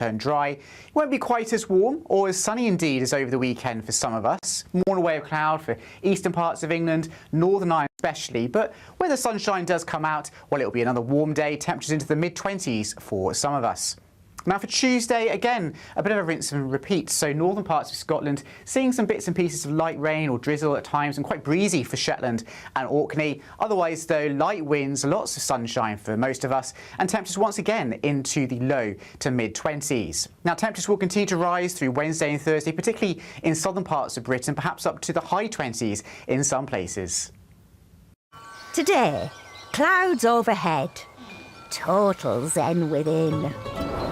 turn dry. It won't be quite as warm or as sunny indeed as over the weekend for some of us. More in the way of cloud for eastern parts of England, Northern Ireland especially, but where the sunshine does come out, well, it'll be another warm day, temperatures into the mid-20s for some of us. Now for Tuesday, again, a bit of a rinse and repeat. So northern parts of Scotland seeing some bits and pieces of light rain or drizzle at times and quite breezy for Shetland and Orkney. Otherwise though, light winds, lots of sunshine for most of us and temperatures once again into the low to mid-20s. Now temperatures will continue to rise through Wednesday and Thursday, particularly in southern parts of Britain, perhaps up to the high 20s in some places. Today, clouds overhead, total zen within.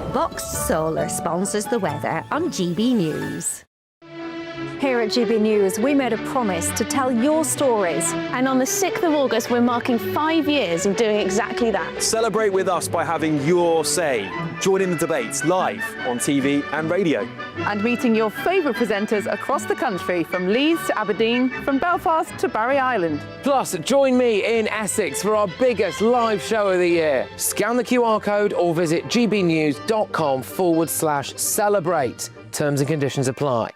Vox Solar sponsors the weather on GB News. Here at GB News, we made a promise to tell your stories. And on the 6th of August, we're marking 5 years of doing exactly that. Celebrate with us by having your say. Join in the debates live on TV and radio. And meeting your favourite presenters across the country, from Leeds to Aberdeen, from Belfast to Barry Island. Plus, join me in Essex for our biggest live show of the year. Scan the QR code or visit gbnews.com/celebrate. Terms and conditions apply.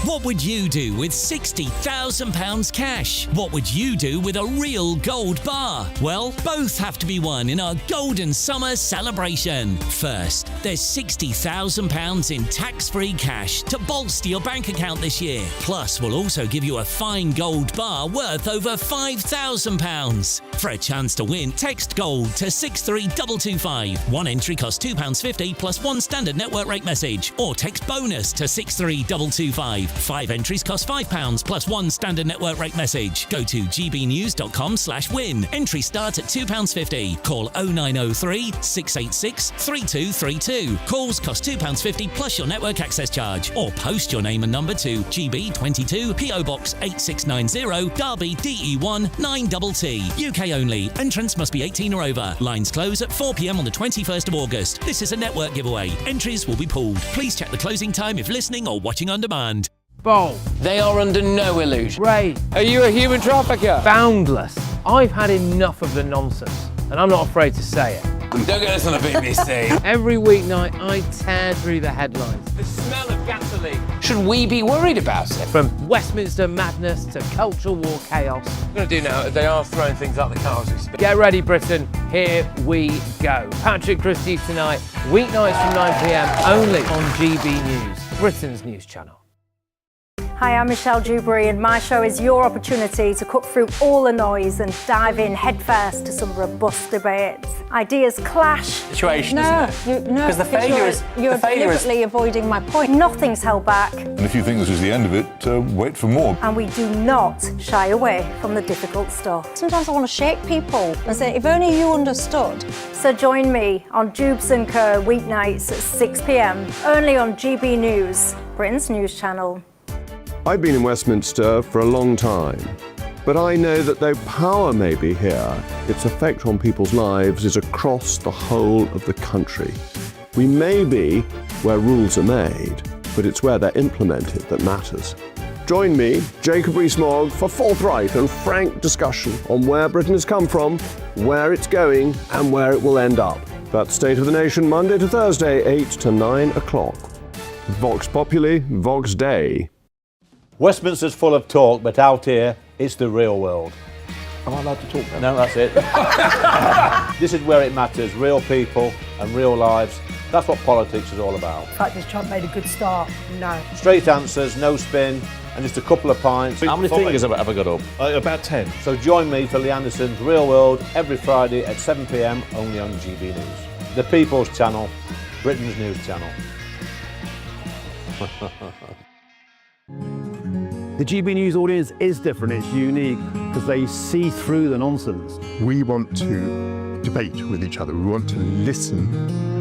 What would you do with £60,000 cash? What would you do with a real gold bar? Well, both have to be won in our Golden Summer celebration. First, there's £60,000 in tax-free cash to bolster your bank account this year. Plus, we'll also give you a fine gold bar worth over £5,000. For a chance to win, text GOLD to 63225. One entry costs £2.50 plus one standard network rate message. Or text BONUS to 63225. 5 entries cost £5 plus one standard network rate message. Go to gbnews.com/win. Entry start at £2.50. Call 0903 686 3232. Calls cost £2.50 plus your network access charge. Or post your name and number to GB22 PO Box 8690 Derby DE1 9TT. UK only. Entrance must be 18 or over. Lines close at 4 p.m. on the 21st of August. This is a network giveaway. Entries will be pooled. Please check the closing time if listening or watching on demand. Bold. They are under no illusion. Ray. Are you a human trafficker? Boundless. I've had enough of the nonsense, and I'm not afraid to say it. Don't get this on the BBC. Every weeknight, I tear through the headlines. The smell of gasoline. Should we be worried about it? From Westminster madness to cultural war chaos. What I'm going to do now is they are throwing things out the car as we speak. Get ready, Britain. Here we go. Patrick Christie's tonight, weeknights from 9 p.m. only on GB News, Britain's news channel. Hi, I'm Michelle Dewberry, and my show is your opportunity to cut through all the noise and dive in headfirst to some robust debates. Ideas clash. Situation, isn't it? Because the failure is you're deliberately avoiding my point. Nothing's held back. And if you think this is the end of it, wait for more. And we do not shy away from the difficult stuff. Sometimes I want to shake people and say, if only you understood. So join me on Dubes & Co. weeknights at 6 p.m. only on GB News, Britain's news channel. I've been in Westminster for a long time, but I know that though power may be here, its effect on people's lives is across the whole of the country. We may be where rules are made, but it's where they're implemented that matters. Join me, Jacob Rees-Mogg, for forthright and frank discussion on where Britain has come from, where it's going, and where it will end up. That's State of the Nation, Monday to Thursday, 8 to 9 o'clock. Vox Populi, Vox Dei. Westminster's full of talk, but out here, it's the real world. Am I allowed to talk now? No, that's it. This is where it matters, real people and real lives. That's what politics is all about. In fact, this Trump made a good start. No. Straight answers, no spin, and just a couple of pints. How many fingers have I got up? About 10. So join me for Lee Anderson's Real World every Friday at 7 p.m. only on GB News. The People's Channel, Britain's news channel. The GB News audience is different, it's unique, because they see through the nonsense. We want to debate with each other, we want to listen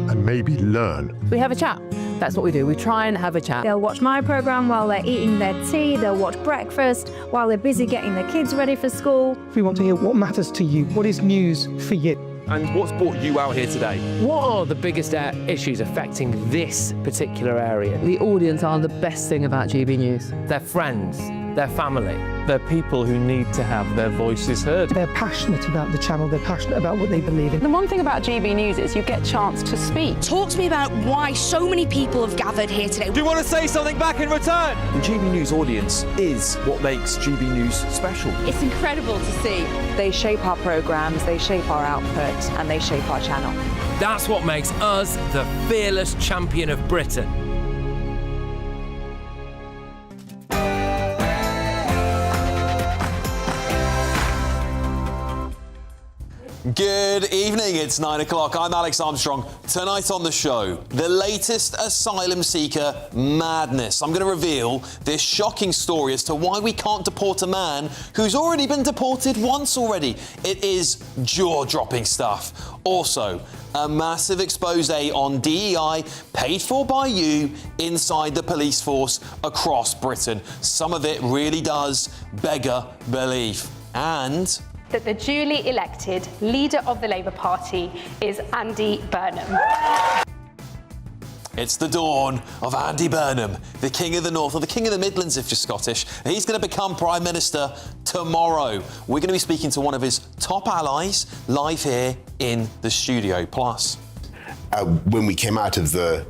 and maybe learn. We have a chat. That's what we do. We try and have a chat. They'll watch my programme while they're eating their tea, they'll watch breakfast while they're busy getting their kids ready for school. We want to hear what matters to you, what is news for you. And what's brought you out here today? What are the biggest issues affecting this particular area? The audience are the best thing about GB News. Their friends, their family. They're people who need to have their voices heard. They're passionate about the channel, they're passionate about what they believe in. The one thing about GB News is you get a chance to speak. Talk to me about why so many people have gathered here today. Do you want to say something back in return? The GB News audience is what makes GB News special. It's incredible to see. They shape our programmes, they shape our output, and they shape our channel. That's what makes us the fearless champion of Britain. Good evening, it's 9 o'clock. I'm Alex Armstrong. Tonight on the show, the latest asylum seeker madness. I'm going to reveal this shocking story as to why we can't deport a man who's already been deported once already. It is jaw-dropping stuff. Also, a massive expose on DEI paid for by you inside the police force across Britain. Some of it really does beggar belief. And that the duly elected leader of the Labour Party is Andy Burnham. It's the dawn of Andy Burnham, the King of the North, or the King of the Midlands if you're Scottish. He's going to become Prime Minister tomorrow. We're going to be speaking to one of his top allies live here in the studio. Plus, when we came out of the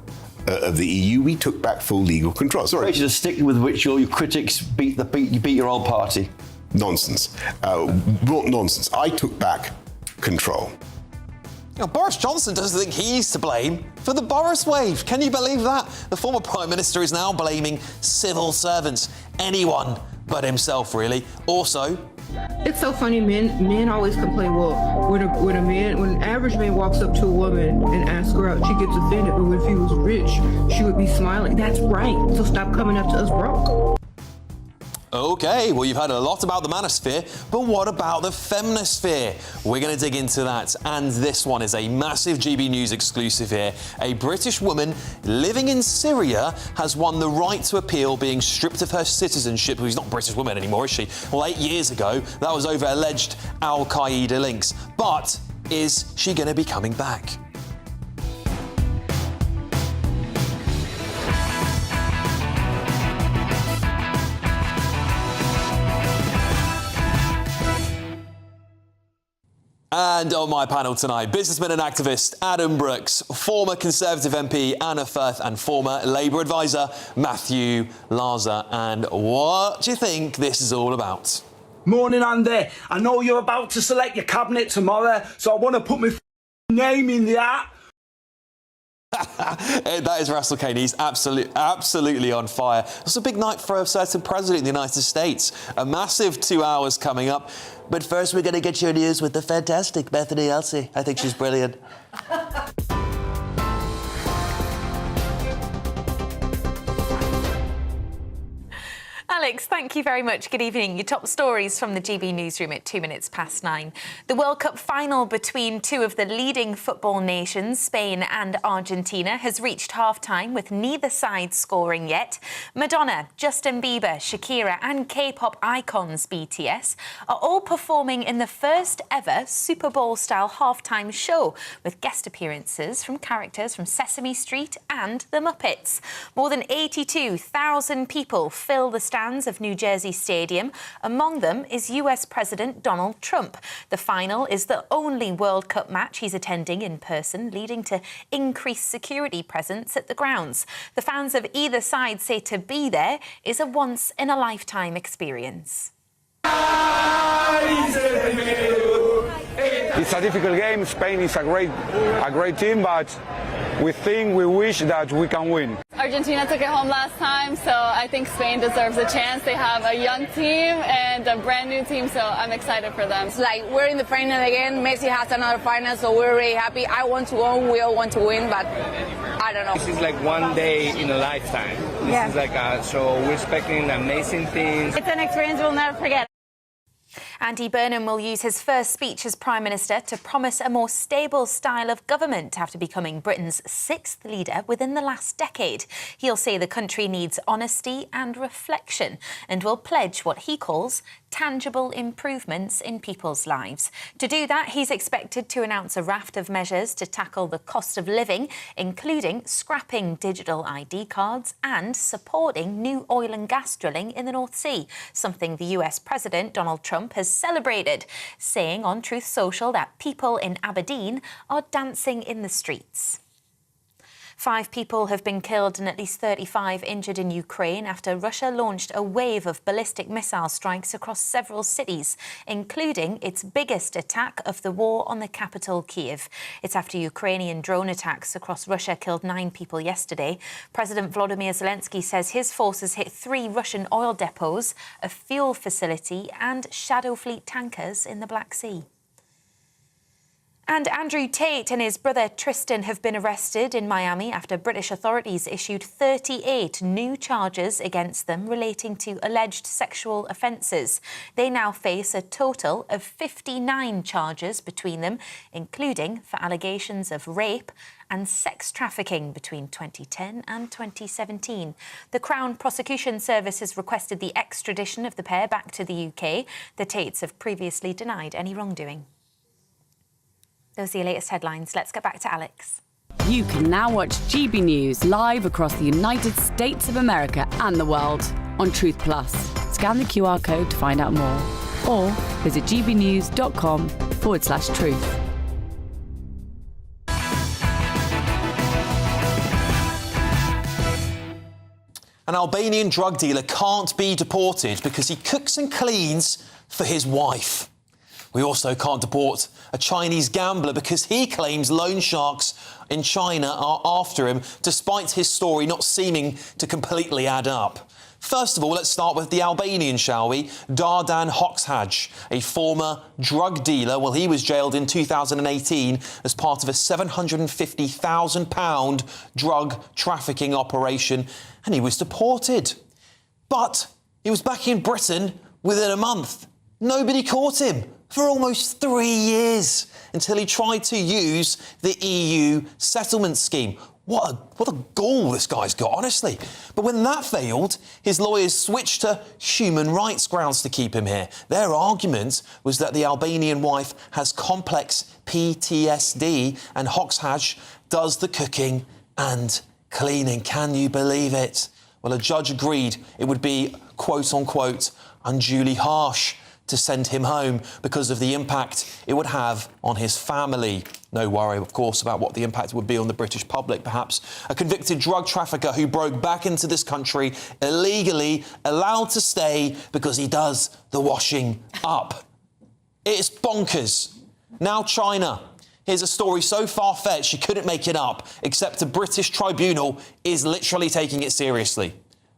EU, we took back full legal control. Sorry, a stick with which your critics beat your old party. Nonsense. Not nonsense. I took back control. You know, Boris Johnson doesn't think he's to blame for the Boris wave. Can you believe that? The former Prime Minister is now blaming civil servants. Anyone but himself, really. Also, it's so funny, men always complain, well, when an average man walks up to a woman and asks her out, she gets offended, but if he was rich, she would be smiling. That's right, so stop coming up to us broke. OK, well, you've heard a lot about the manosphere, but what about the feminosphere? We're going to dig into that. And this one is a massive GB News exclusive here. A British woman living in Syria has won the right to appeal being stripped of her citizenship. Well, she's not a British woman anymore, is she? Well, 8 years ago, that was over alleged Al-Qaeda links. But is she going to be coming back? And on my panel tonight, businessman and activist Adam Brooks, former Conservative MP Anna Firth, and former Labour advisor Matthew Larzer. And what do you think this is all about? Morning, Andy. I know you're about to select your cabinet tomorrow, so I want to put my name in the hat. That is Russell Kane. He's absolutely on fire. It's a big night for a certain president in the United States. A massive 2 hours coming up. But first, we're going to get your news with the fantastic Bethany Elsey. I think she's brilliant. Alex, thank you very much. Good evening. Your top stories from the GB newsroom at 9:02. The World Cup final between two of the leading football nations, Spain and Argentina, has reached half-time with neither side scoring yet. Madonna, Justin Bieber, Shakira and K-pop icons BTS are all performing in the first ever Super Bowl-style half-time show with guest appearances from characters from Sesame Street and The Muppets. More than 82,000 people fill the stands of New Jersey Stadium. Among them is US President Donald Trump. The final is the only World Cup match he's attending in person, leading to increased security presence at the grounds. The fans of either side say to be there is a once-in-a-lifetime experience. It's a difficult game. Spain is a great team, but we wish that we can win. Argentina took it home last time, so I think Spain deserves a chance. They have a young team and a brand new team, so I'm excited for them. It's like we're in the final again. Messi has another final, so we're really happy. I want to win, we all want to win, but I don't know. This is like one day in a lifetime. This is like so we're expecting amazing things. It's an experience we'll never forget. Andy Burnham will use his first speech as Prime Minister to promise a more stable style of government after becoming Britain's 6th leader within the last decade. He'll say the country needs honesty and reflection and will pledge what he calls tangible improvements in people's lives. To do that, he's expected to announce a raft of measures to tackle the cost of living, including scrapping digital ID cards and supporting new oil and gas drilling in the North Sea, something the US President Donald Trump has celebrated, saying on Truth Social that people in Aberdeen are dancing in the streets. 5 people have been killed and at least 35 injured in Ukraine after Russia launched a wave of ballistic missile strikes across several cities, including its biggest attack of the war on the capital, Kyiv. It's after Ukrainian drone attacks across Russia killed 9 people yesterday. President Volodymyr Zelensky says his forces hit 3 Russian oil depots, a fuel facility and Shadow Fleet tankers in the Black Sea. And Andrew Tate and his brother Tristan have been arrested in Miami after British authorities issued 38 new charges against them relating to alleged sexual offences. They now face a total of 59 charges between them, including for allegations of rape and sex trafficking between 2010 and 2017. The Crown Prosecution Service has requested the extradition of the pair back to the UK. The Tates have previously denied any wrongdoing. Those are your latest headlines. Let's get back to Alex. You can now watch GB News live across the United States of America and the world on Truth Plus. Scan the QR code to find out more or visit gbnews.com/truth. An Albanian drug dealer can't be deported because he cooks and cleans for his wife. We also can't deport a Chinese gambler because he claims loan sharks in China are after him, despite his story not seeming to completely add up. First of all, let's start with the Albanian, shall we? Dardan Hoxhaj, a former drug dealer. Well, he was jailed in 2018 as part of a £750,000 drug trafficking operation, and he was deported. But he was back in Britain within a month. Nobody caught him for almost 3 years until he tried to use the EU settlement scheme. What a gall this guy's got, honestly. But when that failed, his lawyers switched to human rights grounds to keep him here. Their argument was that the Albanian wife has complex PTSD and Hoxhaj does the cooking and cleaning. Can you believe it? Well, a judge agreed it would be, quote-unquote, unduly harsh to send him home because of the impact it would have on his family. No worry, of course, about what the impact would be on the British public. Perhaps a convicted drug trafficker who broke back into this country illegally, allowed to stay because he does the washing up. It's bonkers. Now China. Here's a story so far-fetched you couldn't make it up, except a British tribunal is literally taking it seriously.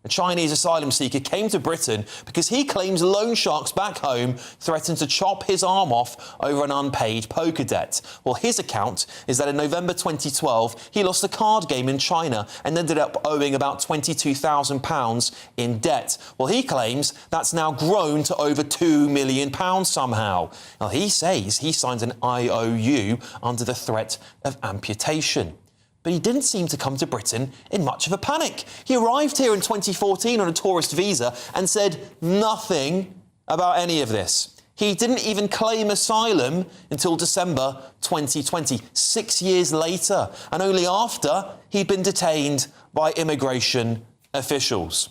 A Chinese asylum seeker came to Britain because he claims loan sharks back home threatened to chop his arm off over an unpaid poker debt. Well, his account is that in November 2012, he lost a card game in China and ended up owing about £22,000 in debt. Well, he claims that's now grown to over £2 million somehow. Now, he says he signed an IOU under the threat of amputation. But he didn't seem to come to Britain in much of a panic. He arrived here in 2014 on a tourist visa and said nothing about any of this. He didn't even claim asylum until December 2020, 6 years later, and only after he'd been detained by immigration officials.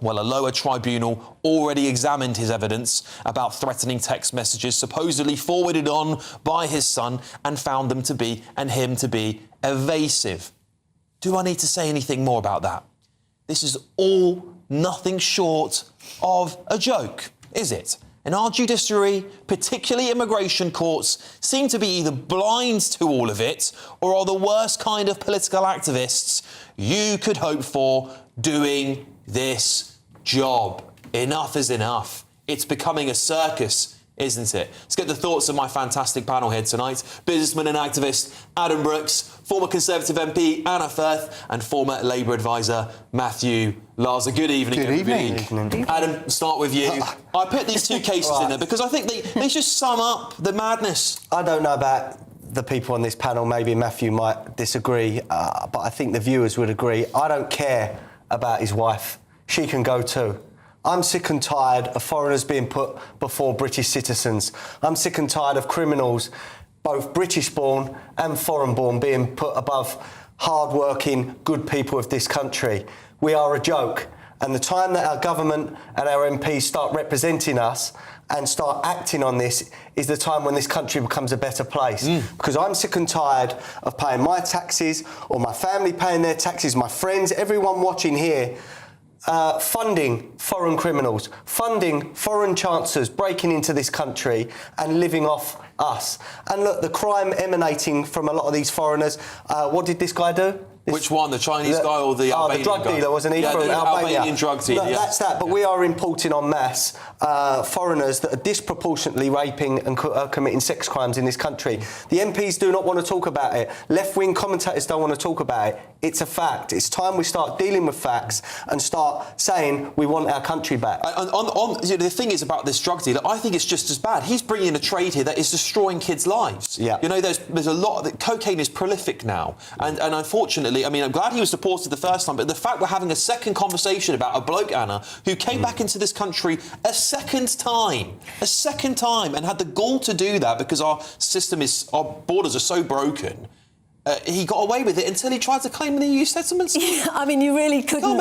Well, a lower tribunal already examined his evidence about threatening text messages supposedly forwarded on by his son and found them to be, and him to be, evasive. Do I need to say anything more about that? This is all nothing short of a joke, is it? And our judiciary, particularly immigration courts, seem to be either blind to all of it or are the worst kind of political activists you could hope for doing this job. Enough is enough. It's becoming a circus isn't it? Let's get the thoughts of my fantastic panel here tonight. Businessman and activist Adam Brooks, former Conservative MP Anna Firth, and former Labour advisor Matthew Larser. Good evening, everybody. Adam, start with you. I put these two cases in there because I think they just sum up the madness. I don't know about the people on this panel. Maybe Matthew might disagree, but I think the viewers would agree. I don't care about his wife. She can go too. I'm sick and tired of foreigners being put before British citizens. I'm sick and tired of criminals, both British-born and foreign-born, being put above hard-working, good people of this country. We are a joke. And the time that our government and our MPs start representing us and start acting on this is the time when this country becomes a better place. Because I'm sick and tired of paying my taxes, or my family paying their taxes, my friends, everyone watching here, funding foreign criminals, funding foreign chancellors breaking into this country and living off us. And look, the crime emanating from a lot of these foreigners, what did this guy do? Which one, the Chinese guy or the Albanian the drug guy? dealer, wasn't he? Yeah, from the Albania. Albanian drug dealer, No, that's that, but we are importing en masse foreigners that are disproportionately raping and committing sex crimes in this country. The MPs do not want to talk about it. Left-wing commentators don't want to talk about it. It's a fact. It's time we start dealing with facts and start saying we want our country back. The thing is about this drug dealer, I think it's just as bad. He's bringing in a trade here that is destroying kids' lives. Yeah. You know, there's a lot of cocaine is prolific now, and unfortunately, I mean, I'm glad he was deported the first time, but the fact we're having a second conversation about a bloke, Anna, who came back into this country a second time, and had the gall to do that because our borders are so broken. He got away with it until he tried to claim the EU settlement scheme. Yeah, I mean, you really couldn't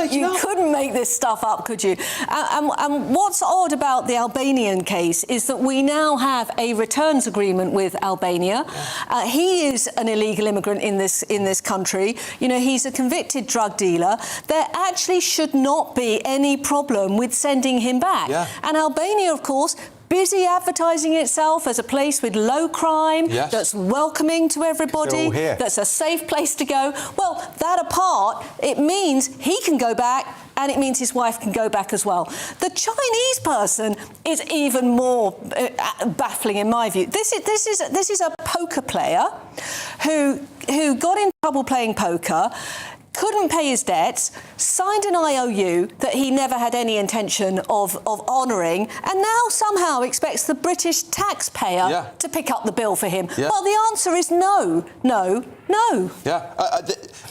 make this stuff up, could you? And what's odd about the Albanian case is that we now have a returns agreement with Albania. He is an illegal immigrant in this country. You know, he's a convicted drug dealer. There actually should not be any problem with sending him back. Yeah. And Albania, of course, busy advertising itself as a place with low crime, that's welcoming to everybody, that's a safe place to go. Well, that apart, it means he can go back and it means his wife can go back as well. The Chinese person is even more baffling in my view. This is a poker player who got in trouble playing poker, couldn't pay his debts, signed an IOU that he never had any intention of honouring, and now somehow expects the British taxpayer to pick up the bill for him. Yeah. Well, the answer is no, no, no. Yeah.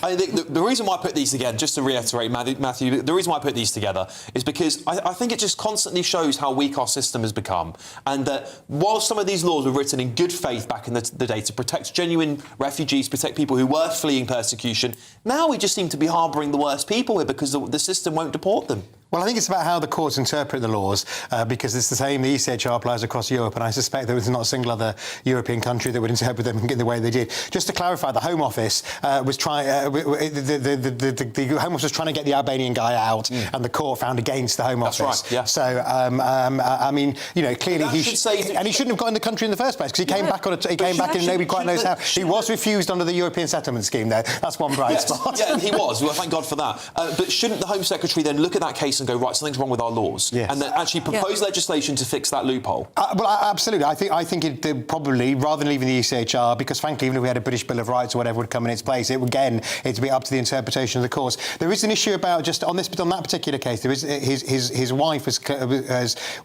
I think the reason why I put these together, just to reiterate, Matthew, the reason why I put these together is because I think it just constantly shows how weak our system has become, and that while some of these laws were written in good faith back in the day to protect genuine refugees, protect people who were fleeing persecution, now we just seem to be harbouring the worst people here because the system won't deport them. Well, I think it's about how the courts interpret the laws, because it's the same, the ECHR applies across Europe, and I suspect there was not a single other European country that would interpret them in the way they did. Just to clarify, the Home Office was trying, the Home Office was trying to get the Albanian guy out, and the court found against the Home Office. That's right, yeah. So, I mean, you know, clearly he shouldn't have got in the country in the first place, because he came back and nobody quite knows how. He was refused under the European settlement scheme, though. That's one bright spot. Yeah, he was. Well, thank God for that. But shouldn't the Home Secretary then look at that case and go, right, something's wrong with our laws, and then actually propose legislation to fix that loophole? Well, absolutely. I think it probably, rather than leaving the ECHR, because frankly, even if we had a British Bill of Rights or whatever would come in its place, it'd be up to the interpretation of the courts. There is an issue about just on that particular case. There is his wife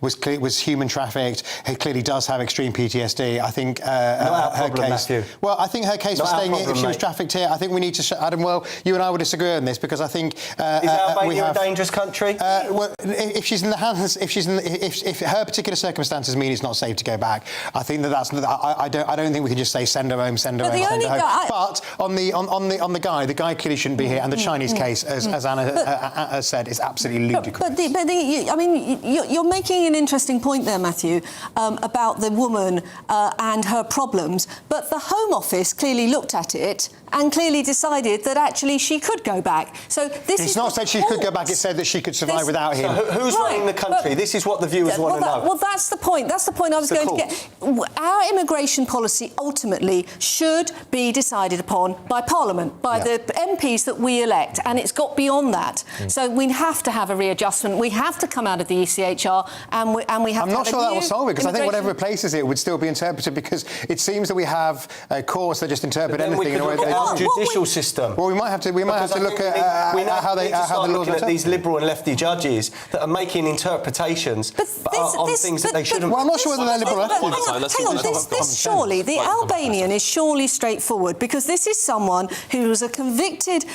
was human trafficked. He clearly does have extreme PTSD. I think her case. Matthew. Well, I think her case was staying if she was trafficked here. I think we need to. Adam, well, you and I would disagree on this because I think is Albania a dangerous country? Well, if she's in the hands, if her particular circumstances mean it's not safe to go back, I think that's. I don't think we can just say send her home, send her home, send her home. But on the guy clearly shouldn't be here, and the Chinese case, as Anna said, is absolutely ludicrous. I mean, you're making an interesting point there, Matthew, about the woman and her problems. But the Home Office clearly looked at it and clearly decided that actually she could go back. So this It's is not said she could go back, it said that she could survive without him. So who's running the country? This is what the viewers want to know. Well, that's the point. That's the point I was going to get. Our immigration policy ultimately should be decided upon by Parliament, by the MPs that we elect, and it's got beyond that. So we have to have a readjustment. We have to come out of the ECHR, and we have. I'm not sure that will solve it, because I think whatever replaces it would still be interpreted, because it seems that we have courts that just interpret anything in a way. Our judicial system. Well, we might have to look at how the laws are. These liberal and lefty judges that are making interpretations on things that they shouldn't. Well, I'm not sure whether they're liberal or lefty. Hang on, this surely, the Albanian is surely straightforward, because this is someone who was a convicted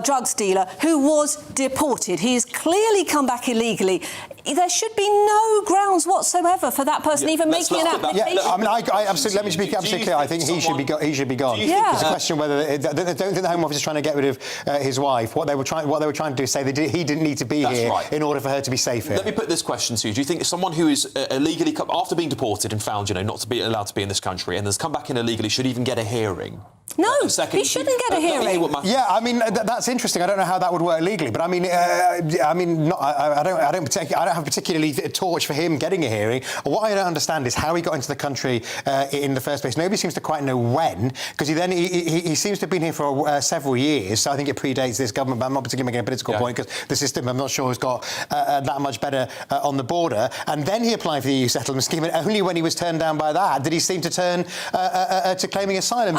drugs dealer who was deported. He has clearly come back illegally. There should be no grounds whatsoever for that person even making an application. Yeah, I mean, I absolutely. Let me be absolutely clear. I think he should be gone. It's a question whether I don't think the Home Office is trying to get rid of his wife. What they were trying to do is say he didn't need to be here in order for her to be safe here. Let me put this question to you: do you think someone who is illegally after being deported and found, not to be allowed to be in this country and has come back in illegally should even get a hearing? No, he shouldn't get a hearing. Yeah, I mean that's interesting. I don't know how that would work legally, but I don't have particularly a torch for him getting a hearing. What I don't understand is how he got into the country in the first place. Nobody seems to quite know when, because he seems to have been here for several years. So I think it predates this government. But I'm not particularly making a political point, because the system, I'm not sure, has got that much better on the border. And then he applied for the EU settlement scheme, and only when he was turned down by that did he seem to turn to claiming asylum.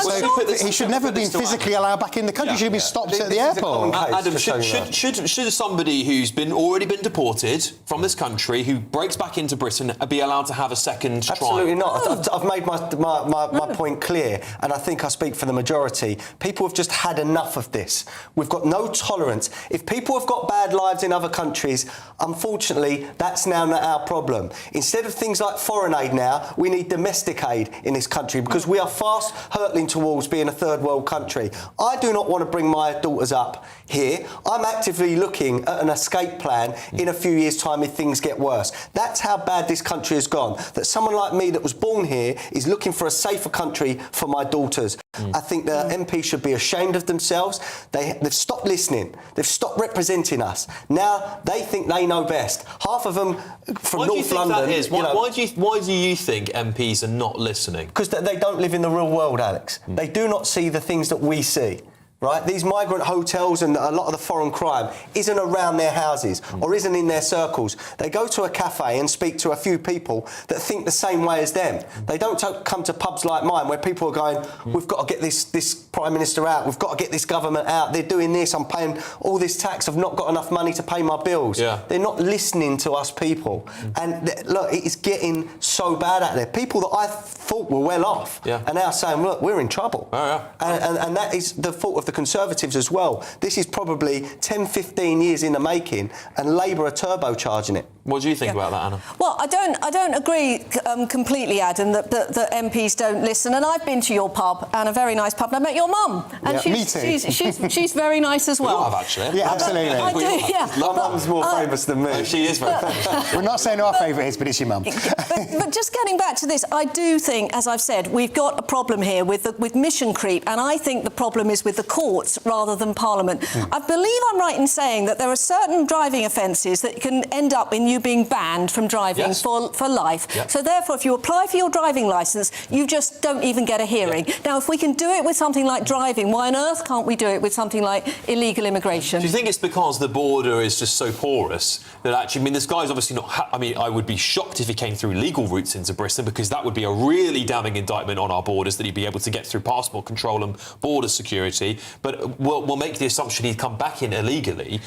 He should never have been physically allowed back in the country. He should have been stopped at the airport. Adam, should somebody who's already been deported from this country, who breaks back into Britain, be allowed to have a second trial? Absolutely not. I've made my point clear, and I think I speak for the majority. People have just had enough of this. We've got no tolerance. If people have got bad lives in other countries, unfortunately, that's now not our problem. Instead of things like foreign aid now, we need domestic aid in this country, because we are fast hurtling towards being a third world country. I do not want to bring my daughters up here. I'm actively looking at an escape plan in a few years' time if things get worse. That's how bad this country has gone. That someone like me that was born here is looking for a safer country for my daughters. I think the MP should be ashamed of themselves. They've stopped listening. They've stopped representing us. Now they think they know best. Half of them from North London. Why do you think MPs are not listening? Because they don't live in the real world, Alex. They do not see the things that we see. Right? These migrant hotels and a lot of the foreign crime isn't around their houses or isn't in their circles. They go to a cafe and speak to a few people that think the same way as them. They don't come to pubs like mine where people are going, we've got to get this Prime Minister out, we've got to get this government out, they're doing this, I'm paying all this tax, I've not got enough money to pay my bills. Yeah. They're not listening to us people. And look, it is getting so bad out there. People that I thought were well off are now saying, look, we're in trouble. And that is the fault of the Conservatives as well. This is probably 10, 15 years in the making, and Labour are turbocharging it. What do you think about that, Anna? Well, I don't agree completely, Adam, that MPs don't listen. And I've been to your pub, and a very nice pub. And I met your mum, and she's very nice as well. You have, actually. Yeah, absolutely. I do. Yeah. My mum's more famous than me. She is very famous. We're not saying who our favourite is, but it's your mum. But just getting back to this, I do think, as I've said, we've got a problem here with mission creep, and I think the problem is with the courts rather than Parliament. I believe I'm right in saying that there are certain driving offences that can end up in you being banned from driving for life. So therefore, if you apply for your driving licence, you just don't even get a hearing. Now, if we can do it with something like driving, why on earth can't we do it with something like illegal immigration? Do you think it's because the border is just so porous that actually, I mean, this guy's obviously not... I mean, I would be shocked if he came through legal routes into Britain, because that would be a really damning indictment on our borders, that he'd be able to get through passport control and border security. But we'll make the assumption he'd come back in illegally.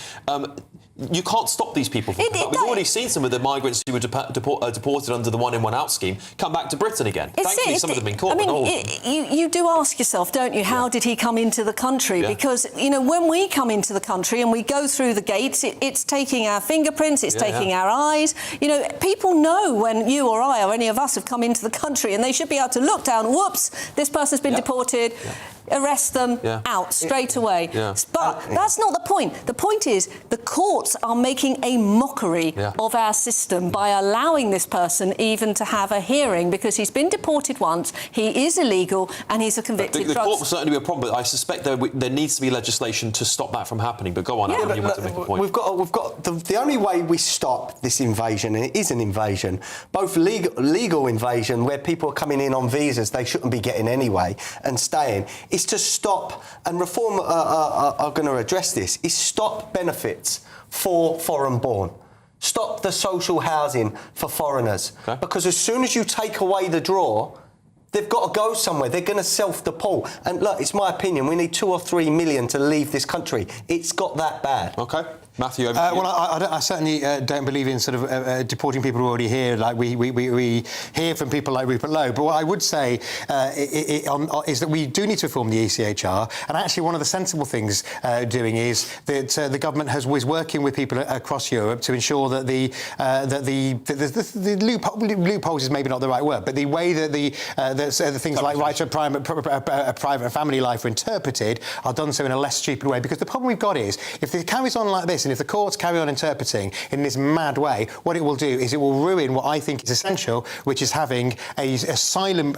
You can't stop these people from coming back. We've already seen some of the migrants who were deported under the one-in-one-out scheme come back to Britain again. Thankfully, some of them have been caught, but not all of them. You do ask yourself, don't you, how did he come into the country? Because, when we come into the country and we go through the gates, it's taking our fingerprints, it's taking our eyes. People know when you or I or any of us have come into the country, and they should be able to look down, whoops, this person's been deported. arrest them out straight away. But that's not the point. The point is the courts are making a mockery of our system by allowing this person even to have a hearing because he's been deported once, he is illegal, and he's a convicted The court will certainly be a problem, but I suspect there needs to be legislation to stop that from happening. But go on, Alan, you want to make a point. We've got the only way we stop this invasion, and it is an invasion, both legal invasion, where people are coming in on visas they shouldn't be getting anyway, and staying, is to stop, and Reform are going to address this, is stop benefits for foreign-born. Stop the social housing for foreigners. Because as soon as you take away the draw, they've got to go somewhere. They're going to self-deport. And look, it's my opinion, we need 2 or 3 million to leave this country. It's got that bad. OK. Matthew, over to you. Well, I certainly don't believe in sort of deporting people who are already here. Like we hear from people like Rupert Lowe. But what I would say is that we do need to reform the ECHR. And actually, one of the sensible things doing is that the government was working with people across Europe to ensure that the loopholes is maybe not the right word, but the way that the things like right to a private family life are interpreted are done so in a less stupid way. Because the problem we've got is if it carries on like this, and if the courts carry on interpreting in this mad way, what it will do is it will ruin what I think is essential, which is having an asylum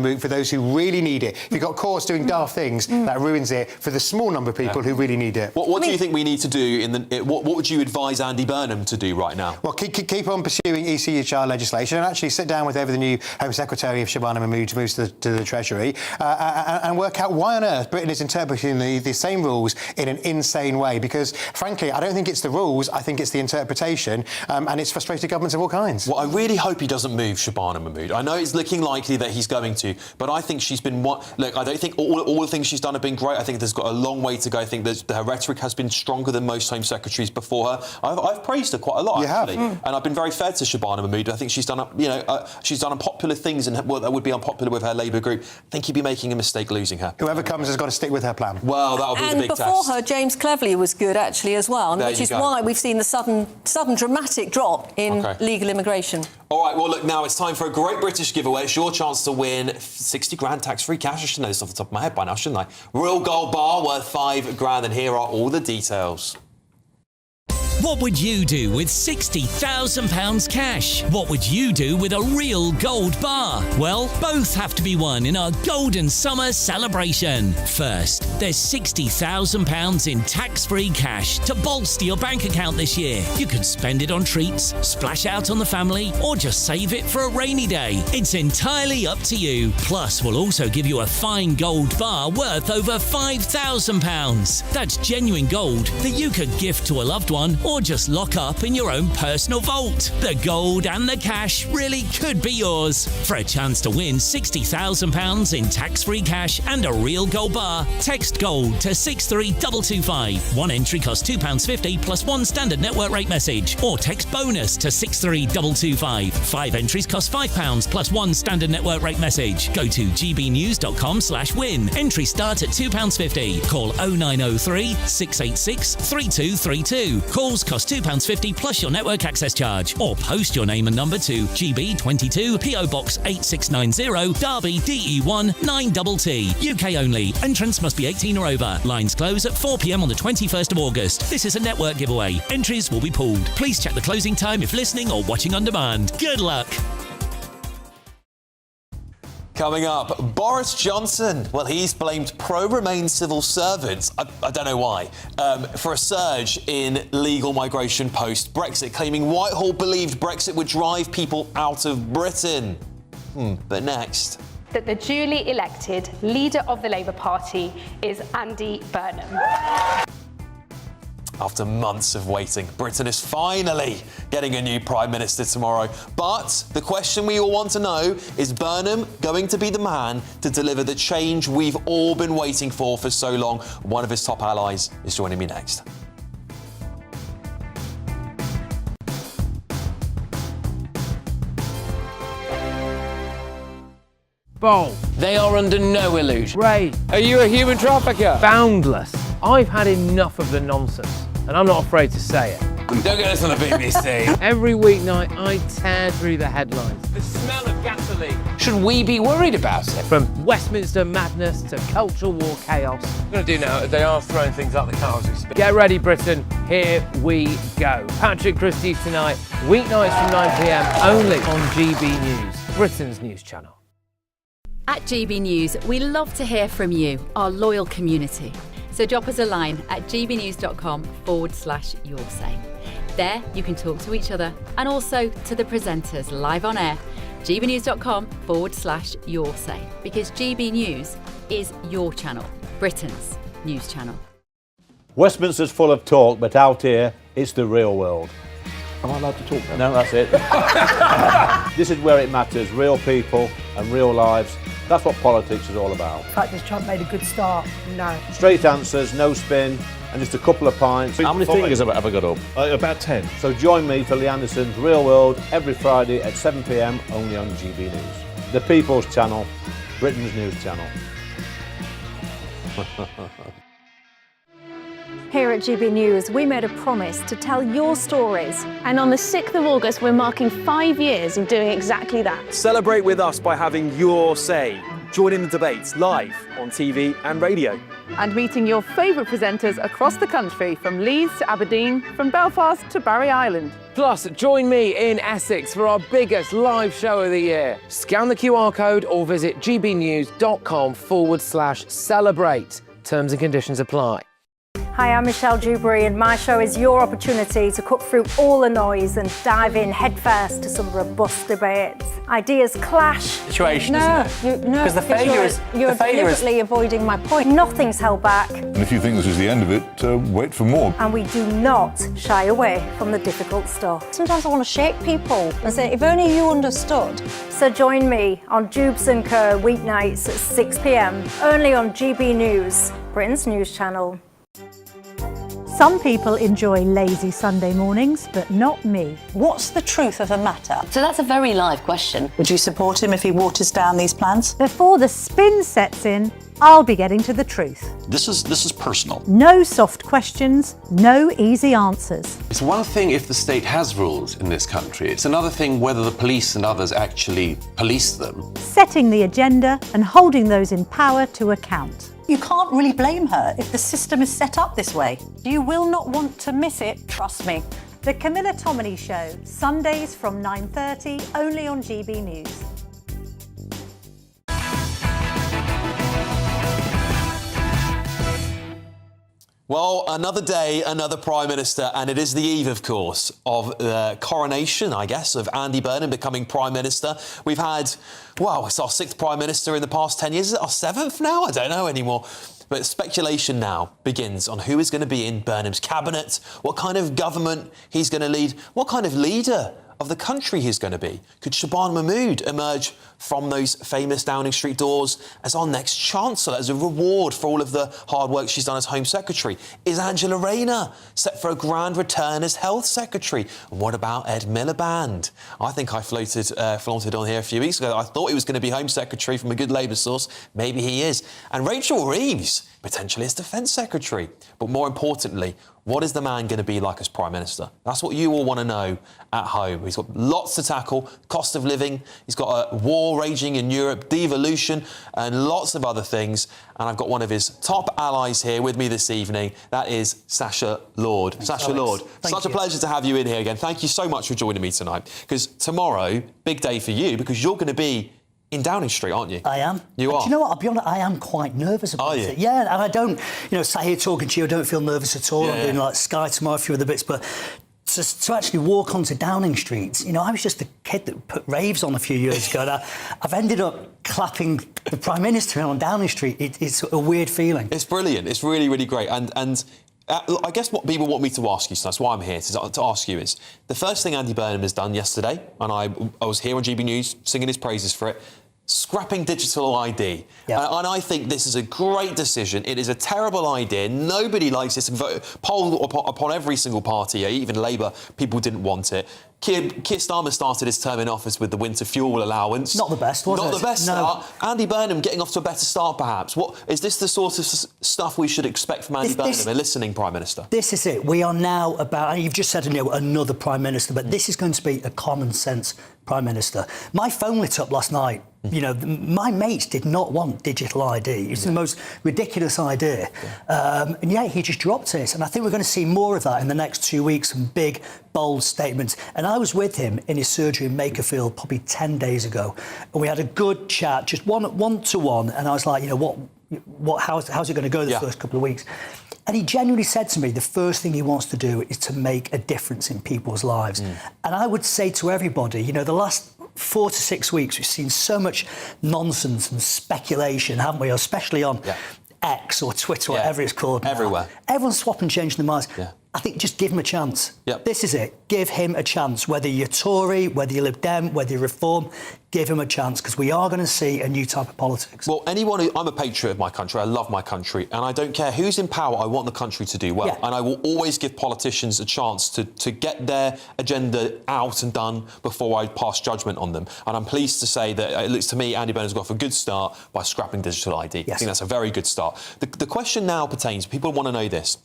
route for those who really need it. If you've got courts doing daft things, that ruins it for the small number of people who really need it. What do you think we need to do? What would you advise Andy Burnham to do right now? Well, keep on pursuing ECHR legislation and actually sit down with whoever the new Home Secretary, if Shabana Mahmood moves to the Treasury, and work out why on earth Britain is interpreting the same rules in an insane way. Because, frankly, I don't think it's the rules, I think it's the interpretation, and it's frustrated governments of all kinds. Well, I really hope he doesn't move Shabana Mahmood. I know it's looking likely that he's going to, but I think she's been... Look, I don't think all the things she's done have been great. I think there's got a long way to go. I think her rhetoric has been stronger than most Home Secretaries before her. I've praised her quite a lot, actually. And I've been very fair to Shabana Mahmood. I think she's done, she's done unpopular things and that would be unpopular with her Labour group. I think he'd be making a mistake losing her. Whoever comes has got to stick with her plan. Well, that'll be the big test. And before her, James Cleverly was good, actually, as well, which is why we've seen the sudden dramatic drop in legal immigration. All right, well, look, now it's time for a great British giveaway. It's your chance to win 60 grand tax-free cash. I should know this off the top of my head by now, shouldn't I? Real gold bar worth 5 grand, and here are all the details. What would you do with £60,000 cash? What would you do with a real gold bar? Well, both have to be won in our Golden Summer celebration. First, there's £60,000 in tax-free cash to bolster your bank account this year. You could spend it on treats, splash out on the family, or just save it for a rainy day. It's entirely up to you. Plus, we'll also give you a fine gold bar worth over £5,000. That's genuine gold that you could gift to a loved one or just lock up in your own personal vault. The gold and the cash really could be yours. For a chance to win £60,000 in tax-free cash and a real gold bar, text GOLD to 63225. One entry costs £2.50 plus one standard network rate message. Or text BONUS to 63225. 5 entries cost £5 plus one standard network rate message. Go to gbnews.com/win. Entries start at £2.50. Call 0903 686 3232. Calls cost £2.50 plus your network access charge. Or post your name and number to GB22 PO Box 8690 Derby DE1 9TT. UK only. Entrance must be 18 or over. Lines close at 4 p.m. on the 21st of August. This is a network giveaway. Entries will be pulled. Please check the closing time if listening or watching on demand. Good luck. Coming up, Boris Johnson. Well, he's blamed pro-Remain civil servants, I don't know why, for a surge in legal migration post-Brexit, claiming Whitehall believed Brexit would drive people out of Britain. But next... That the duly elected leader of the Labour Party is Andy Burnham. After months of waiting, Britain is finally getting a new Prime Minister tomorrow. But the question we all want to know is Burnham going to be the man to deliver the change we've all been waiting for so long? One of his top allies is joining me next. Bold. They are under no illusion. Ray, are you a human trafficker? Boundless. I've had enough of the nonsense, and I'm not afraid to say it. Don't get this on the BBC. Every weeknight, I tear through the headlines. The smell of gasoline. should we be worried about it? From Westminster madness to cultural war chaos. What we're going to do now is they are throwing things out the car as we speak. Get ready, Britain. Here we go. Patrick Christie tonight, weeknights from 9 p.m. only on GB News, Britain's news channel. At GB News, we love to hear from you, our loyal community. So drop us a line at gbnews.com/yoursay. There you can talk to each other and also to the presenters live on air. gbnews.com/yoursay, because GB News is your channel, Britain's news channel. Westminster's full of talk, but out here, it's the real world. Am I allowed to talk now? No, that's it. This is where it matters, real people and real lives. That's what politics is all about. The fact has Trump made a good start? No. Straight answers, no spin, and just a couple of pints. How many fingers have I got up? About 10. So join me for Lee Anderson's Real World every Friday at 7 p.m. only on GB News. The People's Channel, Britain's news channel. Here at GB News, we made a promise to tell your stories. And on the 6th of August, we're marking 5 years of doing exactly that. Celebrate with us by having your say. Join in the debates live on TV and radio. And meeting your favourite presenters across the country, from Leeds to Aberdeen, from Belfast to Barry Island. Plus, join me in Essex for our biggest live show of the year. Scan the QR code or visit gbnews.com/celebrate. Terms and conditions apply. Hi, I'm Michelle Dewberry, and my show is your opportunity to cut through all the noise and dive in headfirst to some robust debates. Ideas clash. Situation, isn't it? Because the failure is you're deliberately avoiding my point. Nothing's held back, And if you think this is the end of it, wait for more. and we do not shy away from the difficult stuff. Sometimes I want to shake people and say, if only you understood. So join me on Jubes & Co. weeknights at 6 p.m. only on GB News, Britain's news channel. Some people enjoy lazy Sunday mornings, but not me. What's the truth of the matter? So that's a very live question. Would you support him if he waters down these plans? Before the spin sets in, I'll be getting to the truth. This is personal. No soft questions, no easy answers. It's one thing if the state has rules in this country. It's another thing whether the police and others actually police them. Setting the agenda and holding those in power to account. You can't really blame her if the system is set up this way. You will not want to miss it, trust me. The Camilla Tominey Show, Sundays from 9:30, only on GB News. Well, another day, another Prime Minister, and it is the eve, of course, of the coronation, I guess, of Andy Burnham becoming Prime Minister. We've had, well, it's our 6th Prime Minister in the past 10 years. Is it our 7th now? I don't know anymore. But speculation now begins on who is going to be in Burnham's cabinet, what kind of government he's going to lead, what kind of leader of the country he's going to be. Could Shaban Mahmood emerge from those famous Downing Street doors as our next Chancellor, as a reward for all of the hard work she's done as Home Secretary? Is Angela Rayner set for a grand return as Health Secretary? And what about Ed Miliband? I think I flaunted on here a few weeks ago. I thought he was going to be Home Secretary from a good Labour source. Maybe he is. And Rachel Reeves, potentially as Defence Secretary. But more importantly, what is the man going to be like as Prime Minister? That's what you all want to know at home. He's got lots to tackle, cost of living, he's got a war raging in Europe, devolution, and lots of other things. And I've got one of his top allies here with me this evening. That is Sacha Lord. Thanks, Sacha Alex. Lord, Thank such you. a pleasure to have you in here again. Thank you so much for joining me tonight. Because tomorrow, big day for you, because you're going to be in Downing Street, aren't you? I am. You are? Do you know what? I'll be honest, I am quite nervous about it. Yeah, and I don't, sat here talking to you, I don't feel nervous at all. I'm doing like Sky tomorrow, a few other bits, but to actually walk onto Downing Street, I was just a kid that put raves on a few years ago, and I've ended up clapping the Prime Minister on Downing Street. It's a weird feeling. It's brilliant. It's really, really great. And I guess what people want me to ask you, so that's why I'm here, to ask you is, the first thing Andy Burnham has done yesterday, and I was here on GB News singing his praises for it, scrapping digital ID. And I think this is a great decision. It is a terrible idea. Nobody likes this. Poll upon every single party, even Labour, people didn't want it. Keir Starmer started his term in office with the winter fuel allowance. Not the best, was it? Not the best start. Andy Burnham getting off to a better start, perhaps. What is this the sort of stuff we should expect from Andy Burnham, a listening Prime Minister? This is it. We are now about, and you've just said, another Prime Minister, but this is going to be a common sense Prime Minister. My phone lit up last night. My mates did not want digital ID. It's the most ridiculous idea. And yet he just dropped it. And I think we're going to see more of that in the next 2 weeks, some big, bold statements. And I was with him in his surgery in Makerfield probably 10 days ago. And we had a good chat, just one-to-one. And I was like, how's it going to go the first couple of weeks? And he genuinely said to me the first thing he wants to do is to make a difference in people's lives. And I would say to everybody, the last 4 to 6 weeks, we've seen so much nonsense and speculation, haven't we? Especially on X or Twitter, whatever it's called now. Everywhere. Everyone's swapping, changing their minds. I think just give him a chance. This is it. Give him a chance. Whether you're Tory, whether you Lib Dem, whether you're Reform, give him a chance, because we are going to see a new type of politics. Well, I'm a patriot of my country. I love my country, and I don't care who's in power. I want the country to do well, and I will always give politicians a chance to get their agenda out and done before I pass judgment on them. And I'm pleased to say that it looks to me Andy Burnham's got off a good start by scrapping digital ID. I think that's a very good start. The question now pertains, people want to know this.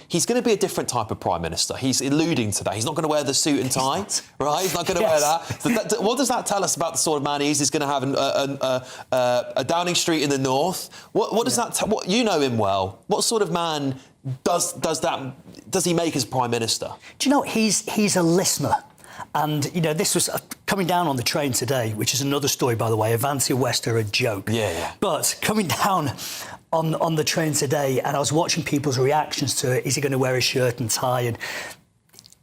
He's going to be a different type of Prime Minister. He's alluding to that. He's not going to wear the suit and tie, right? He's not going to wear that. What does that tell us about the sort of man he is? He's going to have a Downing Street in the north. What does that? What you know him well. What sort of man does he make as Prime Minister? Do you know he's a listener? And, this was coming down on the train today, which is another story, by the way. Avanti West are a joke. But coming down on the train today, and I was watching people's reactions to it. Is he going to wear a shirt and tie? And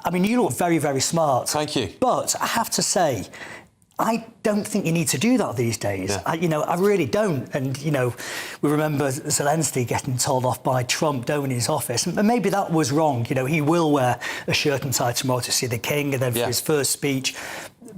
I mean, you look very, very smart. Thank you. But I have to say, I don't think you need to do that these days. I really don't. And, we remember Zelensky getting told off by Trump, in his office. And maybe that was wrong. He will wear a shirt and tie tomorrow to see the king and then for his first speech.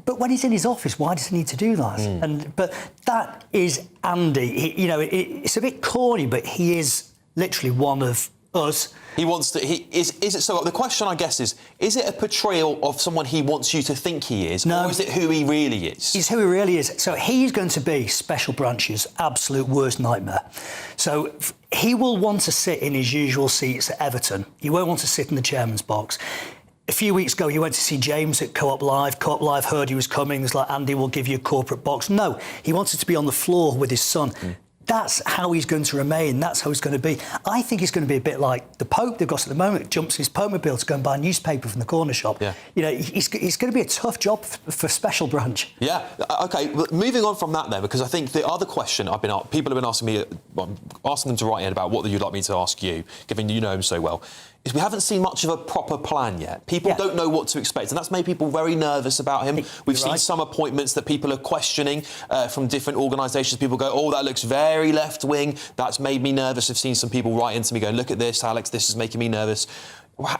But when he's in his office, why does he need to do that? But that is Andy. It's a bit corny, but he is literally one of us. He wants to. Is it so? The question, I guess, is it a portrayal of someone he wants you to think he is, or is it who he really is? He's who he really is. So he's going to be Special Branch's absolute worst nightmare. So he will want to sit in his usual seats at Everton. He won't want to sit in the chairman's box. A few weeks ago, he went to see James at Co-op Live. Co-op Live heard he was coming. It was like, Andy will give you a corporate box. No, he wanted to be on the floor with his son. That's how he's going to remain. That's how he's going to be. I think he's going to be a bit like the Pope they've got at the moment. Jumps in his Pope-mobile to go and buy a newspaper from the corner shop. He's going to be a tough job for Special Branch. OK. Well, moving on from that then, because I think the other question people have been asking me, asking them to write in about what you'd like me to ask you, given you know him so well, is we haven't seen much of a proper plan yet. People don't know what to expect, and that's made people very nervous about him. We've seen some appointments that people are questioning from different organisations. People go, oh, that looks very left-wing. That's made me nervous. I've seen some people write into me going, look at this, Alex, this is making me nervous.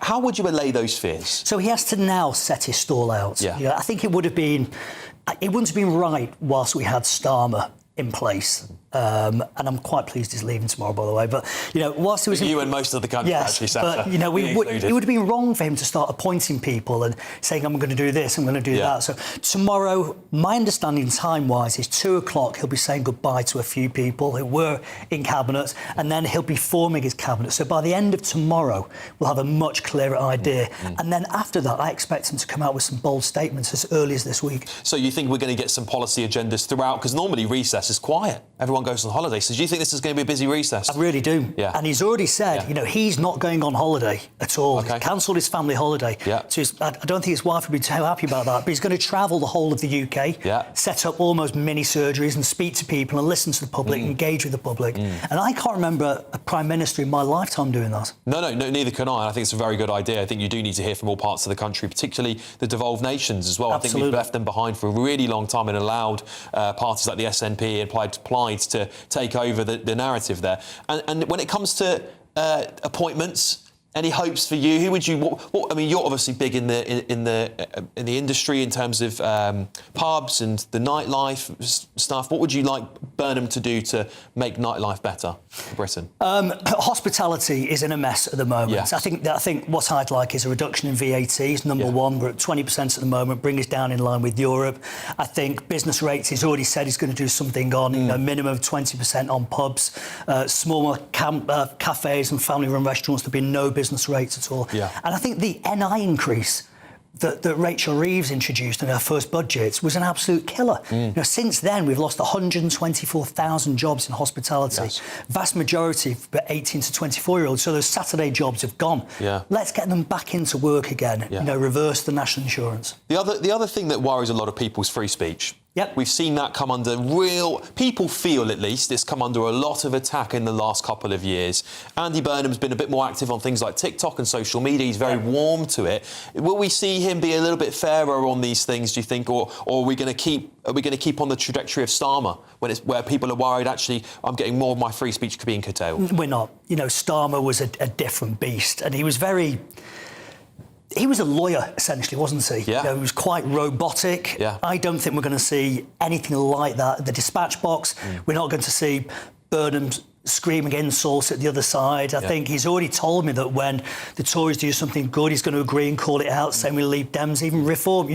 How would you allay those fears? So he has to now set his stall out. I think it wouldn't have been right whilst we had Starmer in place. And I'm quite pleased he's leaving tomorrow, by the way. But, whilst he was... You and most of the country, actually, Santa. But, it would have been wrong for him to start appointing people and saying, I'm going to do this, I'm going to do that. So tomorrow, my understanding time-wise is 2 o'clock, he'll be saying goodbye to a few people who were in Cabinet, and then he'll be forming his Cabinet. So by the end of tomorrow, we'll have a much clearer idea. And then after that, I expect him to come out with some bold statements as early as this week. So you think we're going to get some policy agendas throughout? Because normally recess is quiet. Everyone goes on holiday. So do you think this is going to be a busy recess? I really do. And he's already said, he's not going on holiday at all. He's cancelled his family holiday. So I don't think his wife would be too happy about that. But he's going to travel the whole of the UK, set up almost mini surgeries and speak to people and listen to the public, engage with the public. And I can't remember a Prime Minister in my lifetime doing that. No, neither can I. I think it's a very good idea. I think you do need to hear from all parts of the country, particularly the devolved nations as well. Absolutely. I think we've left them behind for a really long time and allowed parties like the SNP and Plaid to take over the narrative there. And when it comes to appointments, Any hopes for you? Who would you? What I mean, you're obviously big in the industry in terms of pubs and the nightlife stuff. What would you like Burnham to do to make nightlife better for Britain? Hospitality is in a mess at the moment. Yes. I think what I'd like is a reduction in VAT. Is number one. We're at 20% at the moment. Bring us down in line with Europe. I think business rates. He's already said he's going to do something on minimum of 20% on pubs, smaller cafes and family-run restaurants. There'll be no business rates at all. Yeah. And I think the NI increase that Rachel Reeves introduced in her first budget was an absolute killer. Since then, we've lost 124,000 jobs in hospitality. Yes. Vast majority for 18 to 24-year-olds. So those Saturday jobs have gone. Yeah. Let's get them back into work again. Yeah. Reverse the national insurance. The other thing that worries a lot of people is free speech. Yep. We've seen that come under people feel at least it's come under a lot of attack in the last couple of years. Andy Burnham's been a bit more active on things like TikTok and social media. He's very warm to it. Will we see him be a little bit fairer on these things, do you think, or are we going to keep on the trajectory of Starmer where people are worried actually I'm getting more of my free speech being curtailed? We're not. Starmer was a different beast, and he was a lawyer, essentially, wasn't he? Yeah. He was quite robotic. Yeah. I don't think we're going to see anything like that at the dispatch box. We're not going to see Burnham screaming insults at the other side. I think he's already told me that when the Tories do something good, he's going to agree and call it out, saying we'll leave Dems, even reform.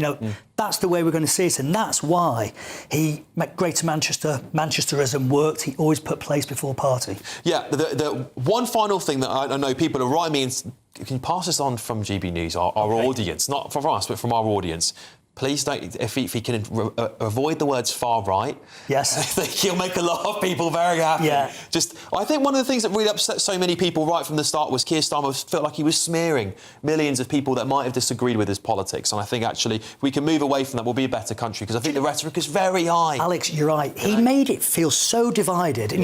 That's the way we're going to see it. And that's why Greater Manchesterism worked. He always put place before party. Yeah, the one final thing that I know people are writing me, and can you pass this on from GB News, our audience, not from us, but from our audience. Please don't, if he can avoid the words far right. Yes. I think he'll make a lot of people very happy. Yeah. I think one of the things that really upset so many people right from the start was Keir Starmer felt like he was smearing millions of people that might have disagreed with his politics. And I think actually if we can move away from that, we'll be a better country, because I think the rhetoric is very high. Alex, you're right. He made it feel so divided. And,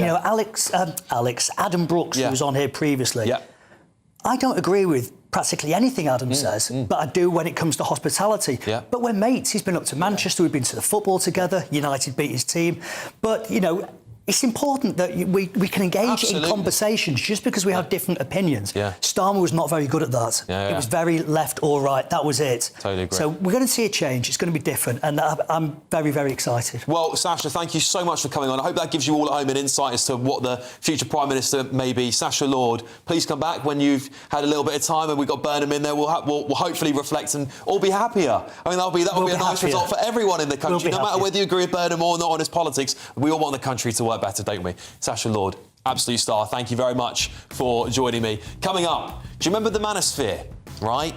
Adam Brooks, who was on here previously. Yeah. I don't agree with practically anything Adam says, but I do when it comes to hospitality. Yeah. But we're mates. He's been up to Manchester, we've been to the football together, United beat his team. But, it's important that we can engage in conversations just because we have different opinions. Yeah. Starmer was not very good at that. It was very left or right. That was it. Totally agree. So we're going to see a change. It's going to be different, and I'm very, very excited. Well, Sacha, thank you so much for coming on. I hope that gives you all at home an insight as to what the future Prime Minister may be. Sacha Lord, please come back when you've had a little bit of time and we've got Burnham in there. We'll hopefully reflect and all be happier. I mean, that'll be a nice result for everyone in the country, no matter whether you agree with Burnham or not on his politics. We all want the country to work better, don't we? Sacha Lord, absolute star. Thank you very much for joining me. Coming up, do you remember the manosphere, right?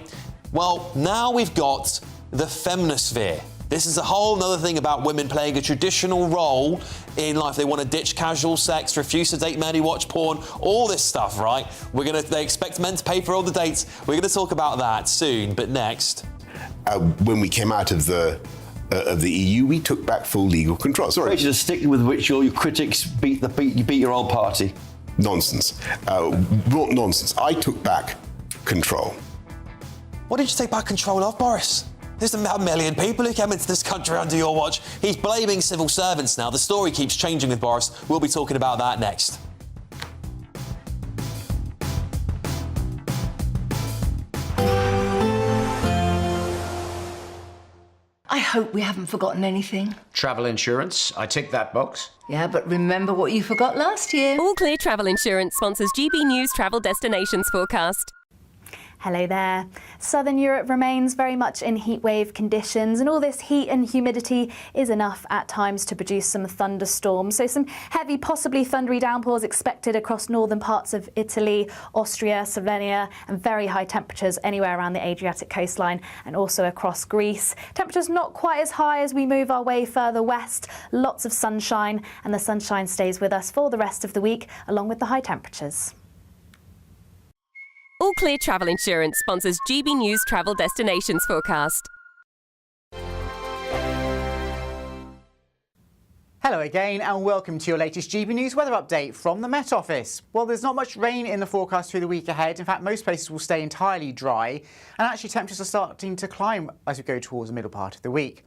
Well, now we've got the femnosphere. This is a whole other thing about women playing a traditional role in life. They want to ditch casual sex, refuse to date men who watch porn, all this stuff, right? They expect men to pay for all the dates. We're going to talk about that soon, but next. When we came out of the EU, we took back full legal control. Sorry. Which is a stick with which your critics beat your old party. Nonsense. Nonsense. I took back control. What did you take back control of, Boris? There's a million people who came into this country under your watch. He's blaming civil servants now. The story keeps changing with Boris. We'll be talking about that next. I hope we haven't forgotten anything. Travel insurance, I tick that box. Yeah, but remember what you forgot last year. All Clear Travel Insurance sponsors GB News Travel Destinations Forecast. Hello there. Southern Europe remains very much in heatwave conditions, and all this heat and humidity is enough at times to produce some thunderstorms. So some heavy, possibly thundery downpours expected across northern parts of Italy, Austria, Slovenia, and very high temperatures anywhere around the Adriatic coastline and also across Greece. Temperatures not quite as high as we move our way further west. Lots of sunshine, and the sunshine stays with us for the rest of the week, along with the high temperatures. All Clear Travel Insurance sponsors GB News Travel Destinations Forecast. Hello again and welcome to your latest GB News weather update from the Met Office. Well, there's not much rain in the forecast through the week ahead. In fact, most places will stay entirely dry, and actually temperatures are starting to climb as we go towards the middle part of the week.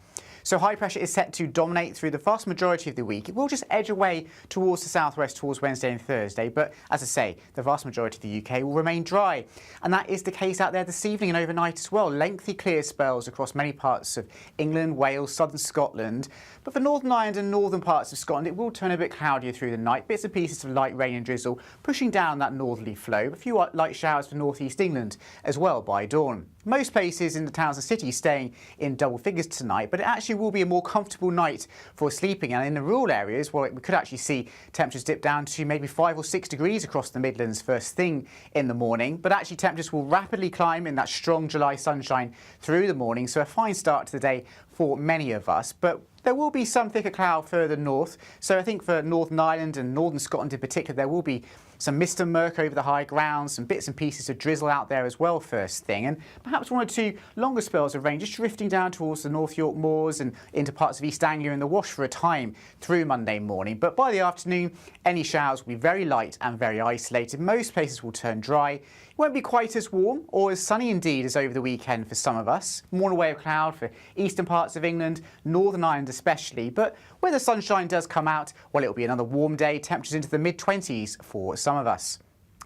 So high pressure is set to dominate through the vast majority of the week. It will just edge away towards the southwest towards Wednesday and Thursday, but as I say, the vast majority of the UK will remain dry. And that is the case out there this evening and overnight as well. Lengthy clear spells across many parts of England, Wales, southern Scotland. But for Northern Ireland and northern parts of Scotland, it will turn a bit cloudier through the night. Bits and pieces of light rain and drizzle pushing down that northerly flow. A few light showers for northeast England as well by dawn. Most places in the towns and cities staying in double figures tonight, but it actually will be a more comfortable night for sleeping. And in the rural areas, well, we could actually see temperatures dip down to maybe 5 or 6 degrees across the Midlands first thing in the morning. But actually temperatures will rapidly climb in that strong July sunshine through the morning. So a fine start to the day for many of us. But there will be some thicker cloud further north. So I think for Northern Ireland and Northern Scotland in particular, there will be some mist and murk over the high ground, some bits and pieces of drizzle out there as well first thing, and perhaps 1 or 2 longer spells of rain just drifting down towards the North York Moors and into parts of East Anglia and the Wash for a time through Monday morning. But by the afternoon, any showers will be very light and very isolated. Most places will turn dry. It won't be quite as warm or as sunny indeed as over the weekend for some of us. More in a way of cloud for eastern parts of England, Northern Ireland especially. But where the sunshine does come out, well, it'll be another warm day, temperatures into the mid-20s for some of us.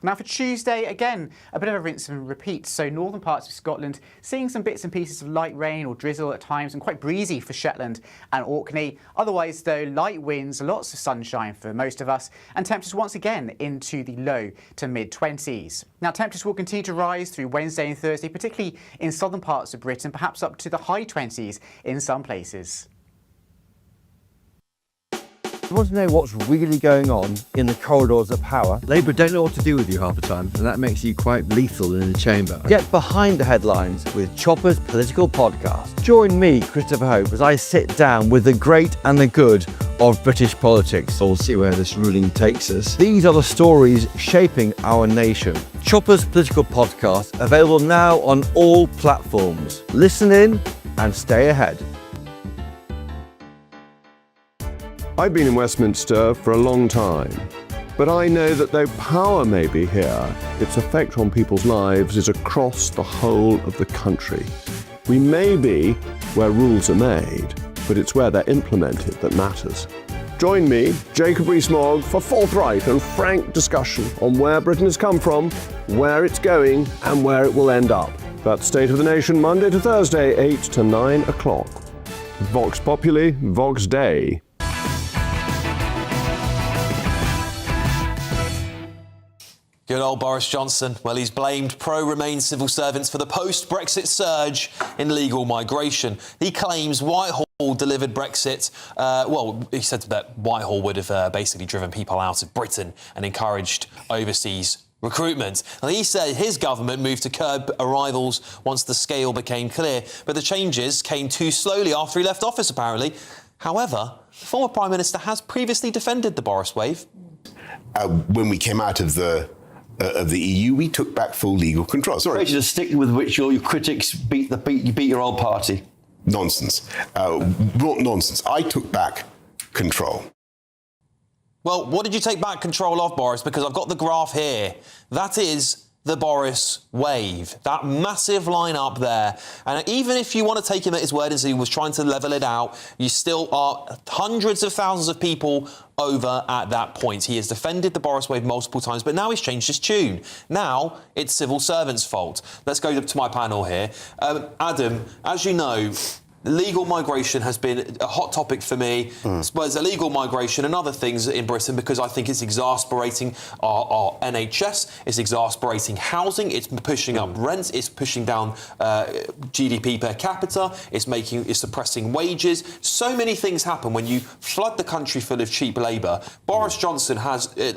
Now for Tuesday, again, a bit of a rinse and repeat. So northern parts of Scotland seeing some bits and pieces of light rain or drizzle at times and quite breezy for Shetland and Orkney. Otherwise, though, light winds, lots of sunshine for most of us and temperatures once again into the low to mid-20s. Now temperatures will continue to rise through Wednesday and Thursday, particularly in southern parts of Britain, perhaps up to the high 20s in some places. You want to know what's really going on in the corridors of power? Labour don't know what to do with you half the time, and that makes you quite lethal in the chamber. Get behind the headlines with Chopper's Political Podcast. Join me, Christopher Hope, as I sit down with the great and the good of British politics. We'll see where this ruling takes us. These are the stories shaping our nation. Chopper's Political Podcast, available now on all platforms. Listen in and stay ahead. I've been in Westminster for a long time, but I know that though power may be here, its effect on people's lives is across the whole of the country. We may be where rules are made, but it's where they're implemented that matters. Join me, Jacob Rees-Mogg, for forthright and frank discussion on where Britain has come from, where it's going, and where it will end up. That's State of the Nation, Monday to Thursday, 8 to 9 o'clock. Vox Populi, Vox Dei. Good old Boris Johnson. Well, he's blamed pro-Remain civil servants for the post-Brexit surge in legal migration. He claims Whitehall delivered Brexit. He said that Whitehall would have basically driven people out of Britain and encouraged overseas recruitment. And he said his government moved to curb arrivals once the scale became clear. But the changes came too slowly after he left office, apparently. However, the former Prime Minister has previously defended the Boris wave. When we came out of the EU, we took back full legal control. Sorry. Created a stick with which your critics beat your old party. Nonsense. Nonsense. I took back control. Well, what did you take back control of, Boris? Because I've got the graph here. That is the Boris wave. That massive line up there. And even if you want to take him at his word and say he was trying to level it out, you still are hundreds of thousands of people over at that point. He has defended the Boris wave multiple times, but now he's changed his tune. Now it's civil servants' fault. Let's go to my panel here. Adam, as you know, legal migration has been a hot topic for me. There's illegal migration and other things in Britain because I think it's exasperating our NHS, it's exasperating housing, it's pushing up rents, it's pushing down GDP per capita, it's suppressing wages. So many things happen when you flood the country full of cheap labour. Boris Johnson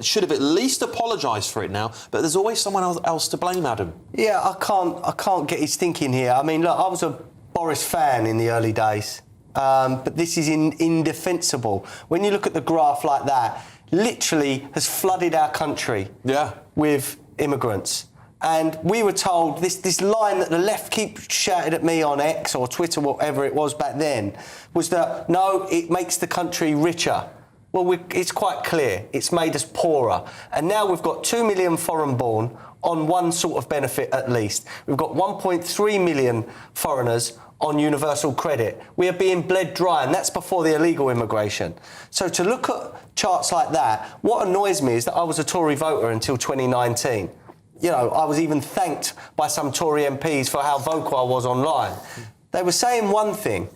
should have at least apologised for it now, but there's always someone else to blame, Adam. Yeah, I can't get his thinking here. I mean, look, I was a Boris fan in the early days, but this is indefensible. When you look at the graph like that, literally has flooded our country with immigrants. And we were told, this line that the left keep shouting at me on X or Twitter, whatever it was back then, was that, no, it makes the country richer. Well, it's quite clear. It's made us poorer. And now we've got 2 million foreign-born on one sort of benefit at least. We've got 1.3 million foreigners on universal credit. We are being bled dry, and that's before the illegal immigration. So to look at charts like that, what annoys me is that I was a Tory voter until 2019. You know, I was even thanked by some Tory MPs for how vocal I was online. They were saying one thing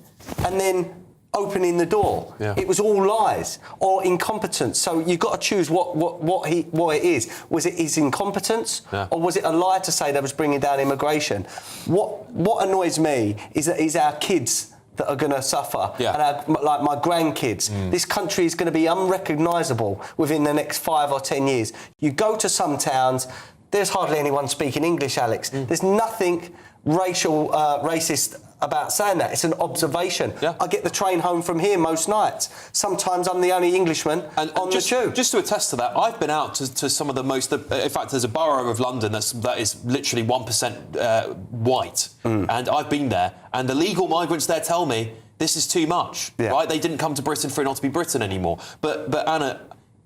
and then opening the door. It was all lies or incompetence. So you've got to choose what it is. Was it his incompetence or was it a lie to say that was bringing down immigration? What annoys me is that it's our kids that are going to suffer, and like my grandkids. This country is going to be unrecognisable within the next 5 or 10 years. You go to some towns, there's hardly anyone speaking English, Alex. There's nothing racist about saying that. It's an observation. I get the train home from here most nights. Sometimes I'm the only Englishman on the tube. Just to attest to that, I've been out to some of the most... in fact, there's a borough of London that is literally 1% white, and I've been there, and the legal migrants there tell me this is too much, right? They didn't come to Britain for it not to be Britain anymore. But Anna,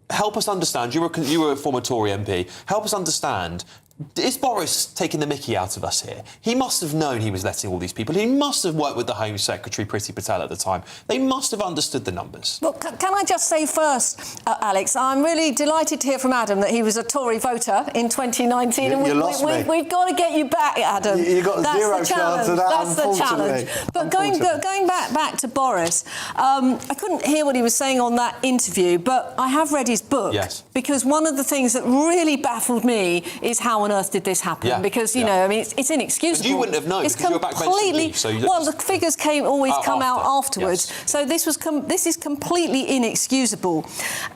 help us understand. You were a former Tory MP. Help us understand... Is Boris taking the mickey out of us here? He must have known he was letting all these people. He must have worked with the Home Secretary, Priti Patel, at the time. They must have understood the numbers. Well, can I just say first, Alex, I'm really delighted to hear from Adam that he was a Tory voter in 2019. You lost me. We've got to get you back, Adam. You got That's zero the chance of that, That's the challenge. But going back to Boris, I couldn't hear what he was saying on that interview, but I have read his book. Yes. Because one of the things that really baffled me is how on earth did this happen? Because, you know, I mean, it's inexcusable. And you wouldn't have known because you were backbench. So the figures come out afterwards. So this is completely inexcusable.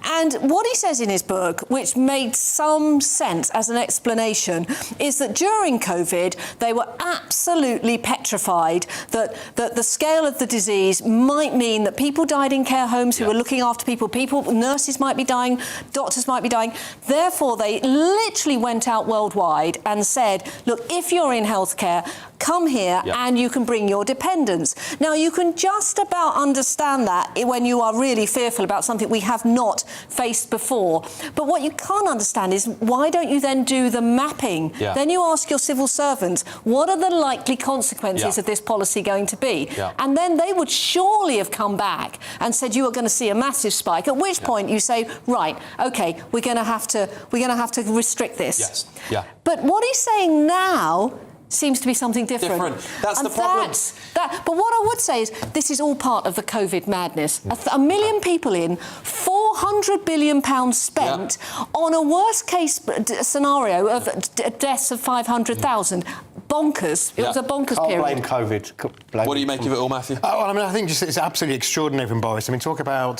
And what he says in his book, which made some sense as an explanation, is that during COVID, they were absolutely petrified that the scale of the disease might mean that people died in care homes who were looking after people, nurses might be dying, doctors might be dying. Therefore, they literally went out worldwide and said, look, if you're in healthcare, come here and you can bring your dependents. Now, you can just about understand that when you are really fearful about something we have not faced before. But what you can't understand is why don't you then do the mapping? Then you ask your civil servants, what are the likely consequences of this policy going to be? And then they would surely have come back and said you are going to see a massive spike, at which point you say, right, OK, we're going to have to restrict this. But what he's saying now seems to be something different. That's the problem. But what I would say is this is all part of the COVID madness. A million people in, £400 billion spent on a worst-case scenario of deaths of 500,000. Bonkers. It was a bonkers period. Blame COVID. What do you make of it all, Matthew? Well, I mean, I think it's absolutely extraordinary from Boris. I mean, talk about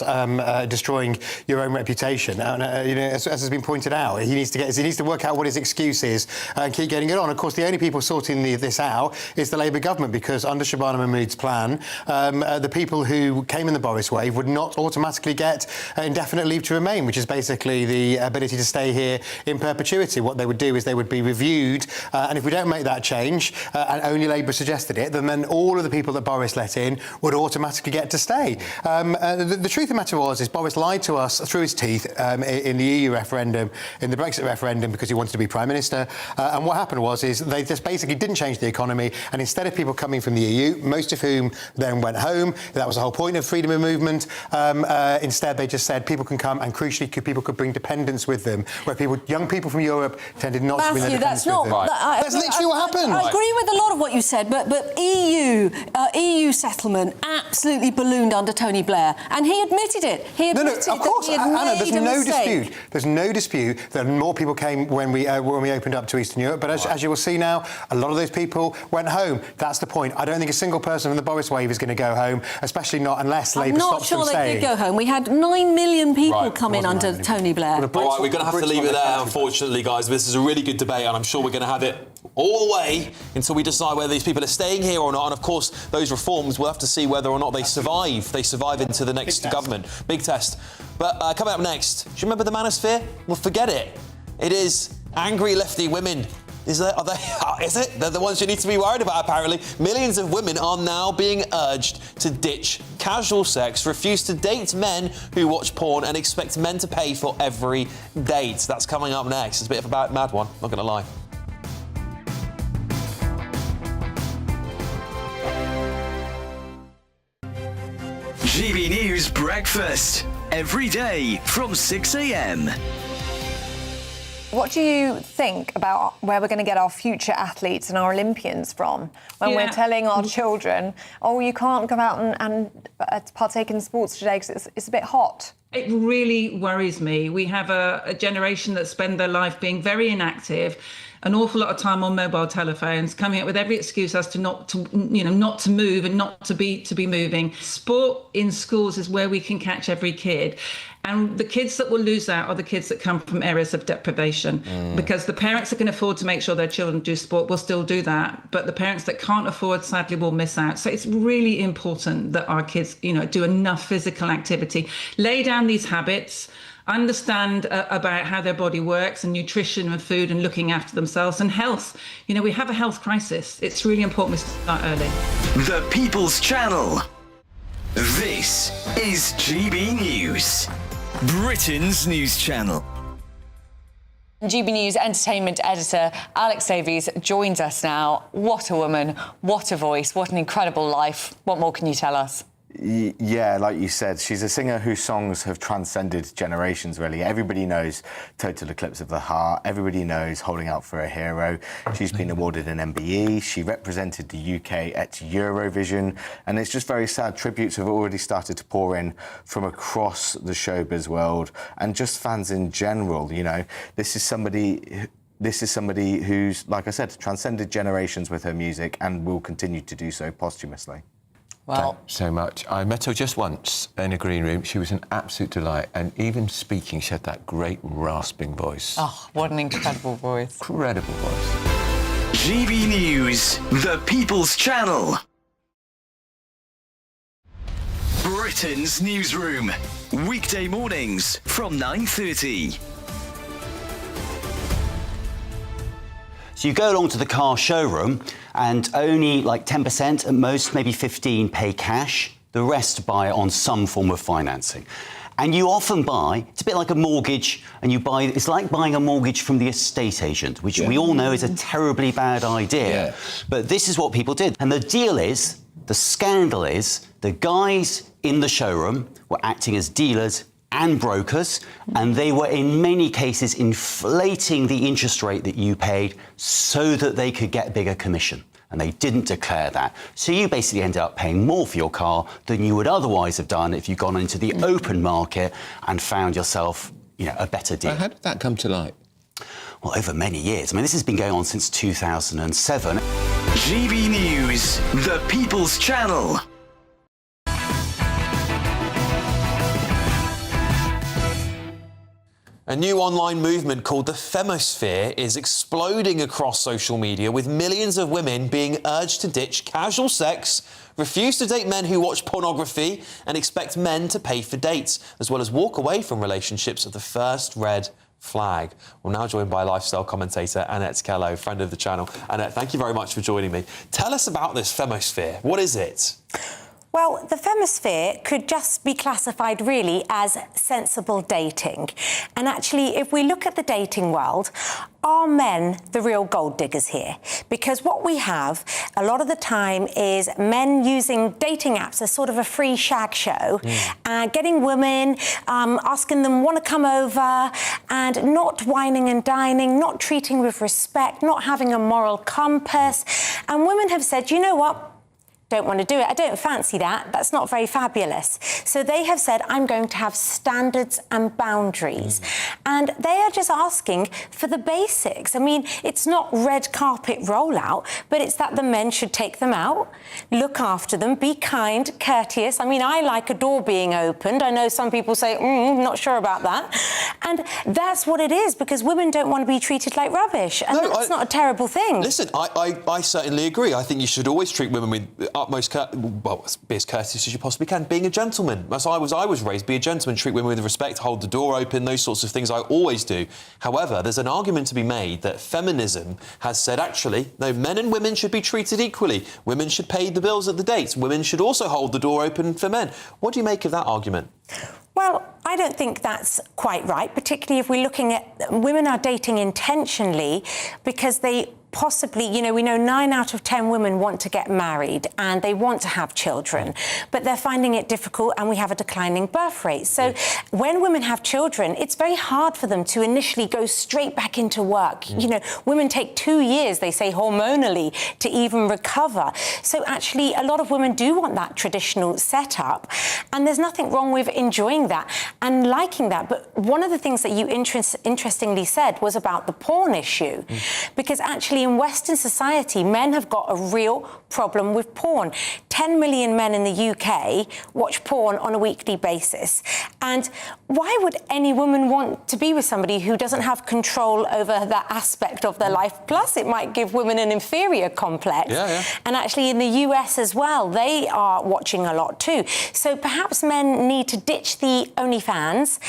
destroying your own reputation. You know, as has been pointed out, he needs to work out what his excuse is and keep getting it on. Of course, the only people sorting this out is the Labour government, because under Shabana Mahmood's plan, the people who came in the Boris wave would not automatically get indefinite leave to remain, which is basically the ability to stay here in perpetuity. What they would do is they would be reviewed, and if we don't make that change, and only Labour suggested it, then all of the people that Boris let in would automatically get to stay. The truth of the matter is Boris lied to us through his teeth in the EU referendum, in the Brexit referendum, because he wanted to be Prime Minister. And what happened is they just basically didn't change the economy, and instead of people coming from the EU, most of whom then went home, that was the whole point of freedom of movement, instead they just said people can come, and crucially people could bring dependents with them, where young people from Europe tended not to bring their dependents with them. That's literally what happened. I agree with a lot of what you said, but EU settlement absolutely ballooned under Tony Blair, and he admitted it. He admitted of course, that he had Anna, made a mistake. There's no dispute that more people came when we opened up to Eastern Europe, but as you will see now, a lot of those people went home. That's the point. I don't think a single person from the Boris wave is going to go home, especially not unless Labour stops them staying. I'm not sure they did go home. We had 9 million people come in under Tony Blair. All right, we're going to have to leave it there, unfortunately, guys. This is a really good debate, and I'm sure we're going to have it all the way until we decide whether these people are staying here or not. And, of course, those reforms, we'll have to see whether or not they survive. They survive into the next government. Big test. But coming up next, do you remember the manosphere? Well, forget it. It is angry lefty women. Is it? They're the ones you need to be worried about, apparently. Millions of women are now being urged to ditch casual sex, refuse to date men who watch porn, and expect men to pay for every date. That's coming up next. It's a bit of a mad one, not going to lie. GB News Breakfast. Every day from 6 a.m. What do you think about where we're going to get our future athletes and our Olympians from when we're telling our children, oh, you can't go out and partake in sports today because it's a bit hot? It really worries me. We have a generation that spend their life being very inactive, an awful lot of time on mobile telephones, coming up with every excuse as to not to move and not to be moving. Sport in schools is where we can catch every kid. And the kids that will lose out are the kids that come from areas of deprivation, because the parents that can afford to make sure their children do sport will still do that. But the parents that can't afford, sadly, will miss out. So it's really important that our kids, do enough physical activity, lay down these habits, understand about how their body works and nutrition and food and looking after themselves and health. We have a health crisis. It's really important we start early. The People's Channel. This is GB News, Britain's news channel. GB News entertainment editor Alex Davies joins us now. What a woman, what a voice, what an incredible life. What more can you tell us? Yeah, like you said, she's a singer whose songs have transcended generations, really. Everybody knows Total Eclipse of the Heart. Everybody knows Holding Out for a Hero. She's been awarded an MBE. She represented the UK at Eurovision. And it's just very sad. Tributes have already started to pour in from across the showbiz world and just fans in general, This is somebody who's, like I said, transcended generations with her music and will continue to do so posthumously. Well, thanks so much. I met her just once in a green room. She was an absolute delight, and even speaking, she had that great rasping voice. Oh, what an incredible voice. Incredible voice. GB News, the People's Channel. Britain's newsroom, weekday mornings from 9:30. So you go along to the car showroom and only like 10%, at most maybe 15%, pay cash. The rest buy on some form of financing. And you often buy, it's a bit like a mortgage, and it's like buying a mortgage from the estate agent, which we all know is a terribly bad idea. Yeah. But this is what people did. And the scandal is, the guys in the showroom were acting as dealers and brokers, and they were in many cases inflating the interest rate that you paid so that they could get bigger commission. And they didn't declare that. So you basically ended up paying more for your car than you would otherwise have done if you'd gone into the open market and found yourself, a better deal. How did that come to light? Well, over many years. This has been going on since 2007. GB News, the People's Channel. A new online movement called the Femosphere is exploding across social media, with millions of women being urged to ditch casual sex, refuse to date men who watch pornography, and expect men to pay for dates, as well as walk away from relationships of the first red flag. We're now joined by lifestyle commentator Annette Kello, friend of the channel. Annette, thank you very much for joining me. Tell us about this Femosphere. What is it? Well, the Femosphere could just be classified really as sensible dating. And actually, if we look at the dating world, are men the real gold diggers here? Because what we have a lot of the time is men using dating apps as sort of a free shag show, getting women, asking them want to come over, and not whining and dining, not treating with respect, not having a moral compass. And women have said, you know what? Don't want to do it. I don't fancy that. That's not very fabulous. So they have said, I'm going to have standards and boundaries. And they are just asking for the basics. It's not red carpet rollout, but it's that the men should take them out, look after them, be kind, courteous. I like a door being opened. I know some people say, not sure about that. And that's what it is, because women don't want to be treated like rubbish. And that's not a terrible thing. Listen, I certainly agree. I think you should always treat women with utmost be as courteous as you possibly can. Being a gentleman, as I was raised, be a gentleman, treat women with respect, hold the door open, those sorts of things I always do. However, there's an argument to be made that feminism has said, actually, no, men and women should be treated equally. Women should pay the bills at the dates. Women should also hold the door open for men. What do you make of that argument? Well, I don't think that's quite right, particularly if we're looking at women are dating intentionally because they possibly, you know, we know 9 out of 10 women want to get married and they want to have children, but they're finding it difficult and we have a declining birth rate. So when women have children, it's very hard for them to initially go straight back into work. You know, women take 2 years, they say, hormonally to even recover. So actually, a lot of women do want that traditional setup, and there's nothing wrong with enjoying that and liking that. But one of the things that you interestingly said was about the porn issue, because actually in Western society, men have got a real problem with porn. 10 million men in the UK watch porn on a weekly basis. And why would any woman want to be with somebody who doesn't have control over that aspect of their life? Plus, it might give women an inferior complex. And actually in the US as well, they are watching a lot too. So perhaps men need to ditch the OnlyFans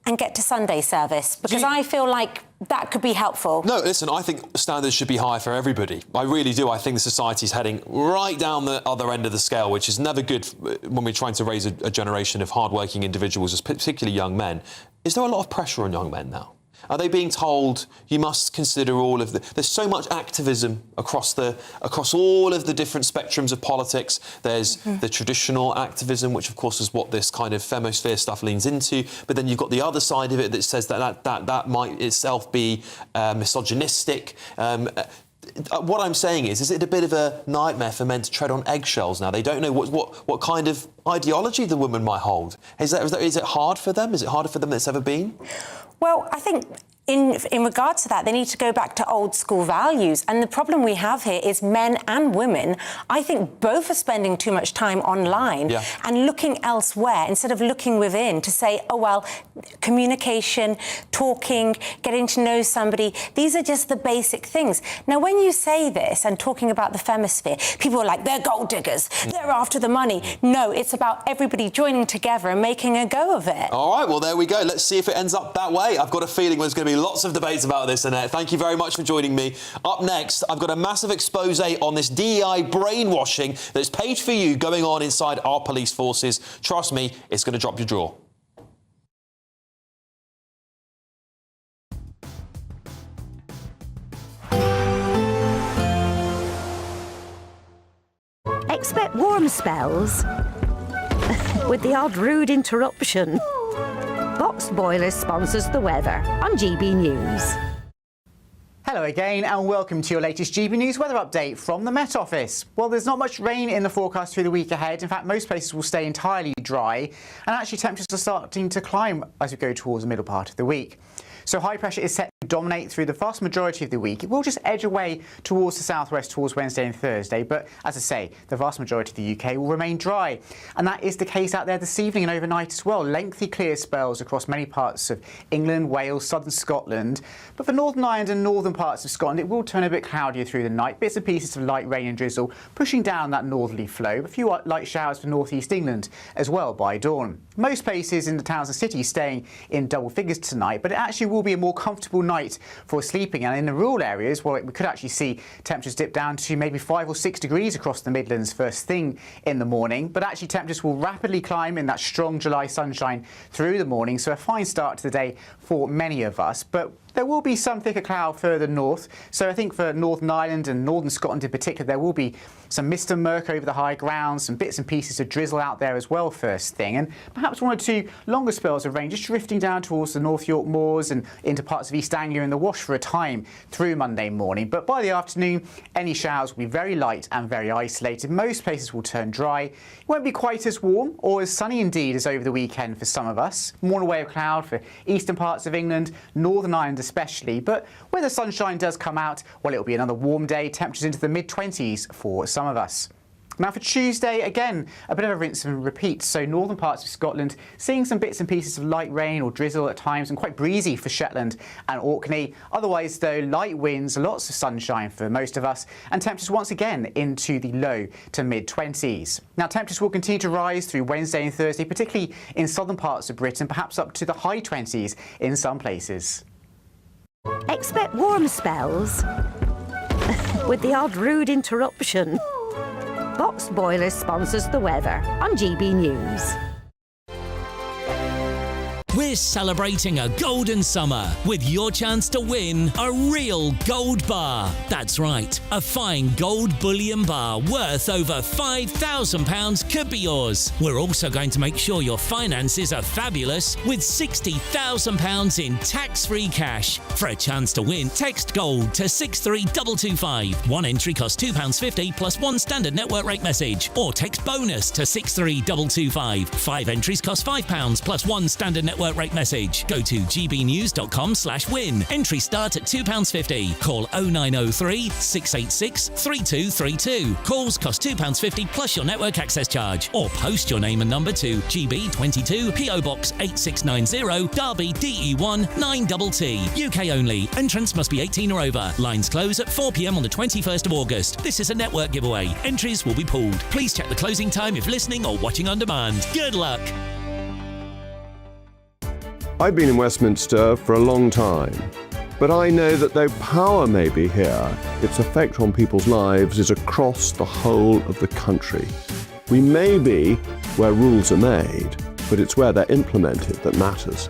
and get to Sunday service, because I feel like that could be helpful. No, listen, I think standards should be high for everybody. I really do. I think the society's heading right down the other end of the scale, which is never good when we're trying to raise a generation of hardworking individuals, particularly young men. Is there a lot of pressure on young men now? Are they being told you must consider all of the... There's so much activism across all of the different spectrums of politics. There's the traditional activism, which of course is what this kind of femosphere stuff leans into. But then you've got the other side of it that says that might itself be misogynistic. What I'm saying is it a bit of a nightmare for men to tread on eggshells now? They don't know what kind of ideology the woman might hold. Is it hard for them? Is it harder for them than it's ever been? Well, I think in regard to that, they need to go back to old school values. And the problem we have here is men and women, I think both are spending too much time online and looking elsewhere instead of looking within to say, oh, well, communication, talking, getting to know somebody, these are just the basic things. Now, when you say this and talking about the femosphere, people are like, they're gold diggers, they're after the money. No, it's about everybody joining together and making a go of it. All right, well, there we go. Let's see if it ends up that way. I've got a feeling there's going to be lots of debates about this, Annette. Thank you very much for joining me. Up next, I've got a massive expose on this DEI brainwashing that's paid for you going on inside our police forces. Trust me, it's going to drop your jaw. Expect warm spells with the odd rude interruption. Box Boilers sponsors the weather on GB News. Hello again and welcome to your latest GB News weather update from the Met Office. Well, there's not much rain in the forecast through the week ahead. In fact, most places will stay entirely dry, and actually temperatures are starting to climb as we go towards the middle part of the week. So high pressure is set to dominate through the vast majority of the week. It will just edge away towards the southwest towards Wednesday and Thursday, but as I say, the vast majority of the UK will remain dry. And that is the case out there this evening and overnight as well. Lengthy clear spells across many parts of England, Wales, southern Scotland. But for Northern Ireland and northern parts of Scotland, it will turn a bit cloudier through the night. Bits and pieces of light rain and drizzle pushing down that northerly flow. A few light showers for northeast England as well by dawn. Most places in the towns and cities staying in double figures tonight, but it actually will be a more comfortable night for sleeping. And in the rural areas, well, we could actually see temperatures dip down to maybe 5 or 6 degrees across the Midlands first thing in the morning. But actually temperatures will rapidly climb in that strong July sunshine through the morning. So a fine start to the day for many of us. But there will be some thicker cloud further north, so I think for Northern Ireland and Northern Scotland in particular, there will be some mist and murk over the high ground, some bits and pieces of drizzle out there as well first thing, and perhaps 1 or 2 longer spells of rain just drifting down towards the North York Moors and into parts of East Anglia and the Wash for a time through Monday morning. But by the afternoon, any showers will be very light and very isolated. Most places will turn dry. It won't be quite as warm or as sunny indeed as over the weekend for some of us. More in the way of cloud for eastern parts of England, Northern Ireland especially, but where the sunshine does come out, well, it'll be another warm day, temperatures into the mid-20s for some of us. Now for Tuesday, again, a bit of a rinse and repeat. So northern parts of Scotland seeing some bits and pieces of light rain or drizzle at times and quite breezy for Shetland and Orkney. Otherwise, though, light winds, lots of sunshine for most of us, and temperatures once again into the low to mid-20s. Now temperatures will continue to rise through Wednesday and Thursday, particularly in southern parts of Britain, perhaps up to the high 20s in some places. Expect warm spells with the odd rude interruption. Box Boilers sponsors the weather on GB News. we're celebrating a golden summer with your chance to win a real gold bar. That's right, a fine gold bullion bar worth over £5,000 could be yours. We're also going to make sure your finances are fabulous with £60,000 in tax-free cash. For a chance to win, text GOLD to 63225. One entry costs £2.50 plus one standard network rate message. Or text BONUS to 63225. 5 entries cost £5 plus one standard network rate message. Go to gbnews.com/win. Entries start at £2.50. Call 0903 686 3232. Calls cost £2.50 plus your network access charge. Or post your name and number to GB22 PO Box 8690 Derby DE1 9TT. UK only. Entrance must be 18 or over. Lines close at 4 p.m. on the 21st of August. This is a network giveaway. Entries will be pulled. Please check the closing time if listening or watching on demand. Good luck. I've been in Westminster for a long time, but I know that though power may be here, its effect on people's lives is across the whole of the country. We may be where rules are made, but it's where they're implemented that matters.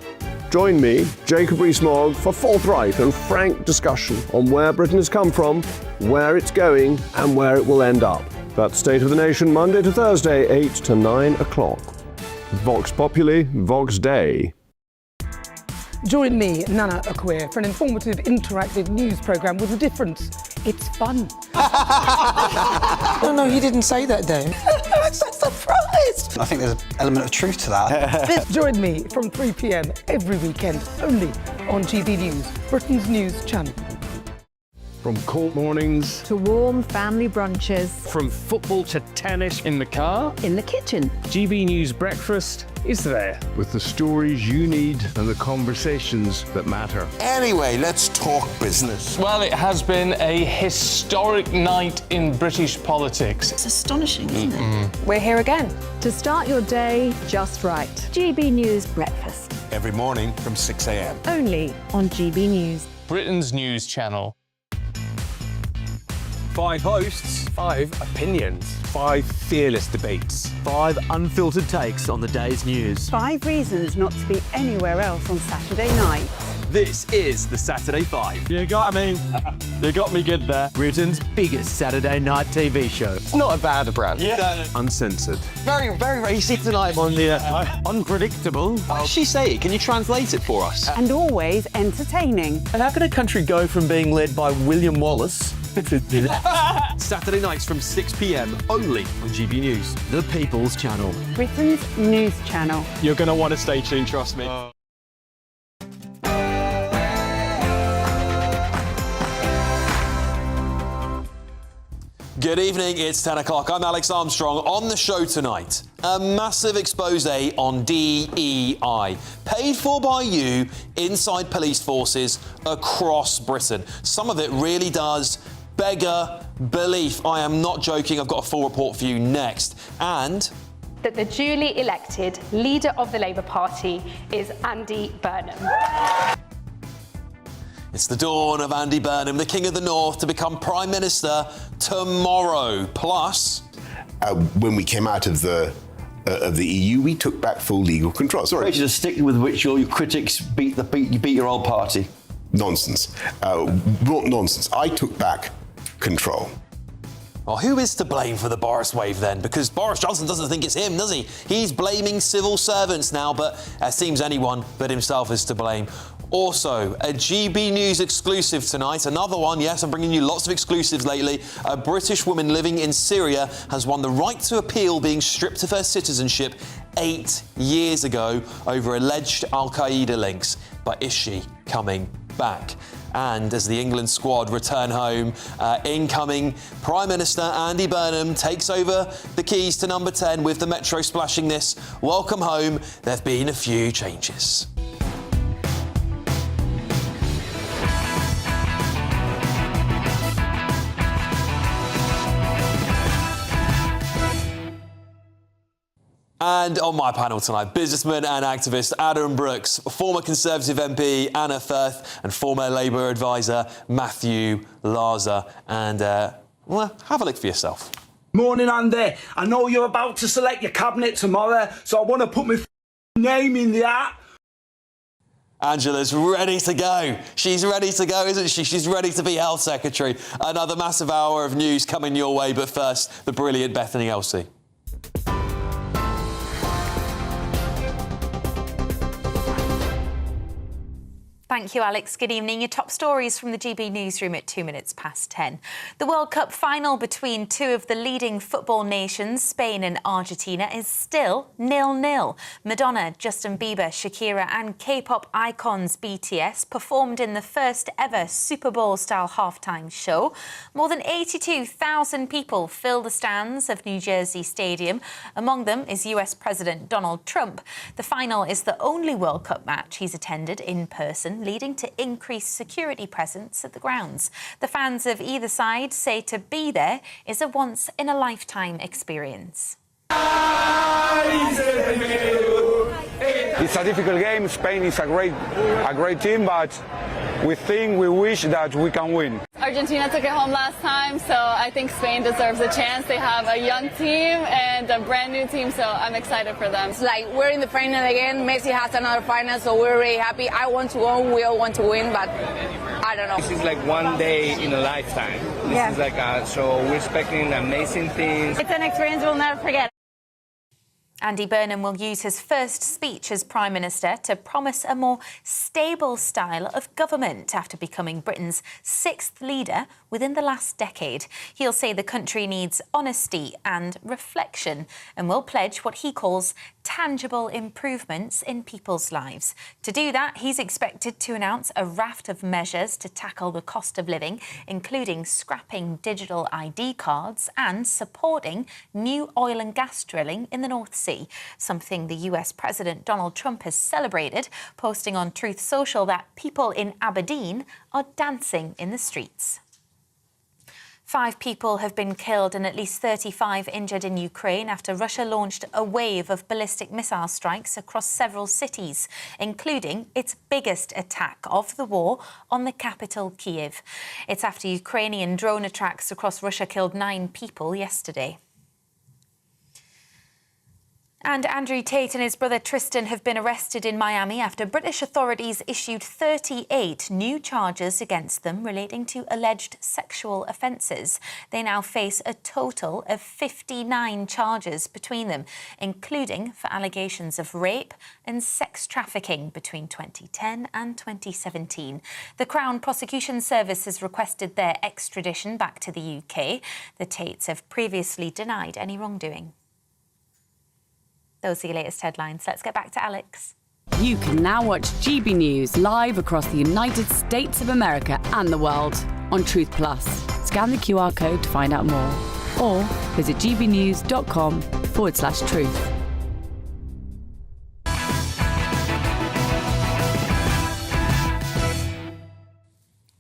Join me, Jacob Rees-Mogg, for forthright and frank discussion on where Britain has come from, where it's going, and where it will end up. That's State of the Nation, Monday to Thursday, 8 to 9 o'clock. Vox Populi, Vox Dei. Join me, Nana Akwe, for an informative, interactive news programme with a difference. It's fun. No, he didn't say that, Dave. I'm so surprised. I think there's an element of truth to that. Join me from 3 p.m. every weekend, only on GB News, Britain's news channel. From cold mornings to warm family brunches. From football to tennis in the car. In the kitchen. GB News Breakfast is there with the stories you need and the conversations that matter. Anyway, let's talk business. Well, it has been a historic night in British politics. It's astonishing, isn't it? We're here again. To start your day just right. GB News Breakfast. Every morning from 6 a.m. Only on GB News. Britain's news channel. 5 hosts, 5 opinions, 5 fearless debates, 5 unfiltered takes on the day's news. 5 reasons not to be anywhere else on Saturday night. This is the Saturday 5. You got me good there. Britain's biggest Saturday night TV show. It's not a bad brand. Yeah. Uncensored. Very, very racist tonight. On the unpredictable. What did she say? Can you translate it for us? And always entertaining. And how can a country go from being led by William Wallace Saturday nights from 6 p.m. only on GB News, the People's Channel. Britain's news channel. You're going to want to stay tuned, trust me. Good evening, it's 10 o'clock. I'm Alex Armstrong. On the show tonight, a massive expose on DEI, paid for by you inside police forces across Britain. Some of it really does beggar belief. I am not joking. I've got a full report for you next. And that the duly elected leader of the Labour Party is Andy Burnham. It's the dawn of Andy Burnham, the King of the North, to become Prime Minister tomorrow. Plus, when we came out of the EU, we took back full legal control. Sorry, a stick with which your critics beat your old party. Nonsense. Not nonsense. I took back control. Well, who is to blame for the Boris wave then? Because Boris Johnson doesn't think it's him, does he? He's blaming civil servants now, but it seems anyone but himself is to blame. Also, a GB News exclusive tonight. Another one, yes, I'm bringing you lots of exclusives lately. A British woman living in Syria has won the right to appeal being stripped of her citizenship 8 years ago over alleged Al-Qaeda links. But is she coming back? And as the England squad return home, incoming Prime Minister Andy Burnham takes over the keys to number 10 with the Metro splashing this. Welcome home. There have been a few changes. And on my panel tonight, businessman and activist Adam Brooks, former Conservative MP Anna Firth, and former Labour advisor Matthew Larzer. And, well, have a look for yourself. Morning, Andy. I know you're about to select your cabinet tomorrow, so I want to put my name in the hat. Angela's ready to go. She's ready to go, isn't she? She's ready to be Health Secretary. Another massive hour of news coming your way, but first, the brilliant Bethany Elsey. Thank you, Alex. Good evening. Your top stories from the GB newsroom at 2 minutes past 10. The World Cup final between two of the leading football nations, Spain and Argentina, is still 0-0. Madonna, Justin Bieber, Shakira and K-pop icons BTS performed in the first ever Super Bowl-style halftime show. More than 82,000 people fill the stands of New Jersey Stadium. Among them is US President Donald Trump. The final is the only World Cup match he's attended in person, leading to increased security presence at the grounds. The fans of either side say to be there is a once-in-a-lifetime experience. It's a difficult game. Spain is a great team, but we wish that we can win. Argentina took it home last time, so I think Spain deserves a chance. They have a young team and a brand new team, so I'm excited for them. It's like we're in the final again. Messi has another final, so we're really happy. I want to win, we all want to win, but I don't know. This is like one day in a lifetime. This is like so we're expecting amazing things. It's an experience we'll never forget. Andy Burnham will use his first speech as Prime Minister to promise a more stable style of government after becoming Britain's sixth leader within the last decade. He'll say the country needs honesty and reflection and will pledge what he calls tangible improvements in people's lives. To do that, he's expected to announce a raft of measures to tackle the cost of living, including scrapping digital ID cards and supporting new oil and gas drilling in the North Sea, something the US President Donald Trump has celebrated, posting on Truth Social that people in Aberdeen are dancing in the streets. 5 people have been killed and at least 35 injured in Ukraine after Russia launched a wave of ballistic missile strikes across several cities, including its biggest attack of the war on the capital, Kyiv. It's after Ukrainian drone attacks across Russia killed 9 people yesterday. And Andrew Tate and his brother Tristan have been arrested in Miami after British authorities issued 38 new charges against them relating to alleged sexual offences. They now face a total of 59 charges between them, including for allegations of rape and sex trafficking between 2010 and 2017. The Crown Prosecution Service has requested their extradition back to the UK. The Tates have previously denied any wrongdoing. Those are your latest headlines. Let's get back to Alex. You can now watch GB News live across the United States of America and the world on Truth Plus. Scan the QR code to find out more or visit gbnews.com/truth.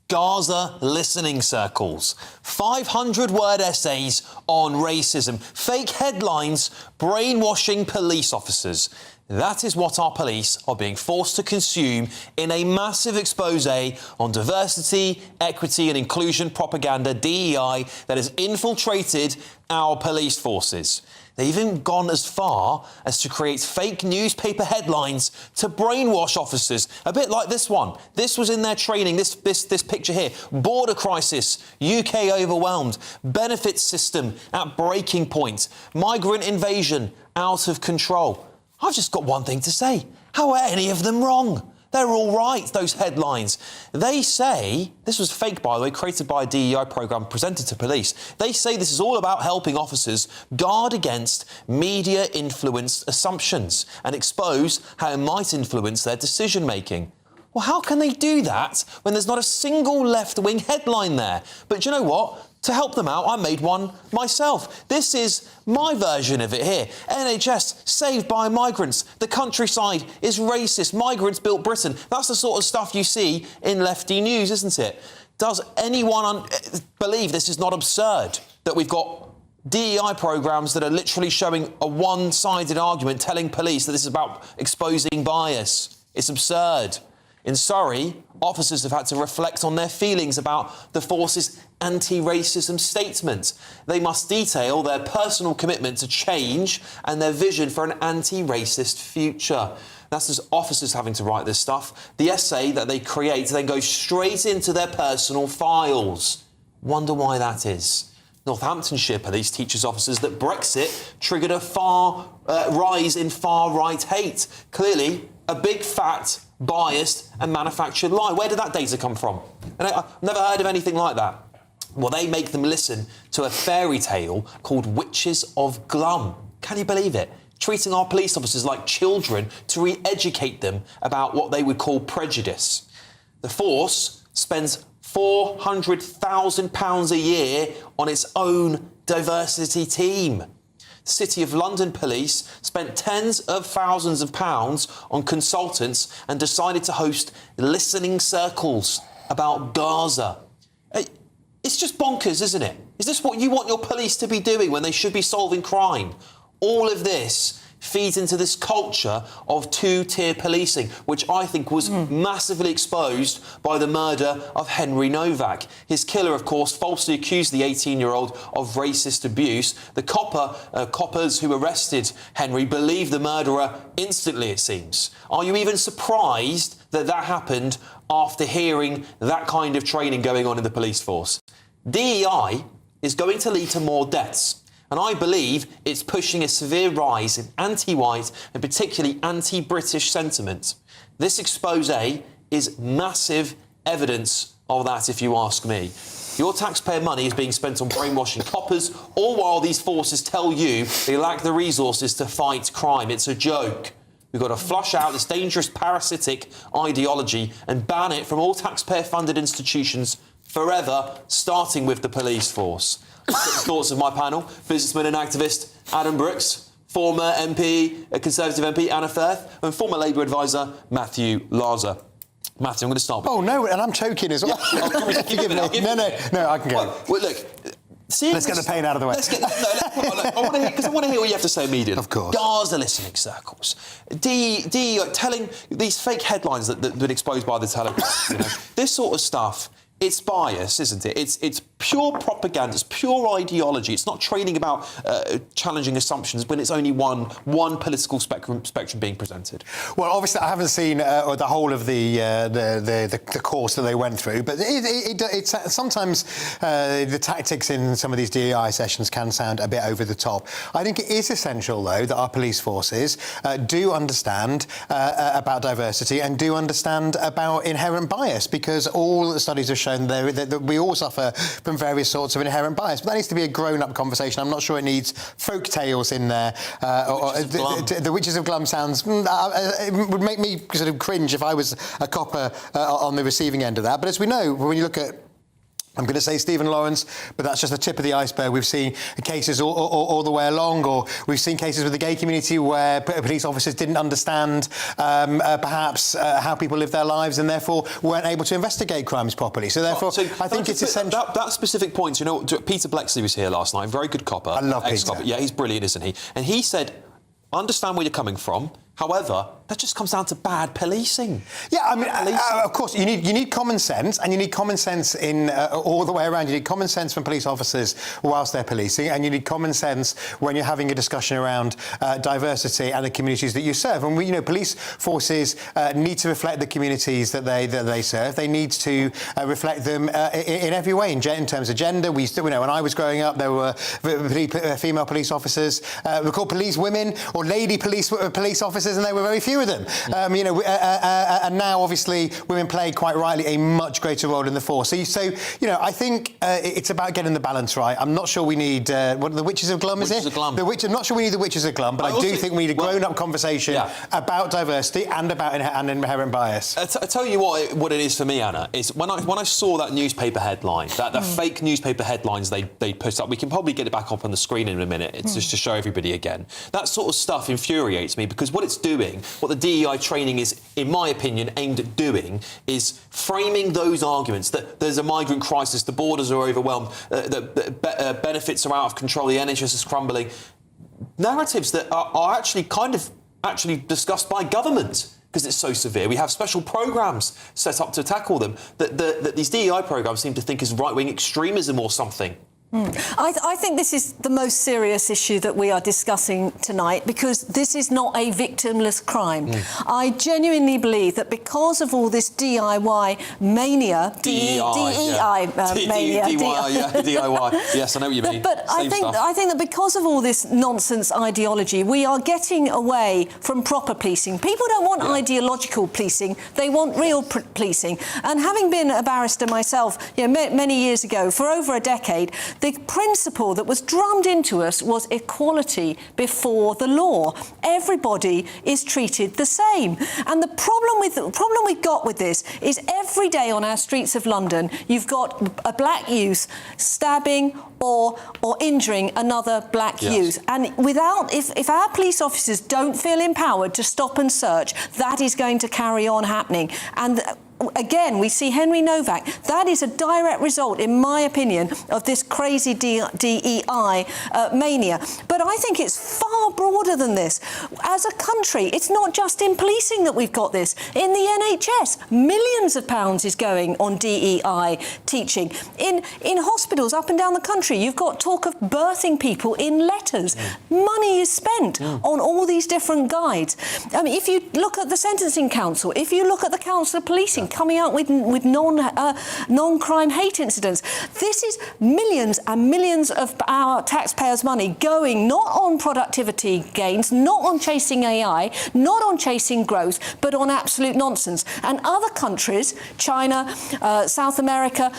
Gaza listening circles, 500-word essays on racism, fake headlines brainwashing police officers. That is what our police are being forced to consume in a massive expose on diversity, equity and inclusion propaganda, DEI, that has infiltrated our police forces. They've even gone as far as to create fake newspaper headlines to brainwash officers, a bit like this one. This was in their training, this picture here. Border crisis, UK overwhelmed, benefits system at breaking point, migrant invasion out of control. I've just got one thing to say. How are any of them wrong? They're all right, those headlines. They say, this was fake, by the way, created by a DEI programme presented to police. They say this is all about helping officers guard against media-influenced assumptions and expose how it might influence their decision-making. Well, how can they do that when there's not a single left-wing headline there? But do you know what? To help them out, I made one myself. This is my version of it here. NHS saved by migrants. The countryside is racist. Migrants built Britain. That's the sort of stuff you see in lefty news, isn't it? Does anyone believe this is not absurd? That we've got DEI programmes that are literally showing a one-sided argument, telling police that this is about exposing bias. It's absurd. In Surrey, officers have had to reflect on their feelings about the force's anti-racism statement. They must detail their personal commitment to change and their vision for an anti-racist future. That's just officers having to write this stuff. The essay that they create then goes straight into their personal files. Wonder why that is. Northamptonshire police teaches officers that Brexit triggered a rise in far-right hate. Clearly, a big, fat, biased and manufactured lie. Where did that data come from? And I've never heard of anything like that. Well, they make them listen to a fairy tale called Witches of Glum. Can you believe it? Treating our police officers like children to re-educate them about what they would call prejudice. The force spends £400,000 a year on its own diversity team. The City of London Police spent tens of thousands of pounds on consultants and decided to host listening circles about Gaza. It's just bonkers, isn't it? Is this what you want your police to be doing when they should be solving crime? All of this feeds into this culture of two-tier policing, which I think was massively exposed by the murder of Henry Novak. His killer, of course, falsely accused the 18-year-old of racist abuse. The coppers who arrested Henry believed the murderer instantly, it seems. Are you even surprised that that happened after hearing that kind of training going on in the police force? DEI is going to lead to more deaths. And I believe it's pushing a severe rise in anti-white and particularly anti-British sentiment. This expose is massive evidence of that, if you ask me. Your taxpayer money is being spent on brainwashing coppers, all while these forces tell you they lack the resources to fight crime. It's a joke. We've got to flush out this dangerous parasitic ideology and ban it from all taxpayer-funded institutions forever, starting with the police force. Thoughts of my panel: businessman and activist Adam Brooks, former MP, a Conservative MP Anna Firth, and former Labour advisor Matthew Larzer. Matthew, I'm going to start with you. Oh, no, and I'm choking as well. Yeah. No, I can go. Well, look... Let's get the pain out of the way. I want to hear what you have to say immediately. Of course. Gaza listening circles. Telling these fake headlines that have been exposed by the Telegraph. This sort of stuff... It's bias, isn't it? It's pure propaganda. It's pure ideology. It's not training about challenging assumptions when it's only one political spectrum being presented. Well, obviously, I haven't seen the whole of the course that they went through, but it's sometimes the tactics in some of these DEI sessions can sound a bit over the top. I think it is essential, though, that our police forces do understand about diversity and do understand about inherent bias, because all the studies have shown that we all suffer from various sorts of inherent bias. But that needs to be a grown-up conversation. I'm not sure it needs folk tales in there. The Witches of Glum sounds... it would make me sort of cringe if I was a copper on the receiving end of that. But as we know, when you look at... I'm going to say Stephen Lawrence, but that's just the tip of the iceberg. We've seen cases all the way along, or we've seen cases with the gay community where police officers didn't understand perhaps how people live their lives and therefore weren't able to investigate crimes properly. So therefore, I think it's essential. That specific point, Peter Blexley was here last night, very good copper. I love Peter. Yeah, he's brilliant, isn't he? And he said, I understand where you're coming from. However, that just comes down to bad policing. Yeah, I mean, of course, you need common sense, and you need common sense in all the way around. You need common sense from police officers whilst they're policing, and you need common sense when you're having a discussion around diversity and the communities that you serve. And police forces need to reflect the communities that they serve. They need to reflect them in every way, in terms of gender. We still, when I was growing up, there were female police officers. We're called police women or lady police officers, and there were very few of them. And now, obviously, women play quite rightly a much greater role in the force. So I think it's about getting the balance right. I'm not sure we need what are the Witches of Glum, is it? I'm not sure we need the Witches of Glum, but I do think we need a grown-up conversation about diversity and about inherent bias. I tell you what it is for me, Anna, is when I saw that newspaper headline, that fake newspaper headlines they put up. We can probably get it back up on the screen in a minute. It's just to show everybody again. That sort of stuff infuriates me, because what it's doing, what the DEI training is, in my opinion, aimed at doing, is framing those arguments that there's a migrant crisis, the borders are overwhelmed, the benefits are out of control, the NHS is crumbling. Narratives that are actually discussed by government, because it's so severe. We have special programmes set up to tackle them that these DEI programmes seem to think is right-wing extremism or something. I think this is the most serious issue that we are discussing tonight, because this is not a victimless crime. I genuinely believe that because of all this DIY mania, DEI mania, DIY. Yes, I know what you mean. But I think that because of all this nonsense ideology, we are getting away from proper policing. People don't want ideological policing; they want real policing. And having been a barrister myself, many years ago, for over a decade, the principle that was drummed into us was equality before the law. Everybody is treated the same. And the problem we've got with this is every day on our streets of London, you've got a black youth stabbing or injuring another black youth. And if our police officers don't feel empowered to stop and search, that is going to carry on happening. And again, we see Henry Novak. That is a direct result, in my opinion, of this crazy DEI mania. But I think it's far broader than this. As a country, it's not just in policing that we've got this. In the NHS, millions of pounds is going on DEI teaching. In hospitals up and down the country, you've got talk of birthing people in letters. Money is spent on all these different guides. I mean, if you look at the Sentencing Council, if you look at the Council of Policing, coming out with non-crime hate incidents. This is millions and millions of our taxpayers' money going not on productivity gains, not on chasing AI, not on chasing growth, but on absolute nonsense. And other countries, China, South America,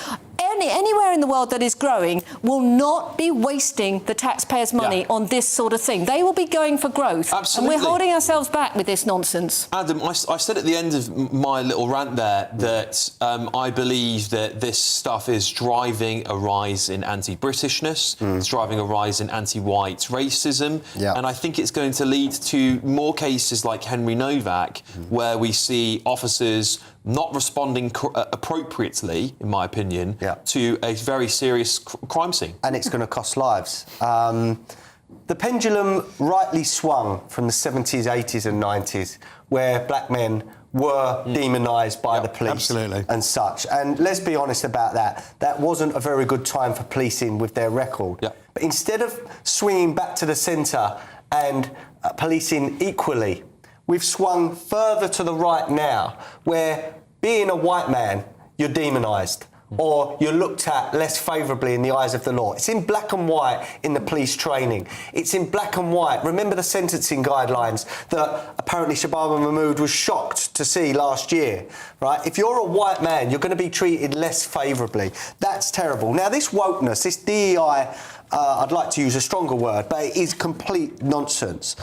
anywhere in the world that is growing, will not be wasting the taxpayers' money on this sort of thing. They will be going for growth. Absolutely. And we're holding ourselves back with this nonsense. Adam, I said at the end of my little rant there that I believe that this stuff is driving a rise in anti-Britishness, it's driving a rise in anti-white racism, and I think it's going to lead to more cases like Henry Novak, where we see officers not responding appropriately, in my opinion, to a very serious crime scene. And it's going to cost lives. The pendulum rightly swung from the 70s, 80s and 90s, where black men were demonised by the police and such. And let's be honest about that. That wasn't a very good time for policing with their record. But instead of swinging back to the centre and policing equally, we've swung further to the right now, where being a white man, you're demonised, or you're looked at less favourably in the eyes of the law. It's in black and white in the police training. It's in black and white. Remember the sentencing guidelines that apparently Shababa Mahmood was shocked to see last year, right? If you're a white man, you're going to be treated less favourably. That's terrible. Now, this wokeness, this DEI, I'd like to use a stronger word, but it is complete nonsense,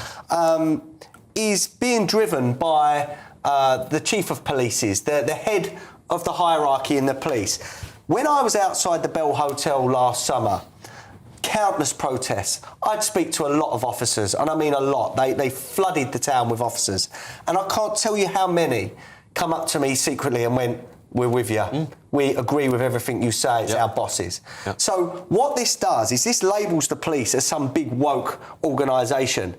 is being driven by the chief of police, the head of the hierarchy in the police. When I was outside the Bell Hotel last summer, countless protests. I'd speak to a lot of officers, and I mean a lot. They flooded the town with officers. And I can't tell you how many come up to me secretly and went, "We're with you. We agree with everything you say. It's our bosses." So what this does is this labels the police as some big woke organisation.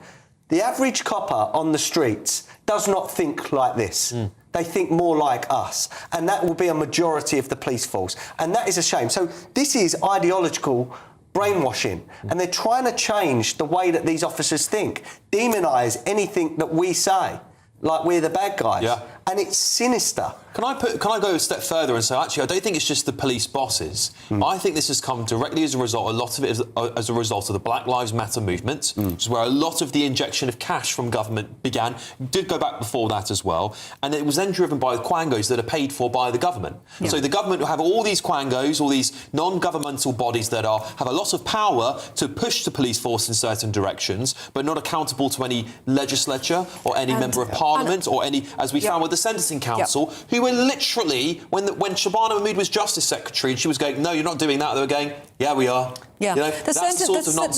The average copper on the streets does not think like this. They think more like us. And that will be a majority of the police force. And that is a shame. So this is ideological brainwashing. And they're trying to change the way that these officers think, demonise anything that we say, like we're the bad guys. And it's sinister. Can I go a step further and say, actually, I don't think it's just the police bosses. I think this has come directly as a result, a lot of it is as a result of the Black Lives Matter movement, which is where a lot of the injection of cash from government began. It did go back before that as well. And it was then driven by the quangos that are paid for by the government. So the government will have all these quangos, all these non-governmental bodies that have a lot of power to push the police force in certain directions, but not accountable to any legislature or any member of parliament or any, as we found with the Sentencing Council, who were literally, when Shabana Mahmood was Justice Secretary and she was going, "No, you're not doing that," they were going, "Yeah, we are." Yeah, you know, the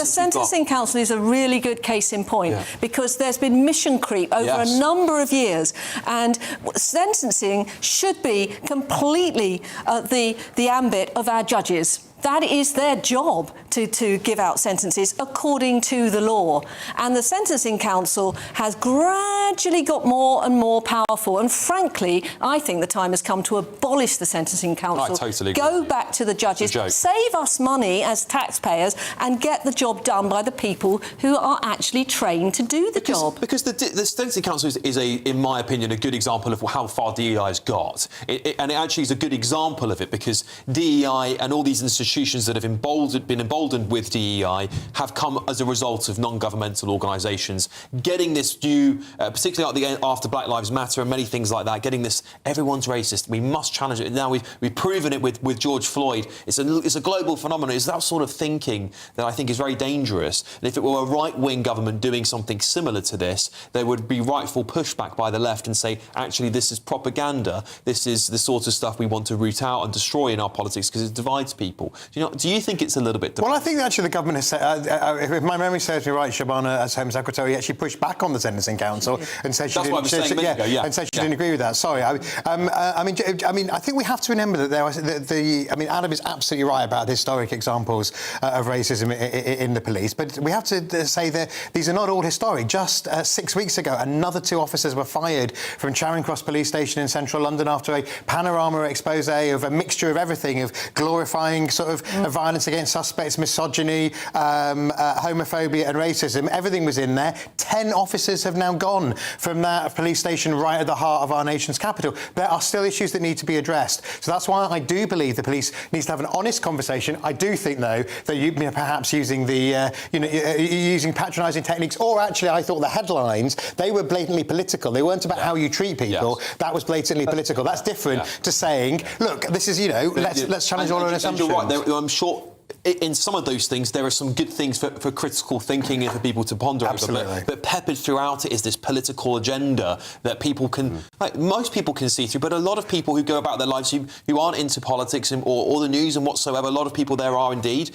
Sentencing Council is a really good case in point because there's been mission creep over a number of years, and sentencing should be completely the ambit of our judges. That is their job to give out sentences according to the law. And the Sentencing Council has gradually got more and more powerful. And frankly, I think the time has come to abolish the Sentencing Council. I totally agree. Go back to the judges, save us money as taxpayers, and get the job done by the people who are actually trained to do the job. Because the Sentencing Council is in my opinion, a good example of how far DEI has got. And it actually is a good example of it, because DEI and all these institutions that have been emboldened with DEI have come as a result of non-governmental organisations getting this due, particularly after Black Lives Matter and many things like that, getting this, everyone's racist, we must challenge it. Now we've proven it with George Floyd. It's a global phenomenon. It's that sort of thinking that I think is very dangerous. And if it were a right-wing government doing something similar to this, there would be rightful pushback by the left and say, actually, this is propaganda. This is the sort of stuff we want to root out and destroy in our politics because it divides people. Do you think it's a little bit... Well, I think actually the government has said, if my memory serves me right, Shabana, as Home Secretary, actually pushed back on the Sentencing Council and said she didn't agree with that. Sorry. I mean, I think we have to remember that Adam is absolutely right about the historic examples of racism in the police, but we have to say that these are not all historic. Just 6 weeks ago, another 2 officers were fired from Charing Cross Police Station in central London after a panorama expose of a mixture of everything, of glorifying sort of violence against suspects, misogyny, homophobia and racism. Everything was in there. 10 officers have now gone from that police station right at the heart of our nation's capital. There are still issues that need to be addressed. So that's why I do believe the police needs to have an honest conversation. I do think, though, that you perhaps using using patronising techniques, or actually I thought the headlines, they were blatantly political. They weren't about how you treat people. Yes. That was blatantly political. That's different to saying, look, this is, let's challenge all our assumptions. You're right. I'm sure in some of those things, there are some good things for critical thinking and for people to ponder over. But peppered throughout it is this political agenda that people can, most people can see through, but a lot of people who go about their lives who aren't into politics or the news and whatsoever, a lot of people there are indeed,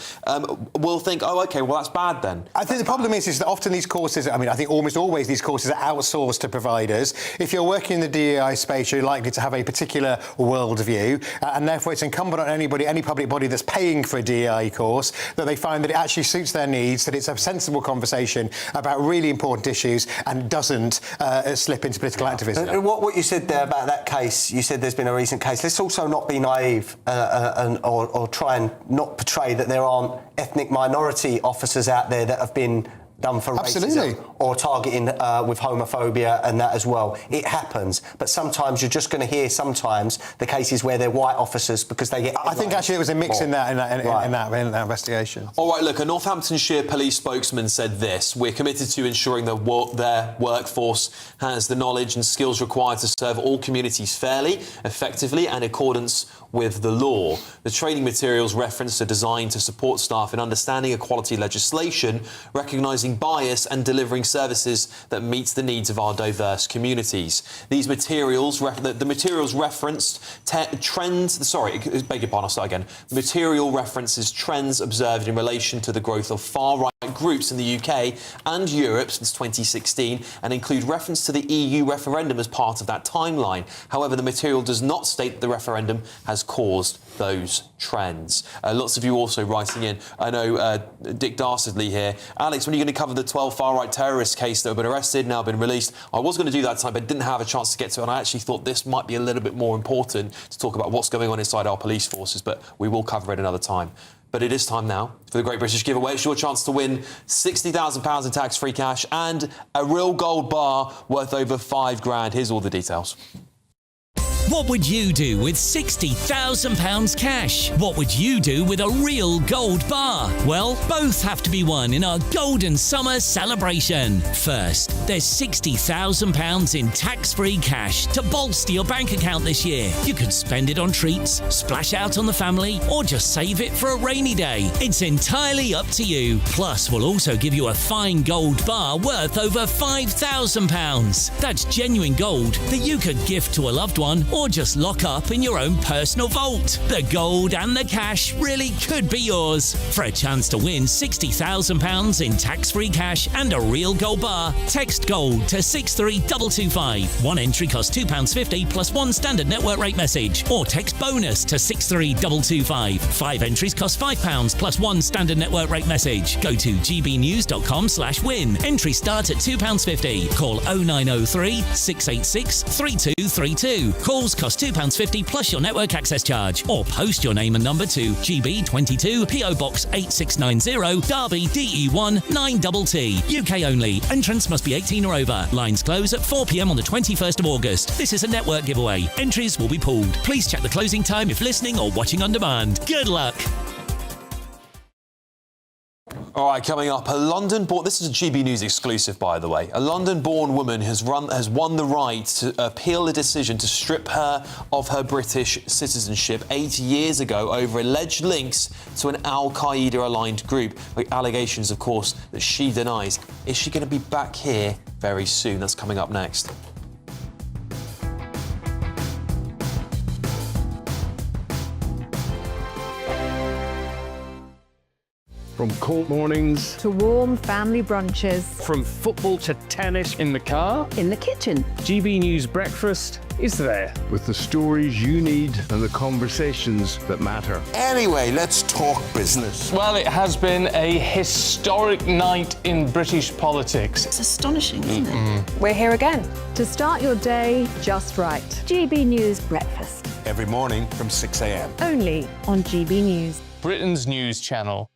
will think, oh, OK, well, that's bad then. I think the problem is that often these courses, I think almost always these courses are outsourced to providers. If you're working in the DEI space, you're likely to have a particular worldview, and therefore it's incumbent on any public body that's paying for a DEI course, that they find that it actually suits their needs, that it's a sensible conversation about really important issues and doesn't slip into political activism. What you said there about that case, you said there's been a recent case. Let's also not be naive or try and not portray that there aren't ethnic minority officers out there that have been done for racism or targeting with homophobia and that as well. It happens, but sometimes you're just going to hear the cases where they're white officers because they get... I think actually it was a mix in that investigation. All right, look, a Northamptonshire police spokesman said this: we're committed to ensuring that their workforce has the knowledge and skills required to serve all communities fairly, effectively and in accordance with the law. The training materials referenced are designed to support staff in understanding equality legislation, recognising bias and delivering services that meets the needs of our diverse communities. These materials, the materials referenced material references trends observed in relation to the growth of far-right groups in the UK and Europe since 2016 and include reference to the EU referendum as part of that timeline. However, the material does not state that the referendum has caused those trends. Lots of you also writing in. I know Dick Dastardly here. Alex, when are you going to cover the 12 far-right terrorist case that have been arrested, now been released? I was going to do that tonight, but didn't have a chance to get to it, and I actually thought this might be a little bit more important to talk about what's going on inside our police forces, but we will cover it another time. But it is time now for the Great British Giveaway. It's your chance to win £60,000 in tax-free cash and a real gold bar worth over £5,000. Here's all the details. What would you do with £60,000 cash? What would you do with a real gold bar? Well, both have to be won in our Golden Summer celebration. First, there's £60,000 in tax-free cash to bolster your bank account this year. You could spend it on treats, splash out on the family, or just save it for a rainy day. It's entirely up to you. Plus, we'll also give you a fine gold bar worth over £5,000. That's genuine gold that you could gift to a loved one or or just lock up in your own personal vault. The gold and the cash really could be yours. For a chance to win £60,000 in tax-free cash and a real gold bar, text GOLD to 63225. One entry costs £2.50 plus one standard network rate message, or text BONUS to 63225. 5 entries cost £5 plus one standard network rate message. Go to gbnews.com/win. Entries start at £2.50. Call 0903 686 3232. Calls cost £2.50 plus your network access charge, or post your name and number to GB22 PO Box 8690 Derby DE1 9TT. UK only. Entrance must be 18 or over. Lines close at 4 p.m. on the 21st of August. This is a network giveaway. Entries will be pulled. Please check the closing time if listening or watching on demand. Good luck. All right, coming up, this is a GB News exclusive, by the way. A London-born woman has won the right to appeal a decision to strip her of her British citizenship 8 years ago over alleged links to an Al-Qaeda-aligned group. With allegations, of course, that she denies. Is she going to be back here very soon? That's coming up next. From court mornings to warm family brunches. From football to tennis in the car. In the kitchen. GB News Breakfast is there with the stories you need and the conversations that matter. Anyway, let's talk business. Well, it has been a historic night in British politics. It's astonishing, isn't it? We're here again to start your day just right. GB News Breakfast. Every morning from 6 a.m. Only on GB News. Britain's news channel.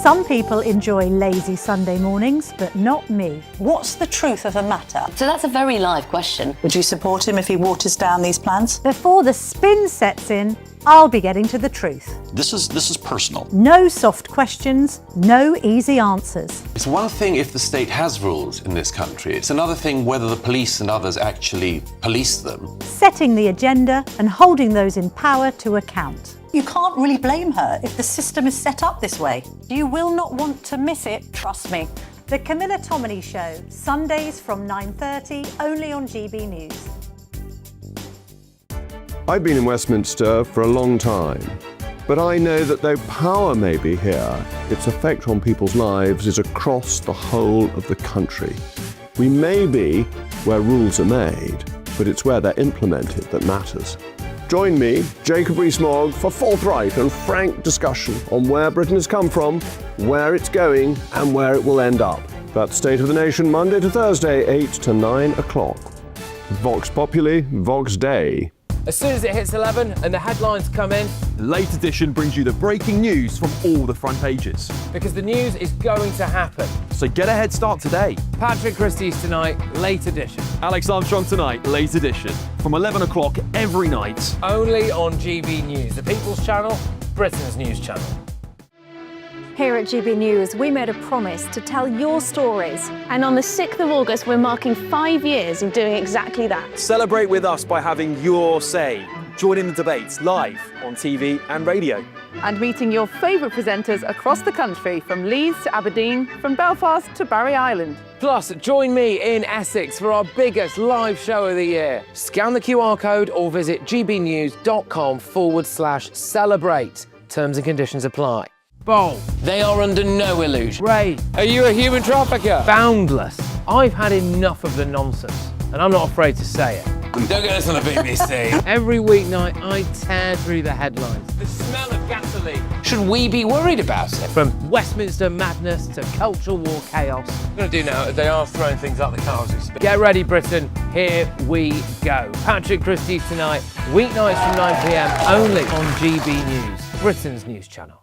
Some people enjoy lazy Sunday mornings, but not me. What's the truth of the matter? So that's a very live question. Would you support him if he waters down these plans? Before the spin sets in, I'll be getting to the truth. This is personal. No soft questions, no easy answers. It's one thing if the state has rules in this country. It's another thing whether the police and others actually police them. Setting the agenda and holding those in power to account. You can't really blame her if the system is set up this way. You will not want to miss it, trust me. The Camilla Tominey Show, Sundays from 9:30, only on GB News. I've been in Westminster for a long time, but I know that though power may be here, its effect on people's lives is across the whole of the country. We may be where rules are made, but it's where they're implemented that matters. Join me, Jacob Rees-Mogg, for forthright and frank discussion on where Britain has come from, where it's going, and where it will end up. That's State of the Nation, Monday to Thursday, 8 to 9 o'clock. Vox Populi, Vox Dei. As soon as it hits 11 and the headlines come in, The late edition brings you the breaking news from all the front pages. because the news is going to happen. So get a head start today. Patrick Christie's tonight, late edition. Alex Armstrong tonight, late edition. From 11 o'clock every night. Only on GB News, the People's Channel, Britain's news channel. Here at GB News, we made a promise to tell your stories. And on the 6th of August, we're marking 5 years of doing exactly that. Celebrate with us by having your say. Join in the debates live on TV and radio. And meeting your favourite presenters across the country, from Leeds to Aberdeen, from Belfast to Barry Island. Plus, join me in Essex for our biggest live show of the year. Scan the QR code or visit gbnews.com/celebrate. Terms and conditions apply. Bold. They are under no illusion. Ray, are you a human trafficker? Boundless. I've had enough of the nonsense, and I'm not afraid to say it. Don't get us on the BBC. Every weeknight, I tear through the headlines. The smell of gasoline. Should we be worried about it? From Westminster madness to cultural war chaos. What I'm going to do now is they are throwing things out the car as we speak. Get ready, Britain. Here we go. Patrick Christie's tonight, weeknights from 9 p.m, only on GB News, Britain's news channel.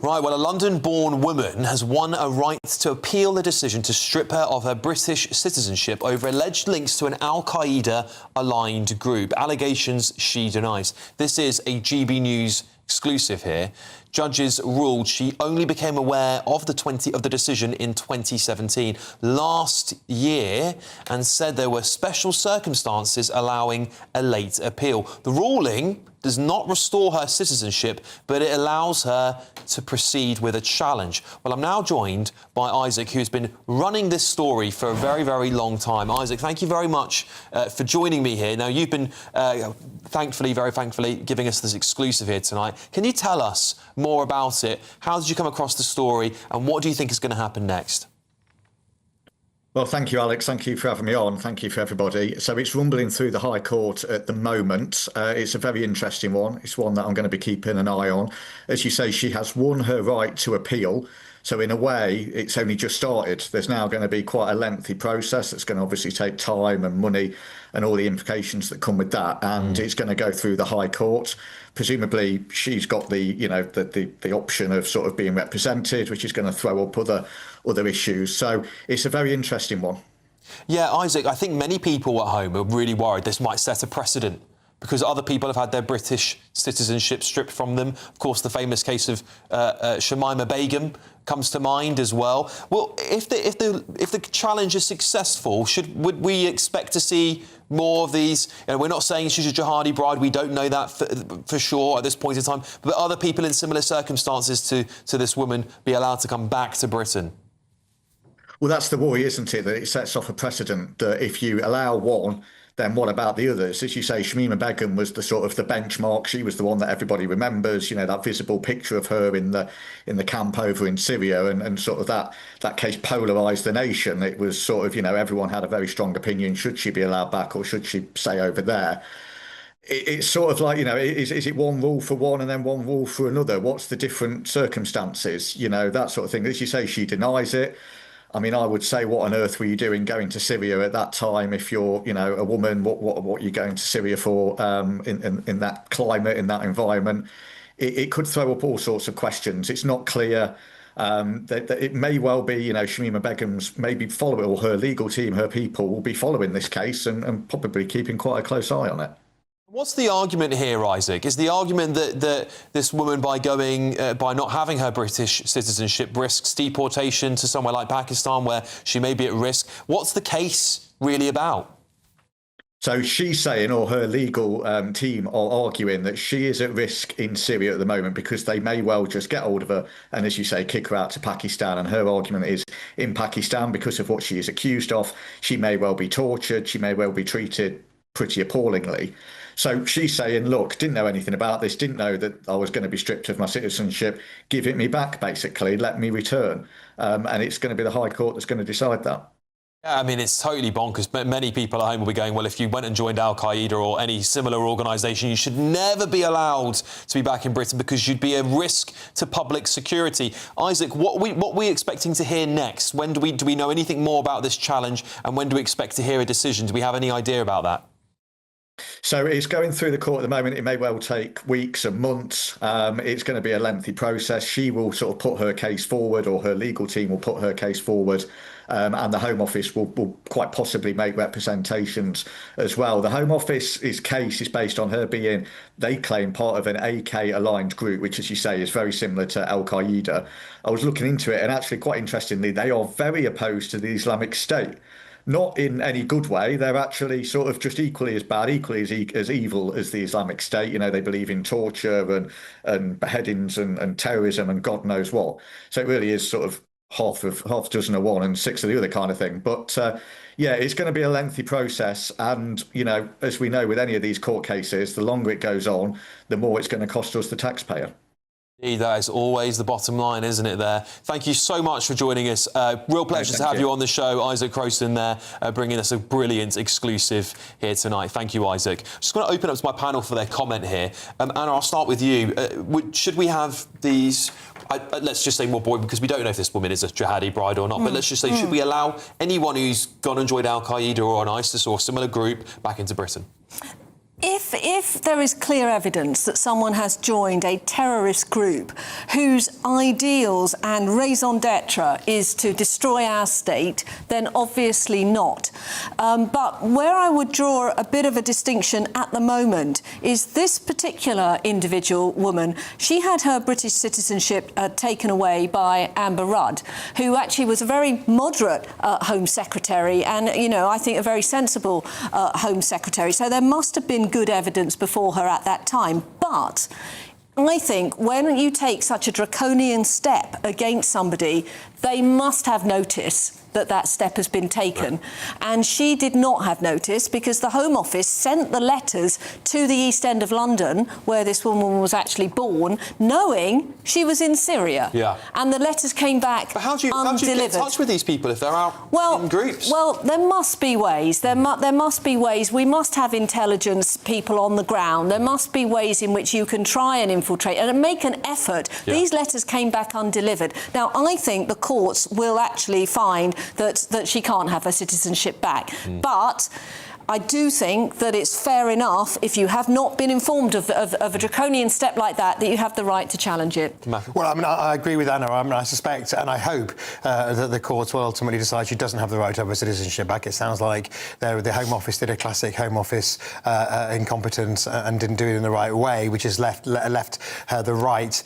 Right, well, a London-born woman has won a right to appeal the decision to strip her of her British citizenship over alleged links to an Al-Qaeda-aligned group. Allegations she denies. This is a GB News exclusive here. judges ruled she only became aware of the decision in 2017, last year, and said there were special circumstances allowing a late appeal. The ruling does not restore her citizenship, but it allows her to proceed with a challenge. Well, I'm now joined by Isaac, who's been running this story for a very, very long time. Isaac, thank you very much for joining me here. Now, you've been, very thankfully, giving us this exclusive here tonight. Can you tell us more about it? How did you come across the story, and what do you think is going to happen next? Well, thank you, Alex. Thank you for having me on. Thank you for everybody. So it's rumbling through the High Court at the moment. It's a very interesting one. It's one that I'm going to be keeping an eye on. As you say, she has won her right to appeal. So in a way, it's only just started. There's now going to be quite a lengthy process that's going to obviously take time and money and all the implications that come with that. And it's going to go through the High Court. Presumably, she's got the option of sort of being represented, which is going to throw up other issues. So it's a very interesting one. Yeah, Isaac, I think many people at home are really worried this might set a precedent, because other people have had their British citizenship stripped from them. Of course, the famous case of Shamima Begum comes to mind as well. Well, if the challenge is successful, would we expect to see more of these? You know, we're not saying she's a jihadi bride. We don't know that for sure at this point in time. But other people in similar circumstances to this woman be allowed to come back to Britain? Well, that's the worry, isn't it? That it sets off a precedent that if you allow one, then what about the others? As you say, Shamima Begum was the benchmark. She was the one that everybody remembers. You know, that visible picture of her in the camp over in Syria, and sort of that case polarised the nation. It was sort of, you know, everyone had a very strong opinion. Should she be allowed back, or should she stay over there? It's sort of like, you know, is it one rule for one and then one rule for another? What's the different circumstances? You know, that sort of thing. As you say, she denies it. I mean, I would say, what on earth were you doing going to Syria at that time? If you're, you know, a woman, what are you going to Syria for in that climate, in that environment? It could throw up all sorts of questions. It's not clear. That it may well be, you know, Shamima Begum's maybe following, or her legal team, her people will be following this case and probably keeping quite a close eye on it. What's the argument here, Isaac? Is the argument that this woman, by not having her British citizenship, risks deportation to somewhere like Pakistan, where she may be at risk? What's the case really about? So she's saying, or her legal team are arguing, that she is at risk in Syria at the moment because they may well just get hold of her and, as you say, kick her out to Pakistan. And her argument is, in Pakistan, because of what she is accused of, she may well be tortured, she may well be treated pretty appallingly. So she's saying, look, didn't know anything about this, didn't know that I was going to be stripped of my citizenship, give it me back, basically, let me return. And it's going to be the High Court that's going to decide that. Yeah, I mean, it's totally bonkers, but many people at home will be going, well, if you went and joined Al-Qaeda or any similar organisation, you should never be allowed to be back in Britain because you'd be a risk to public security. Isaac, what are we expecting to hear next? When do we know anything more about this challenge, and when do we expect to hear a decision? Do we have any idea about that? So it's going through the court at the moment. It may well take weeks and months. It's going to be a lengthy process. She will sort of put her case forward, or her legal team will put her case forward, and the Home Office will quite possibly make representations as well. The Home Office's case is based on her being, they claim, part of an AK-aligned group, which, as you say, is very similar to Al-Qaeda. I was looking into it, and actually, quite interestingly, they are very opposed to the Islamic State. Not in any good way. They're actually sort of just equally as bad, equally as evil as the Islamic State. You know, they believe in torture and beheadings and terrorism and God knows what. So it really is sort of half a dozen of one and six of the other kind of thing. But yeah, it's going to be a lengthy process. And, you know, as we know with any of these court cases, the longer it goes on, the more it's going to cost us, the taxpayer. That is always the bottom line, isn't it, there? Thank you so much for joining us. Real pleasure to have you on the show. Isaac Croston there, bringing us a brilliant exclusive here tonight. Thank you, Isaac. Just going to open up to my panel for their comment here. Anna, I'll start with you. Should we have these... let's just say more boy, because we don't know if this woman is a jihadi bride or not, but let's just say, should we allow anyone who's gone and joined Al-Qaeda or an ISIS or a similar group back into Britain? If there is clear evidence that someone has joined a terrorist group whose ideals and raison d'etre is to destroy our state, then obviously not. But where I would draw a bit of a distinction at the moment is this particular individual woman. She had her British citizenship taken away by Amber Rudd, who actually was a very moderate Home Secretary and, you know, I think a very sensible Home Secretary. So there must have been good evidence before her at that time. But I think when you take such a draconian step against somebody, they must have notice that that step has been taken. Right. And she did not have notice because the Home Office sent the letters to the East End of London, where this woman was actually born, knowing she was in Syria. Yeah. And the letters came back But how do you get in touch with these people if they're out in groups? Well, there must be ways. There must be ways. We must have intelligence people on the ground. There must be ways in which you can try and infiltrate and make an effort. Yeah. These letters came back undelivered. Now, I think the courts will actually find that she can't have her citizenship back. But I do think that it's fair enough, if you have not been informed of a draconian step like that you have the right to challenge it. Well, I mean, I agree with Anna. I mean, I suspect and I hope that the courts will ultimately decide she doesn't have the right to have her citizenship back. It sounds like the Home Office did a classic Home Office incompetence and didn't do it in the right way, which has left her the right,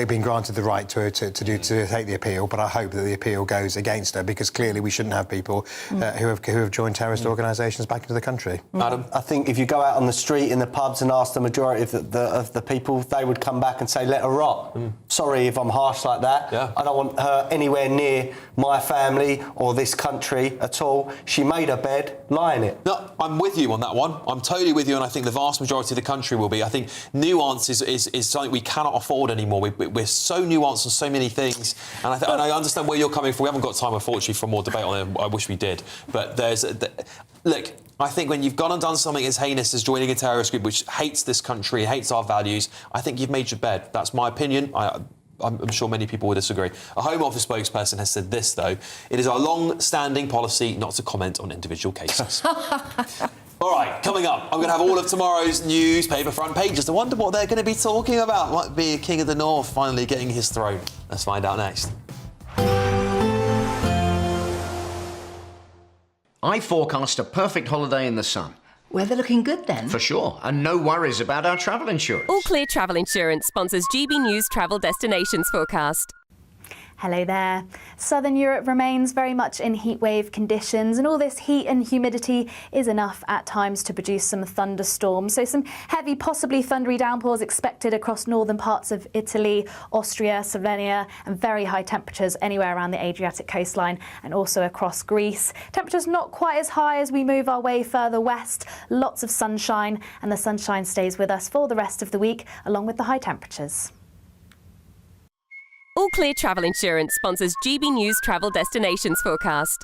being granted the right to take the appeal. But I hope that the appeal goes against her, because clearly we shouldn't have people who have joined terrorist organisations back into the country. Adam? I think if you go out on the street in the pubs and ask the majority of the people, they would come back and say, let her rot. Sorry if I'm harsh like that. Yeah. I don't want her anywhere near my family or this country at all. She made her bed, lie in it. No, I'm with you on that one. I'm totally with you, and I think the vast majority of the country will be. I think nuance is something we cannot afford anymore. We're so nuanced on so many things, and I understand where you're coming from. We haven't got time, unfortunately, for more debate on it. I wish we did. But look, I think when you've gone and done something as heinous as joining a terrorist group which hates this country, hates our values, I think you've made your bed. That's my opinion. I'm sure many people would disagree. A Home Office spokesperson has said this, though. It is our long-standing policy not to comment on individual cases. All right, coming up, I'm going to have all of tomorrow's newspaper front pages. I wonder what they're going to be talking about. Might be King of the North finally getting his throne. Let's find out next. I forecast a perfect holiday in the sun. Weather looking good then? For sure, and no worries about our travel insurance. All Clear Travel Insurance sponsors GB News Travel Destinations Forecast. Hello there. Southern Europe remains very much in heatwave conditions, and all this heat and humidity is enough at times to produce some thunderstorms. So some heavy, possibly thundery downpours expected across northern parts of Italy, Austria, Slovenia, and very high temperatures anywhere around the Adriatic coastline and also across Greece. Temperatures not quite as high as we move our way further west. Lots of sunshine, and the sunshine stays with us for the rest of the week, along with the high temperatures. All Clear Travel Insurance sponsors GB News Travel Destinations Forecast.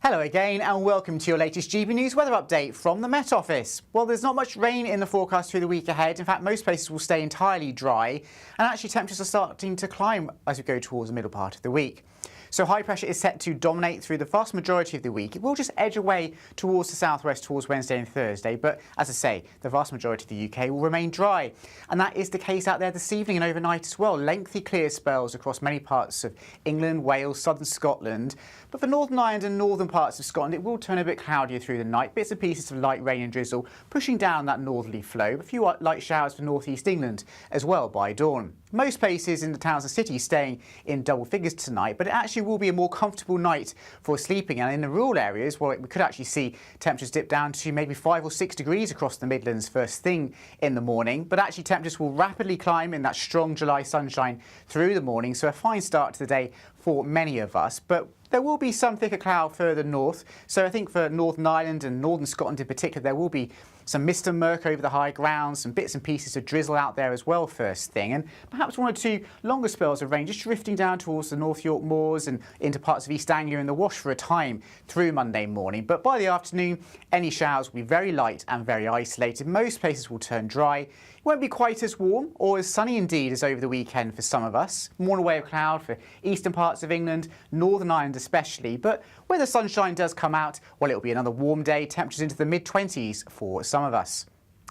Hello again and welcome to your latest GB News weather update from the Met Office. Well, there's not much rain in the forecast through the week ahead. In fact, most places will stay entirely dry, and actually temperatures are starting to climb as we go towards the middle part of the week. So high pressure is set to dominate through the vast majority of the week. It will just edge away towards the southwest towards Wednesday and Thursday, but as I say, the vast majority of the UK will remain dry. And that is the case out there this evening and overnight as well. Lengthy clear spells across many parts of England, Wales, southern Scotland. But for Northern Ireland and northern parts of Scotland, it will turn a bit cloudier through the night. Bits and pieces of light rain and drizzle pushing down that northerly flow. A few light showers for northeast England as well by dawn. Most places in the towns and cities staying in double figures tonight, but it actually will be a more comfortable night for sleeping. And in the rural areas, well, we could actually see temperatures dip down to maybe 5 or 6 degrees across the Midlands first thing in the morning. But actually temperatures will rapidly climb in that strong July sunshine through the morning. So a fine start to the day for many of us. But there will be some thicker cloud further north. So I think for Northern Ireland and Northern Scotland in particular, there will be some mist and murk over the high ground, some bits and pieces of drizzle out there as well first thing, and perhaps 1 or 2 longer spells of rain just drifting down towards the North York Moors and into parts of East Anglia and the Wash for a time through Monday morning. But by the afternoon, any showers will be very light and very isolated. Most places will turn dry. It won't be quite as warm or as sunny indeed as over the weekend for some of us. More in the way of cloud for eastern parts of England, Northern Ireland especially. But where the sunshine does come out, well, it'll be another warm day, temperatures into the mid-20s for some of us.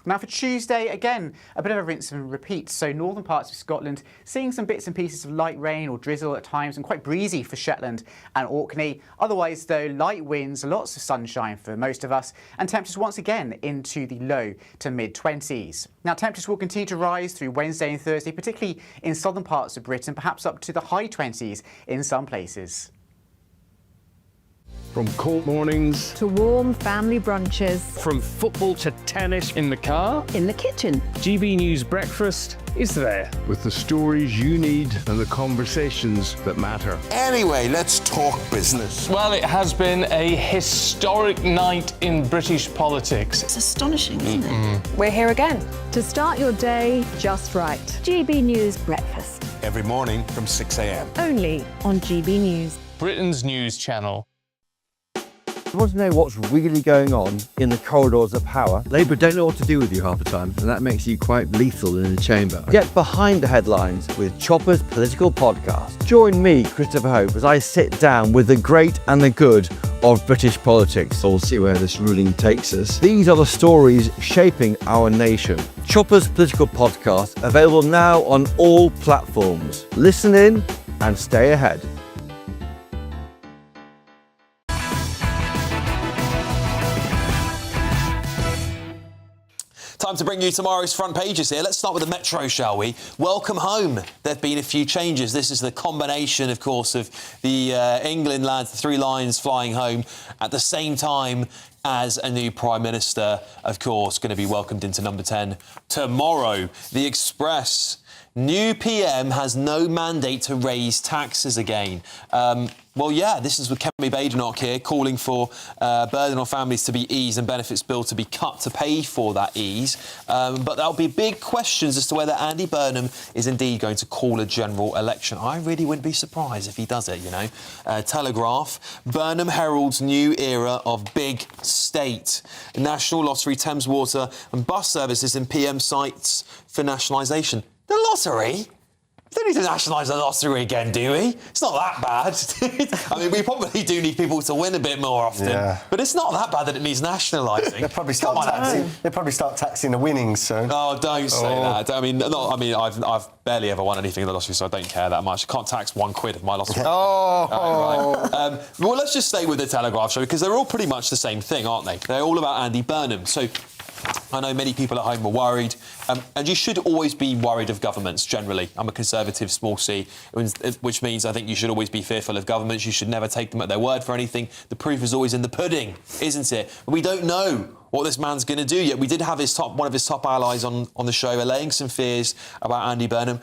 Now for Tuesday, again, a bit of a rinse and repeat. So northern parts of Scotland seeing some bits and pieces of light rain or drizzle at times and quite breezy for Shetland and Orkney. Otherwise, though, light winds, lots of sunshine for most of us and temperatures once again into the low to mid-20s. Now temperatures will continue to rise through Wednesday and Thursday, particularly in southern parts of Britain, perhaps up to the high 20s in some places. From cold mornings to warm family brunches. From football to tennis in the car, In the kitchen. GB News breakfast is there. With the stories you need and the conversations that matter. Anyway, let's talk business. Well, it has been a historic night in British politics. It's astonishing, isn't it? We're here again. To start your day just right. GB News Breakfast. Every morning from 6 a.m. Only on GB News. Britain's news channel. You want to know what's really going on in the corridors of power? Labour don't know what to do with you half the time, and that makes you quite lethal in the chamber. Get behind the headlines with Chopper's political podcast. Join me, Christopher Hope, as I sit down with the great and the good of British politics. We'll see where this ruling takes us. These are the stories shaping our nation. Chopper's political podcast, available now on all platforms. Listen in and stay ahead. Time to bring you tomorrow's front pages here. Let's start with the Metro, shall we? Welcome home. There have been a few changes. This is the combination, of course, of the England lads, the three lions flying home at the same time as a new Prime Minister, of course, going to be welcomed into number 10 tomorrow. The Express. New PM has no mandate to raise taxes again. Well, yeah, this is with Kemi Badenoch here calling for burden on families to be eased and benefits bill to be cut to pay for that ease. But there'll be big questions as to whether Andy Burnham is indeed going to call a general election. I really wouldn't be surprised if he does it, you know. Telegraph. Burnham heralds new era of big state. National Lottery, Thames Water and bus services in PM sites for nationalisation. The lottery? We don't need to nationalise the lottery again, do we? It's not that bad. I mean, we probably do need people to win a bit more often, but it's not that bad that it needs nationalising. They'll probably start taxing the winnings soon. Oh, don't say that. I mean, I've barely ever won anything in the lottery, so I don't care that much. I can't tax £1 of my lottery. Right. Well, let's just stay with the Telegraph show because they're all pretty much the same thing, aren't they? They're all about Andy Burnham. So I know many people at home are worried, and you should always be worried of governments, generally. I'm a Conservative, small c, which means I think you should always be fearful of governments. You should never take them at their word for anything. The proof is always in the pudding, isn't it? But we don't know what this man's going to do yet. We did have one of his top allies on the show allaying some fears about Andy Burnham.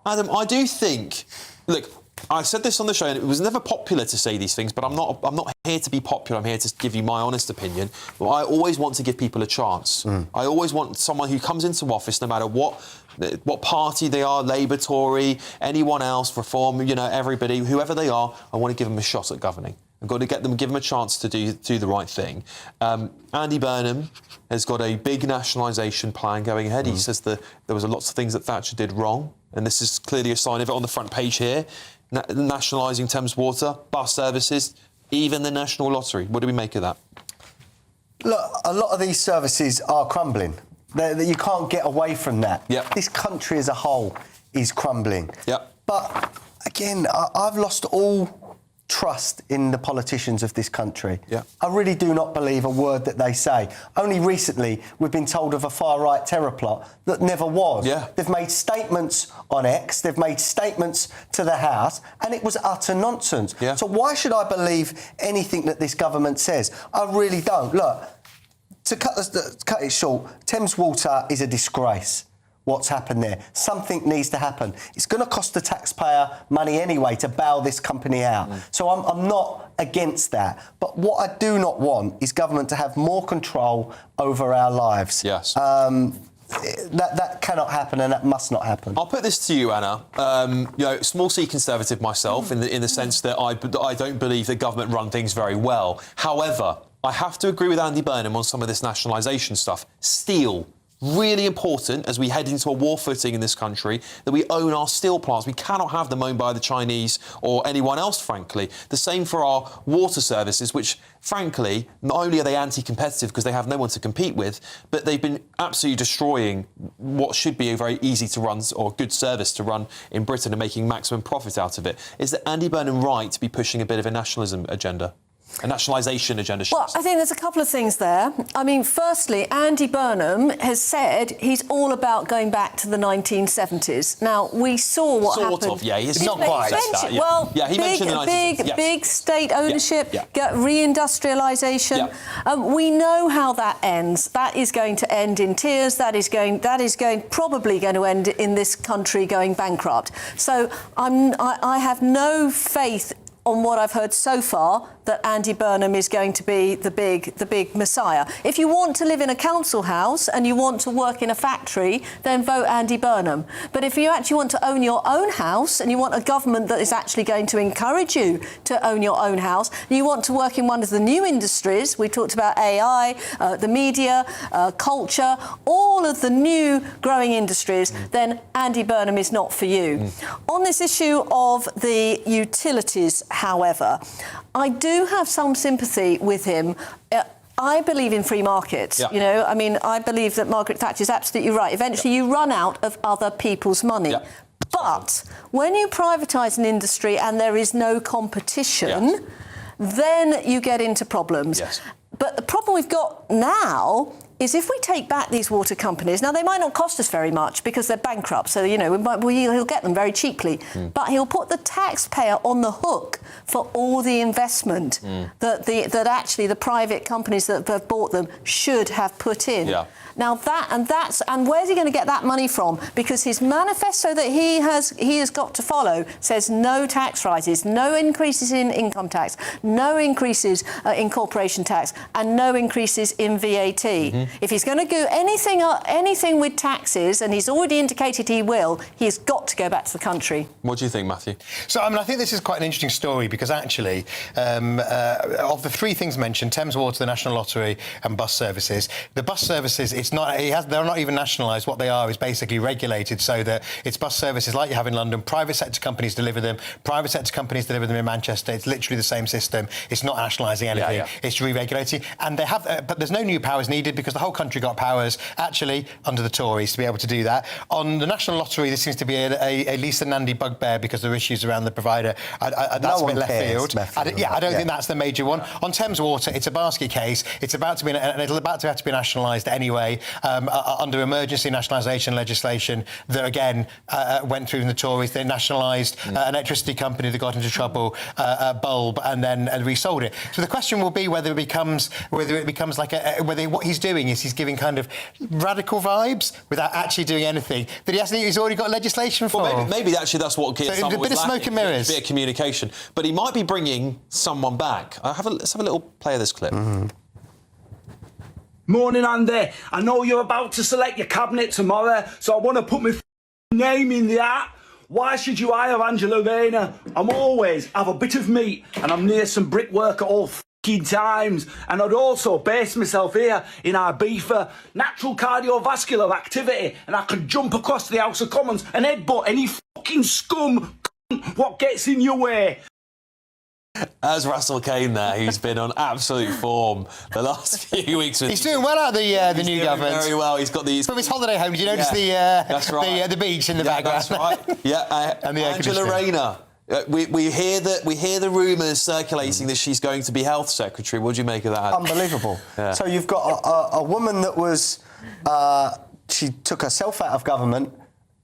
Adam, I do think... Look, I said this on the show, and it was never popular to say these things, but I'm not here to be popular. I'm here to give you my honest opinion. But I always want to give people a chance. I always want someone who comes into office, no matter what party they are, Labour, Tory, anyone else, Reform, you know, everybody, whoever they are, I want to give them a shot at governing. I've got to give them a chance to do the right thing. Andy Burnham has got a big nationalisation plan going ahead. He says that there was lots of things that Thatcher did wrong, and this is clearly a sign of it on the front page here. Nationalising Thames Water, bus services, even the National Lottery. What do we make of that? Look, a lot of these services are crumbling. You can't get away from that. Yep. This country as a whole is crumbling. Yep. But, again, I've lost all trust in the politicians of this country. Yeah. I really do not believe a word that they say. Only recently we've been told of a far-right terror plot that never was. Yeah. They've made statements on X, they've made statements to the House, and it was utter nonsense. Yeah. So why should I believe anything that this government says? I really don't. Look, to cut it short, Thames Water is a disgrace. What's happened there? Something needs to happen. It's going to cost the taxpayer money anyway to bail this company out. So I'm not against that. But what I do not want is government to have more control over our lives. Yes. That cannot happen, and that must not happen. I'll put this to you, Anna. You know, small C Conservative myself, in the sense that I don't believe that government run things very well. However, I have to agree with Andy Burnham on some of this nationalisation stuff. Steel. really important as we head into a war footing in this country that we own our steel plants. We cannot have them owned by the Chinese or anyone else, frankly. The same for our water services, which, frankly, not only are they anti-competitive because they have no one to compete with, but they've been absolutely destroying what should be a very easy to run or good service to run in Britain and making maximum profit out of it. Is that Andy Burnham right to be pushing a bit of a nationalism agenda? A nationalisation agenda? Well, I think there's a couple of things there. I mean, firstly, Andy Burnham has said he's all about going back to the 1970s. Now, we saw what happened. Sort of, yeah. He's not quite. Well, yeah, he mentioned the 1970s. Big state ownership, reindustrialisation. Yeah. We know how that ends. That is going to end in tears. That is probably going to end in this country going bankrupt. So I have no faith on what I've heard so far that Andy Burnham is going to be the big messiah. If you want to live in a council house and you want to work in a factory, then vote Andy Burnham. But if you actually want to own your own house and you want a government that is actually going to encourage you to own your own house, and you want to work in one of the new industries, we talked about AI, the media, culture, all of the new growing industries, then Andy Burnham is not for you. On this issue of the utilities, however, I do have some sympathy with him. I believe in free markets. Yeah. You know, I mean, I believe that Margaret Thatcher is absolutely right. Eventually, you run out of other people's money. Yeah. But when you privatise an industry and there is no competition, then you get into problems. Yes. But the problem we've got now is if we take back these water companies, now they might not cost us very much because they're bankrupt, so, you know, he'll get them very cheaply, but he'll put the taxpayer on the hook for all the investment that actually the private companies that have bought them should have put in. Yeah. Now and where's he going to get that money from? Because his manifesto that he has got to follow says no tax rises, no increases in income tax, no increases in corporation tax, and no increases in VAT. If he's going to do anything with taxes, and he's already indicated he will, he's got to go back to the country. What do you think, Matthew? So, I mean, I think this is quite an interesting story because actually, of the three things mentioned, Thames Water, the National Lottery and bus services, the bus services, they're not even nationalised. What they are is basically regulated so that it's bus services like you have in London. Private sector companies deliver them. Private sector companies deliver them in Manchester. It's literally the same system. It's not nationalising anything. It's re-regulating. And they have, but there's no new powers needed because the whole country got powers actually under the Tories to be able to do that. On the National Lottery, there seems to be a Lisa Nandy bugbear because there are issues around the provider. That's a bit left field. I don't think that's the major one. On Thames Water, it's a basket case. It's about to be, and it's about to have to be nationalised anyway. Under emergency nationalisation legislation that again went through the Tories. They nationalised an electricity company that got into trouble, Bulb, and then resold it. So the question will be whether it becomes like whether what he's doing is he's giving kind of radical vibes without actually doing anything that he's already got legislation for. Well, maybe actually that's what Keir Starmer was a bit of smoke and mirrors, a bit of communication. But he might be bringing someone back. Let's have a little play of this clip. Morning, Andy. I know you're about to select your cabinet tomorrow, so I want to put my name in the hat. Why should you hire Angela Rayner? I'm always have a bit of meat, and I'm near some brickwork at all times. And I'd also base myself here in Ibiza, natural cardiovascular activity, and I can jump across the House of Commons and headbutt any fucking scum what gets in your way. As Russell Kane there, who's been on absolute form the last few weeks. He's doing well out of the new government. Very well. He's got these... From his holiday home, did you notice that's right. the beach in the background? That's right. Yeah, and the Angela Rayner. We hear the rumours circulating that she's going to be health secretary. What do you make of that? Unbelievable. Yeah. So you've got a woman that was... she took herself out of government,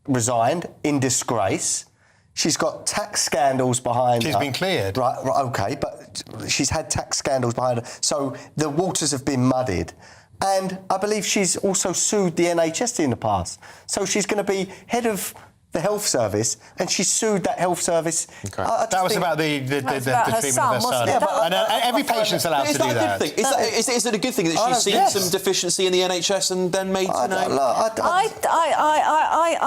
resigned in disgrace. She's got tax scandals behind her. She's been cleared. Right, OK, but she's had tax scandals behind her. So the waters have been muddied. And I believe she's also sued the NHS in the past. So she's going to be head of the health service, and she sued that health service. Okay. That was about the treatment of her son. Yeah, and every patient's allowed to do that. Is it a good thing that she's seen some deficiency in the NHS and then made...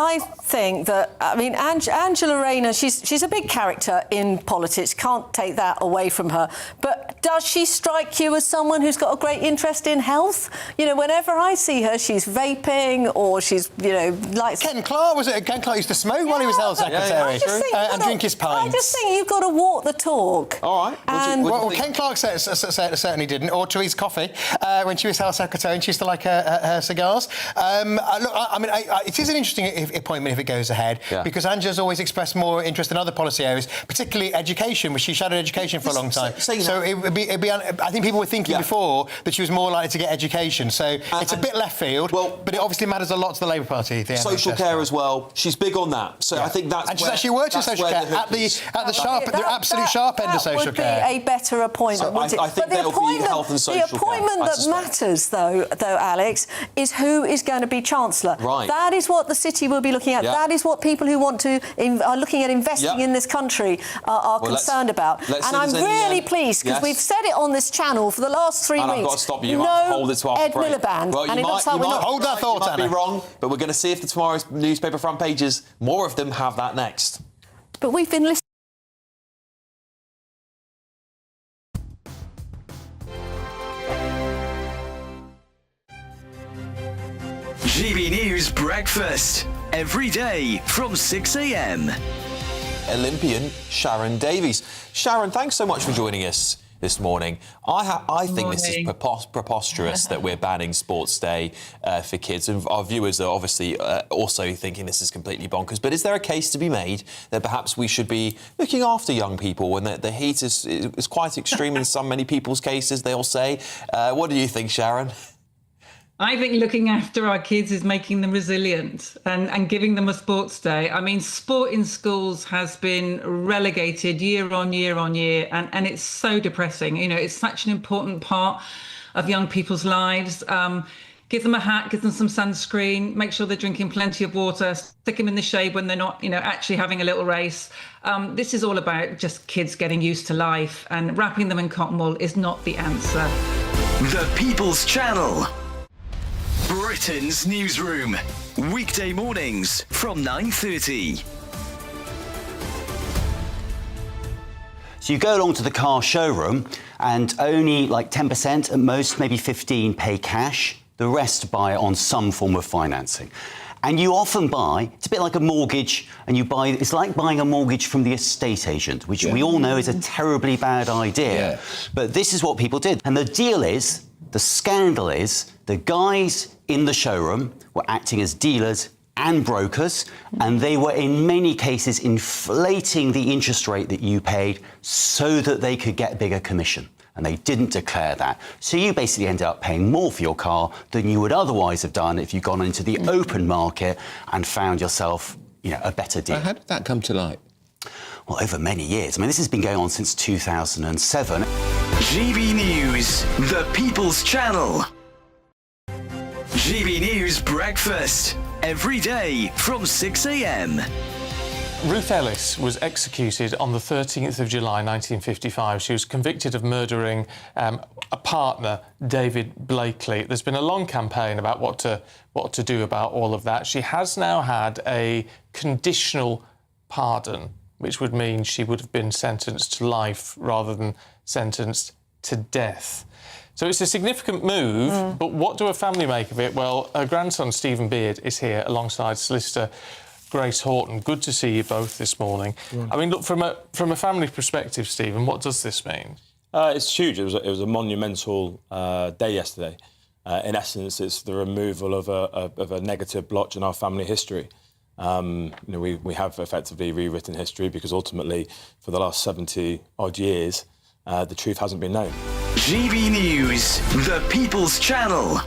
I think that, I mean, Angela Rayner, she's a big character in politics, can't take that away from her, but does she strike you as someone who's got a great interest in health? You know, whenever I see her, she's vaping or she's, you know, like... Ken Clark used to smoke while he was health secretary and drink his pints. I just think you've got to walk the talk. All right. Well, Ken Clark certainly didn't, or Therese Coffey, when she was health secretary, and she used to like her cigars. Look, I mean, it is an interesting appointment if it goes ahead, because Angela's always expressed more interest in other policy areas, particularly education, which she shadowed education for a long time. So it would be I think people were thinking before that she was more likely to get education. So it's a bit left field, but it obviously matters a lot to the Labour Party. Social care as well. She's big on that. So I think that's and she's actually worked in social care at the absolute sharp end of social care. That would be a better appointment, wouldn't it? I think but the appointment that matters, though, Alex, is who is going to be Chancellor. Right. That is what the city will be looking at. That is what people who want to are looking at investing in this country are concerned about. And I'm really pleased because we've said it on this channel for the last 3 weeks. I've got to stop you. You might hold it to our Ed Miliband. Well, and it looks like we're not... Hold that thought, Anna. You might be wrong, but we're going to see if tomorrow's newspaper front pages, more of them have that next. But we've been listening. GB News Breakfast, every day from 6 a.m. Olympian Sharon Davies. Sharon, thanks so much for joining us this morning. I think this is preposterous that we're banning Sports Day for kids, and our viewers are obviously also thinking this is completely bonkers. But is there a case to be made that perhaps we should be looking after young people when the heat is quite extreme in many people's cases, they'll say? What do you think, Sharon? I think looking after our kids is making them resilient and giving them a sports day. I mean, sport in schools has been relegated year on year on year, and it's so depressing. You know, it's such an important part of young people's lives. Give them a hat, give them some sunscreen, make sure they're drinking plenty of water, stick them in the shade when they're not, actually having a little race. This is all about just kids getting used to life, and wrapping them in cotton wool is not the answer. The People's Channel. Britain's newsroom. Weekday mornings from 9:30. So you go along to the car showroom and only like 10%, at most maybe 15%, pay cash. The rest buy on some form of financing. And you often buy, it's a bit like a mortgage, and it's like buying a mortgage from the estate agent, which we all know is a terribly bad idea. Yeah. But this is what people did. And the deal is, the scandal is, the guys in the showroom were acting as dealers and brokers, and they were in many cases inflating the interest rate that you paid so that they could get bigger commission. And they didn't declare that. So you basically ended up paying more for your car than you would otherwise have done if you'd gone into the open market and found yourself, a better deal. How did that come to light? Well, over many years. I mean, this has been going on since 2007. GB News, the People's Channel. GB News Breakfast, every day from 6 a.m. Ruth Ellis was executed on the 13th of July 1955. She was convicted of murdering a partner, David Blakely. There's been a long campaign about what to do about all of that. She has now had a conditional pardon, which would mean she would have been sentenced to life rather than sentenced to death. So it's a significant move, but what do her family make of it? Well, her grandson, Stephen Beard, is here alongside solicitor Grace Horton. Good to see you both this morning. I mean, look, from a family perspective, Stephen, what does this mean? It's huge. It was a monumental day yesterday. In essence, it's the removal of a negative blotch in our family history. We have effectively rewritten history because ultimately, for the last 70-odd years, the truth hasn't been known. GB News, the People's Channel.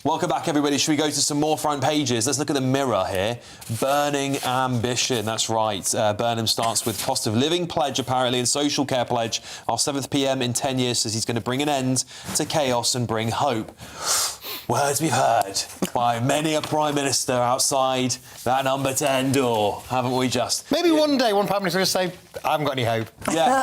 Welcome back, everybody. Should we go to some more front pages? Let's look at the Mirror here. Burning ambition, that's right. Burnham starts with cost of living pledge, apparently, and social care pledge. Our 7th PM in 10 years says he's going to bring an end to chaos and bring hope. Words we've heard by many a Prime Minister outside that number 10 door, haven't we just? Maybe one day one Prime Minister will say, I haven't got any hope. Yeah.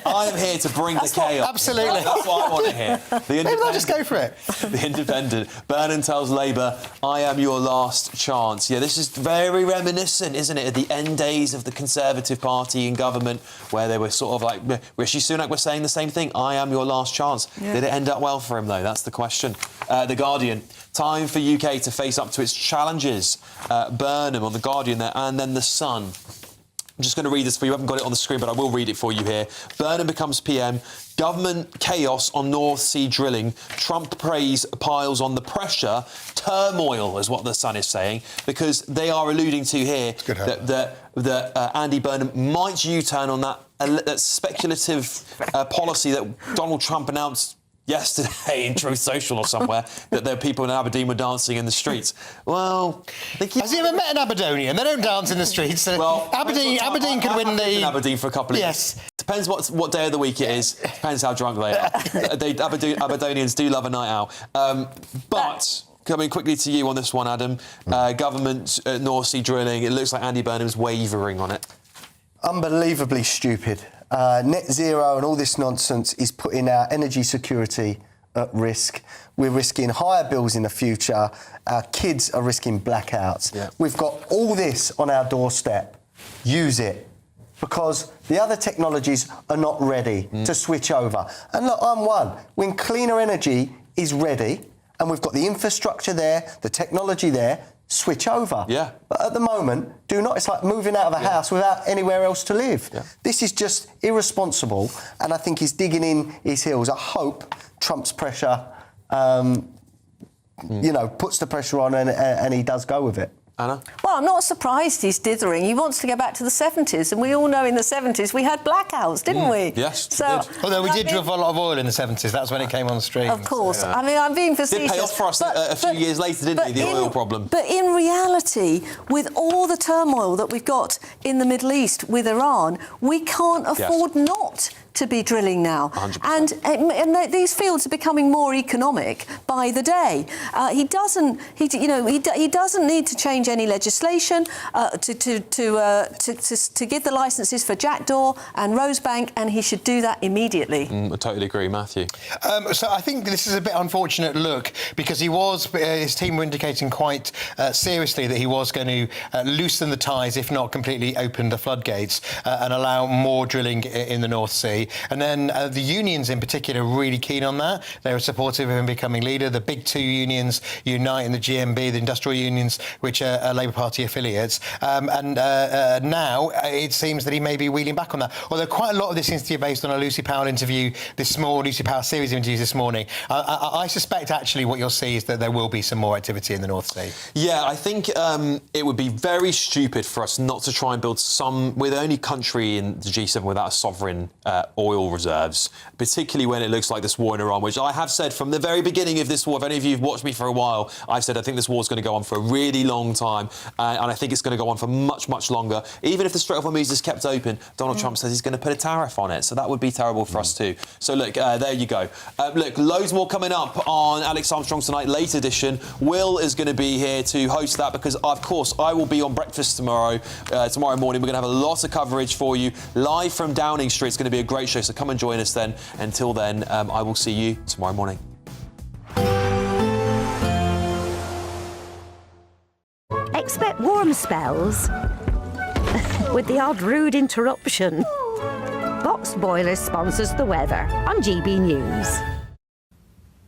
I am here to bring the chaos. Absolutely. That's what I want to hear. Maybe they'll just go for it. The Independent. Burnham tells Labour, I am your last chance. Yeah, this is very reminiscent, isn't it, of the end days of the Conservative Party in government, where they were sort of like, Rishi Sunak was saying the same thing, I am your last chance. Yeah. Did it end up well for him, though? That's the question. The Guardian. Time for UK to face up to its challenges. Burnham on The Guardian there, and then The Sun. I'm just going to read this for you. I haven't got it on the screen, but I will read it for you here. Burnham becomes PM. Government chaos on North Sea drilling. Trump praise piles on the pressure. Turmoil is what The Sun is saying, because they are alluding to here that Andy Burnham might U-turn on that speculative policy that Donald Trump announced yesterday in Truth Social or somewhere, that there were people in Aberdeen were dancing in the streets. Well, has he ever met an Aberdonian? They don't dance in the streets. Well, Aberdeen could win the... in Aberdeen for a couple of years. Depends what day of the week it is. Depends how drunk they are. Aberdonians do love a night out. But... Coming quickly to you on this one, Adam. Government North Sea drilling. It looks like Andy Burnham's wavering on it. Unbelievably stupid. Net zero and all this nonsense is putting our energy security at risk. We're risking higher bills in the future. Our kids are risking blackouts. Yeah. We've got all this on our doorstep. Use it. Because the other technologies are not ready to switch over. And look, I'm one. When cleaner energy is ready, and we've got the infrastructure there, the technology there, switch over. Yeah. But at the moment, do not. It's like moving out of a house without anywhere else to live. Yeah. This is just irresponsible, and I think he's digging in his heels. I hope Trump's pressure, puts the pressure on and he does go with it. Anna? Well, I'm not surprised he's dithering. He wants to go back to the 70s, and we all know in the 70s we had blackouts, didn't we? Yes, so, although we did drill a lot of oil in the 70s. That's when it came on stream. Of course. So, I mean, I'm being facetious. It did pay off for us a few years later, didn't it, the oil problem? But in reality, with all the turmoil that we've got in the Middle East with Iran, we can't afford not to be drilling now. 100%. And these fields are becoming more economic by the day. He doesn't need to change any legislation to give the licences for Jackdaw and Rosebank, and he should do that immediately. I totally agree, Matthew. So I think this is a bit unfortunate look, because his team were indicating quite seriously that he was going to loosen the ties, if not completely open the floodgates, and allow more drilling in the North Sea. And then the unions in particular are really keen on that. They were supportive of him becoming leader. The big two unions, Unite and the GMB, the industrial unions, which are Labour Party affiliates. Now it seems that he may be wheeling back on that. Although quite a lot of this seems to be based on a Lucy Powell interview, Lucy Powell series of interviews this morning. I suspect actually what you'll see is that there will be some more activity in the North Sea. Yeah, I think it would be very stupid for us not to try and build we're the only country in the G7 without a sovereign oil reserves, particularly when it looks like this war in Iran, which I have said from the very beginning of this war, if any of you have watched me for a while, I've said I think this war is going to go on for a really long time, and I think it's going to go on for much, much longer. Even if the Strait of Hormuz is kept open, Donald Trump says he's going to put a tariff on it, so that would be terrible for us too. So look, there you go. Look, loads more coming up on Alex Armstrong Tonight, late edition. Will is going to be here to host that, because of course I will be on breakfast tomorrow morning. We're going to have a lot of coverage for you live from Downing Street. It's going to be a great show, so come and join us then. Until then, I will see you tomorrow morning. Expect warm spells with the odd rude interruption. Box Boilers sponsors the weather on GB News.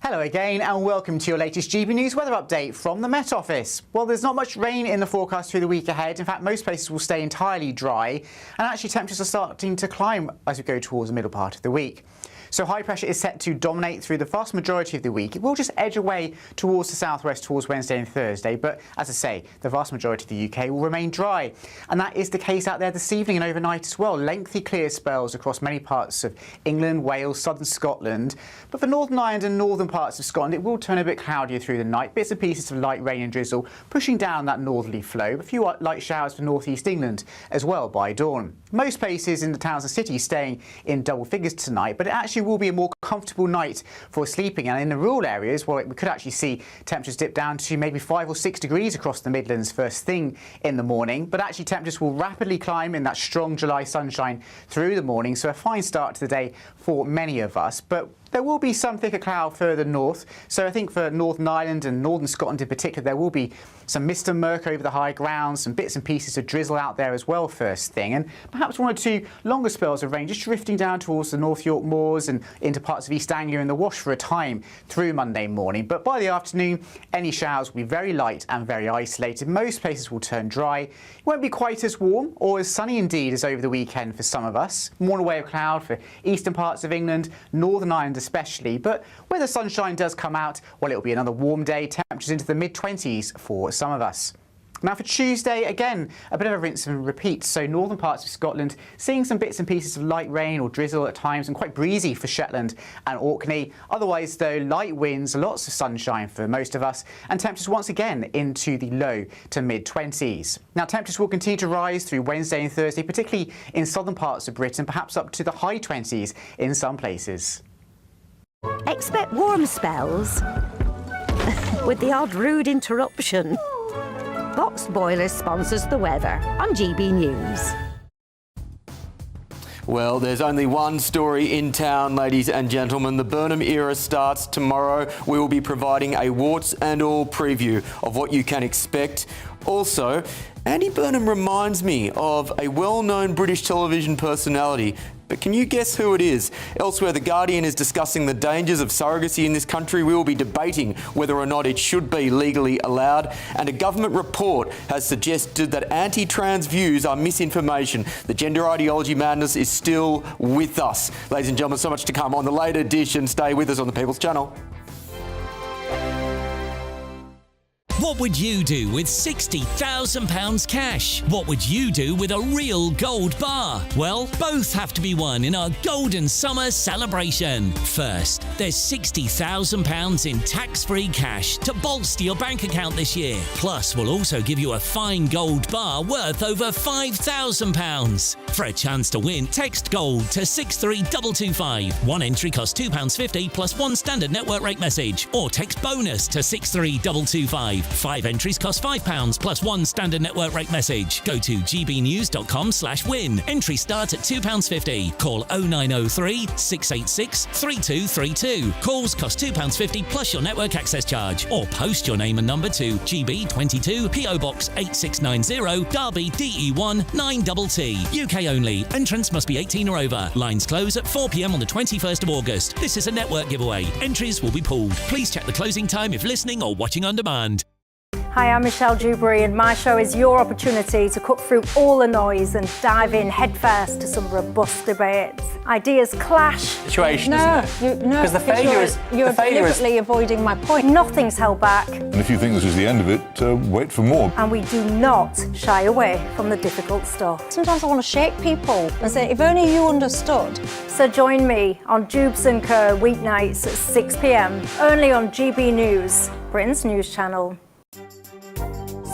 Hello again and welcome to your latest GB News weather update from the Met Office. Well, there's not much rain in the forecast through the week ahead. In fact, most places will stay entirely dry, and actually temperatures are starting to climb as we go towards the middle part of the week. So high pressure is set to dominate through the vast majority of the week. It will just edge away towards the southwest towards Wednesday and Thursday, but as I say, the vast majority of the UK will remain dry. And that is the case out there this evening and overnight as well. Lengthy clear spells across many parts of England, Wales, southern Scotland. But for Northern Ireland and northern parts of Scotland, it will turn a bit cloudier through the night. Bits and pieces of light rain and drizzle pushing down that northerly flow. A few light showers for northeast England as well by dawn. Most places in the towns and cities staying in double figures tonight, but it actually actually will be a more comfortable night for sleeping. And in the rural areas, well, we could actually see temperatures dip down to maybe 5 or 6 degrees across the Midlands first thing in the morning. But actually temperatures will rapidly climb in that strong July sunshine through the morning. So a fine start to the day for many of us. But there will be some thicker cloud further north. So I think for Northern Ireland and Northern Scotland in particular, there will be some mist and murk over the high ground, some bits and pieces of drizzle out there as well first thing. And perhaps 1 or 2 longer spells of rain just drifting down towards the North York Moors and into parts of East Anglia and the Wash for a time through Monday morning. But by the afternoon, any showers will be very light and very isolated. Most places will turn dry. It won't be quite as warm or as sunny indeed as over the weekend for some of us. More in the way of cloud for eastern parts of England, Northern Ireland especially. But where the sunshine does come out, well, it'll be another warm day, temperatures into the mid-20s for some of us. Now for Tuesday, again, a bit of a rinse and repeat. So northern parts of Scotland seeing some bits and pieces of light rain or drizzle at times and quite breezy for Shetland and Orkney. Otherwise, though, light winds, lots of sunshine for most of us, and temperatures once again into the low to mid-20s. Now temperatures will continue to rise through Wednesday and Thursday, particularly in southern parts of Britain, perhaps up to the high 20s in some places. Expect warm spells with the odd rude interruption. Box Boilers sponsors the weather on GB News. Well, there's only one story in town, ladies and gentlemen. The Burnham era starts tomorrow. We will be providing a warts and all preview of what you can expect. Also, Andy Burnham reminds me of a well-known British television personality. But can you guess who it is? Elsewhere, The Guardian is discussing the dangers of surrogacy in this country. We will be debating whether or not it should be legally allowed. And a government report has suggested that anti-trans views are misinformation. The gender ideology madness is still with us. Ladies and gentlemen, so much to come on the late edition. Stay with us on the People's Channel. What would you do with £60,000 cash? What would you do with a real gold bar? Well, both have to be won in our Golden Summer celebration. First, there's £60,000 in tax-free cash to bolster your bank account this year. Plus, we'll also give you a fine gold bar worth over £5,000. For a chance to win, text GOLD to 63225. One entry costs £2.50 plus one standard network rate message. Or text BONUS to 63225. 5 entries cost £5 plus one standard network rate message. Go to gbnews.com/win. Entry start at £2.50. Call 0903 686 3232. Calls cost £2.50 plus your network access charge. Or post your name and number to GB22 PO Box 8690 Derby DE1 9TT. UK only. Entrance must be 18 or over. Lines close at 4 p.m. on the 21st of August. This is a network giveaway. Entries will be pulled. Please check the closing time if listening or watching on demand. Hi, I'm Michelle Dewberry and my show is your opportunity to cut through all the noise and dive in headfirst to some robust debates. Ideas clash. Situation, isn't it? Because the failure is... You're deliberately avoiding my point. Nothing's held back. And if you think this is the end of it, wait for more. And we do not shy away from the difficult stuff. Sometimes I want to shake people and say, if only you understood. So join me on Dubes & Co. weeknights at 6 p.m. only on GB News, Britain's news channel.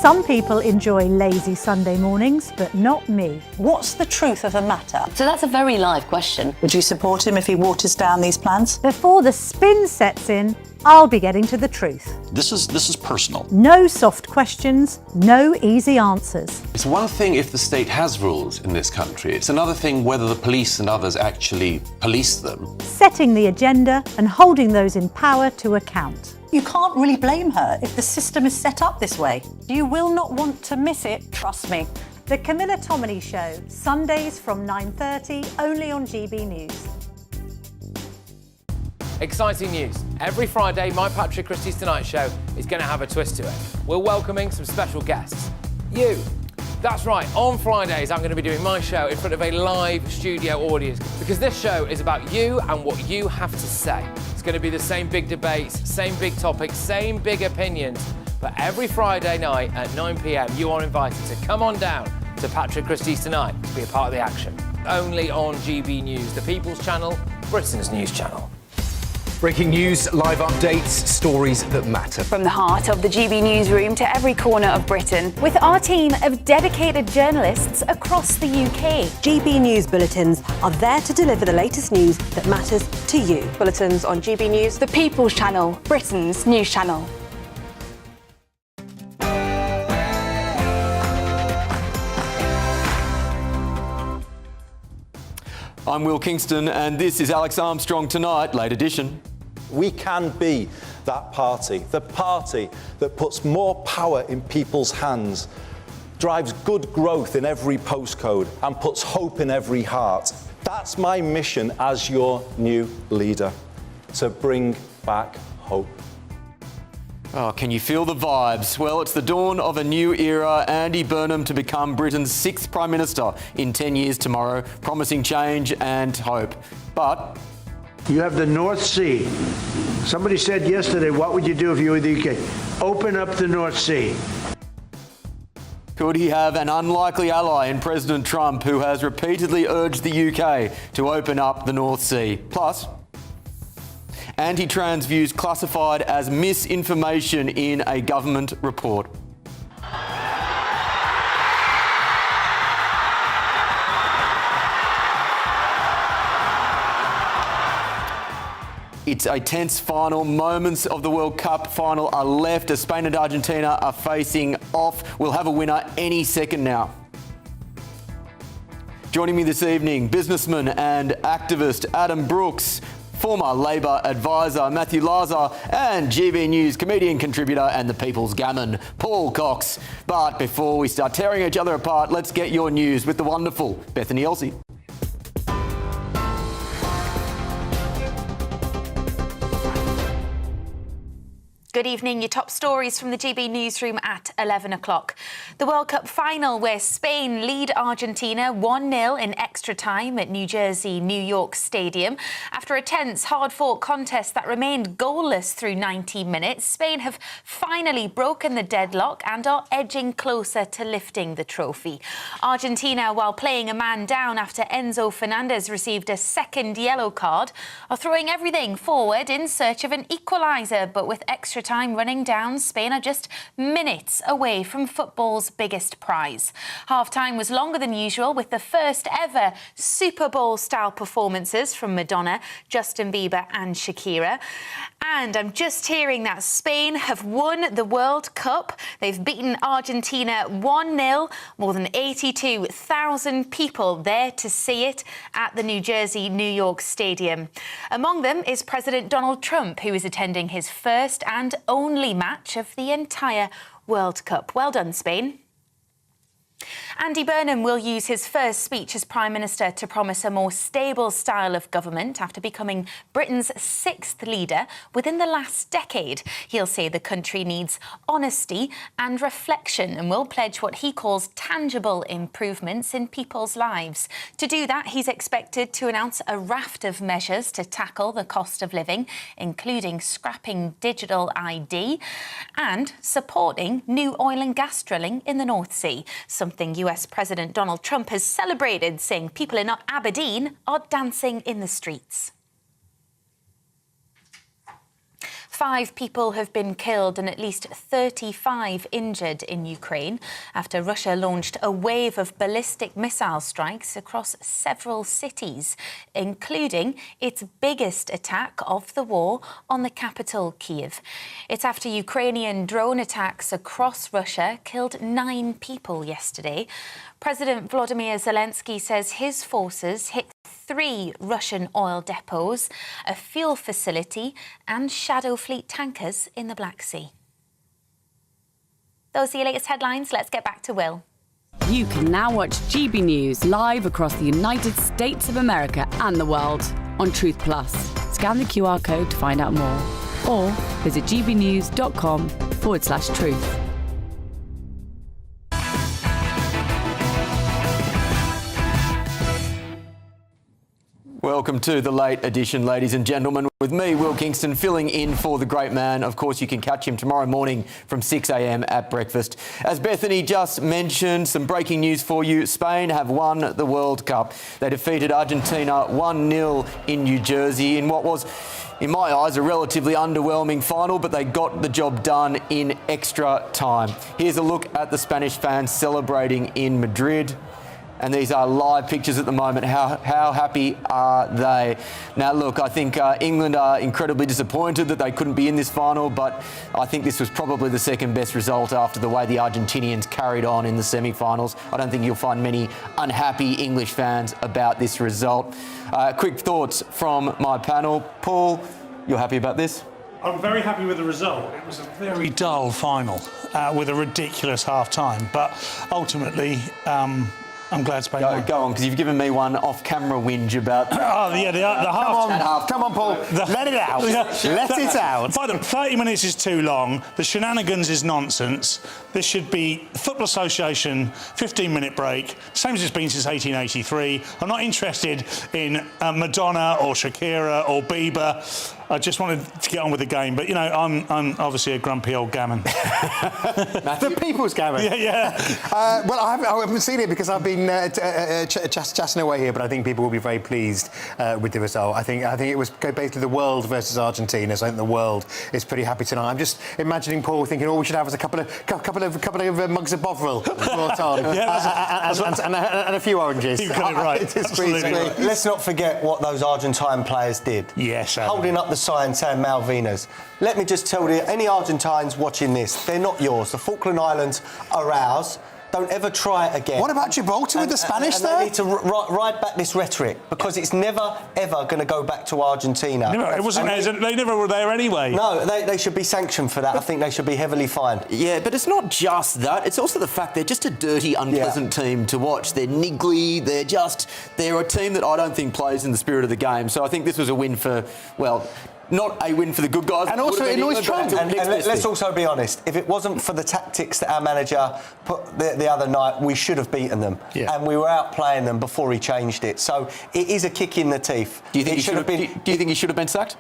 Some people enjoy lazy Sunday mornings, but not me. What's the truth of a matter? So that's a very live question. Would you support him if he waters down these plans? Before the spin sets in, I'll be getting to the truth. This is personal. No soft questions, no easy answers. It's one thing if the state has rules in this country. It's another thing whether the police and others actually police them. Setting the agenda and holding those in power to account. You can't really blame her if the system is set up this way. You will not want to miss it, trust me. The Camilla Tominey Show, Sundays from 9:30, only on GB News. Exciting news. Every Friday, my Patrick Christie's Tonight Show is going to have a twist to it. We're welcoming some special guests. You. That's right, on Fridays I'm going to be doing my show in front of a live studio audience because this show is about you and what you have to say. It's going to be the same big debates, same big topics, same big opinions, but every Friday night at 9 p.m. you are invited to come on down to Patrick Christie's Tonight to be a part of the action. Only on GB News, the People's Channel, Britain's news channel. Breaking news, live updates, stories that matter. From the heart of the GB newsroom to every corner of Britain, with our team of dedicated journalists across the UK. GB News bulletins are there to deliver the latest news that matters to you. Bulletins on GB News, the People's Channel, Britain's news channel. I'm Will Kingston, and this is Alex Armstrong Tonight, late edition. We can be that party, the party that puts more power in people's hands, drives good growth in every postcode, and puts hope in every heart. That's my mission as your new leader, to bring back hope. Oh, can you feel the vibes? Well, it's the dawn of a new era. Andy Burnham to become Britain's 6th Prime Minister in 10 years tomorrow, promising change and hope. But you have the North Sea. Somebody said yesterday, what would you do if you were the UK? Open up the North Sea. Could he have an unlikely ally in President Trump, who has repeatedly urged the UK to open up the North Sea? Plus, anti-trans views classified as misinformation in a government report. It's a tense final. Moments of the World Cup final are left as Spain and Argentina are facing off. We'll have a winner any second now. Joining me this evening, businessman and activist Adam Brooks, former Labor advisor Matthew Lazar, and GB News comedian, contributor and the People's Gammon, Paul Cox. But before we start tearing each other apart, let's get your news with the wonderful Bethany Elsey. Good evening. Your top stories from the GB newsroom at 11 o'clock. The World Cup final, where Spain lead Argentina 1-0 in extra time at New Jersey, New York Stadium. After a tense, hard-fought contest that remained goalless through 90 minutes, Spain have finally broken the deadlock and are edging closer to lifting the trophy. Argentina, while playing a man down after Enzo Fernandez received a second yellow card, are throwing everything forward in search of an equaliser, but with extra time running down, Spain are just minutes away from football's biggest prize. Half-time was longer than usual, with the first ever Super Bowl-style performances from Madonna, Justin Bieber and Shakira. And I'm just hearing that Spain have won the World Cup. They've beaten Argentina 1-0, more than 82,000 people there to see it at the New Jersey, New York Stadium. Among them is President Donald Trump, who is attending his first and only match of the entire World Cup. Well done, Spain. Andy Burnham will use his first speech as Prime Minister to promise a more stable style of government after becoming Britain's 6th leader within the last decade. He'll say the country needs honesty and reflection and will pledge what he calls tangible improvements in people's lives. To do that, he's expected to announce a raft of measures to tackle the cost of living, including scrapping digital ID and supporting new oil and gas drilling in the North Sea, something US President Donald Trump has celebrated, saying people in Aberdeen are dancing in the streets. 5 people have been killed and at least 35 injured in Ukraine after Russia launched a wave of ballistic missile strikes across several cities, including its biggest attack of the war on the capital, Kyiv. It's after Ukrainian drone attacks across Russia killed 9 people yesterday. President Volodymyr Zelensky says his forces hit 3 Russian oil depots, a fuel facility and Shadow Fleet tankers in the Black Sea. Those are your latest headlines. Let's get back to Will. You can now watch GB News live across the United States of America and the world on Truth Plus. Scan the QR code to find out more or visit gbnews.com/truth. Welcome to the late edition, ladies and gentlemen. With me, Will Kingston, filling in for the great man. Of course, you can catch him tomorrow morning from 6 a.m. at breakfast. As Bethany just mentioned, some breaking news for you. Spain have won the World Cup. They defeated Argentina 1-0 in New Jersey in what was, in my eyes, a relatively underwhelming final, but they got the job done in extra time. Here's a look at the Spanish fans celebrating in Madrid. And these are live pictures at the moment. How happy are they? Now, look, I think England are incredibly disappointed that they couldn't be in this final, but I think this was probably the second best result after the way the Argentinians carried on in the semi-finals. I don't think you'll find many unhappy English fans about this result. Quick thoughts from my panel. Paul, you're happy about this? I'm very happy with the result. It was a very dull final with a ridiculous half-time, but ultimately... I'm glad Spain won. Go on, because you've given me one off-camera whinge about... Oh, yeah, the half... Come on, Paul. Let it out. Let it out. 30 minutes is too long. The shenanigans is nonsense. This should be Football Association, 15-minute break, same as it's been since 1883. I'm not interested in Madonna or Shakira or Bieber. I just wanted to get on with the game, but, you know, I'm obviously a grumpy old gammon. The people's gammon. Yeah. Well, I haven't seen it because I've been chatting away here, but I think people will be very pleased with the result. I think it was basically the world versus Argentina, so I think the world is pretty happy tonight. I'm just imagining Paul thinking, all we should have is a couple of mugs of Bovril brought on, and a few oranges. You've got it right. Absolutely right. Let's not forget what those Argentine players did. Yes, holding up the sign saying Malvinas. Let me just tell you, any Argentines watching this, they're not yours. The Falkland Islands are ours. Don't ever try it again. What about Gibraltar with the Spanish there? They need to ride back this rhetoric, because it's never, ever going to go back to Argentina. It wasn't. They never were there anyway. No, they should be sanctioned for that. I think they should be heavily fined. Yeah, but it's not just that. It's also the fact they're just a dirty, unpleasant team to watch. They're niggly. They're a team that I don't think plays in the spirit of the game. So I think this was a win for, well, not a win for the good guys. And also it annoys Trump. And let's also be honest. If it wasn't for the tactics that our manager put the other night, we should have beaten them. Yeah. And we were outplaying them before he changed it. So it is a kick in the teeth. Do you think he should have been sacked?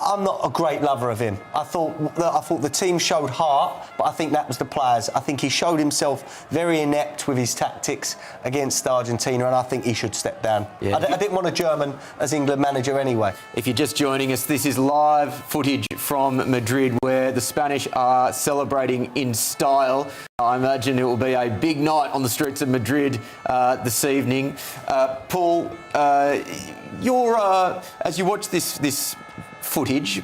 I'm not a great lover of him. I thought the team showed heart, but I think that was the players. I think he showed himself very inept with his tactics against Argentina, and I think he should step down. Yeah. I didn't want a German as England manager anyway. If you're just joining us, this is live footage from Madrid where the Spanish are celebrating in style. I imagine it will be a big night on the streets of Madrid this evening. Paul, as you watch this footage,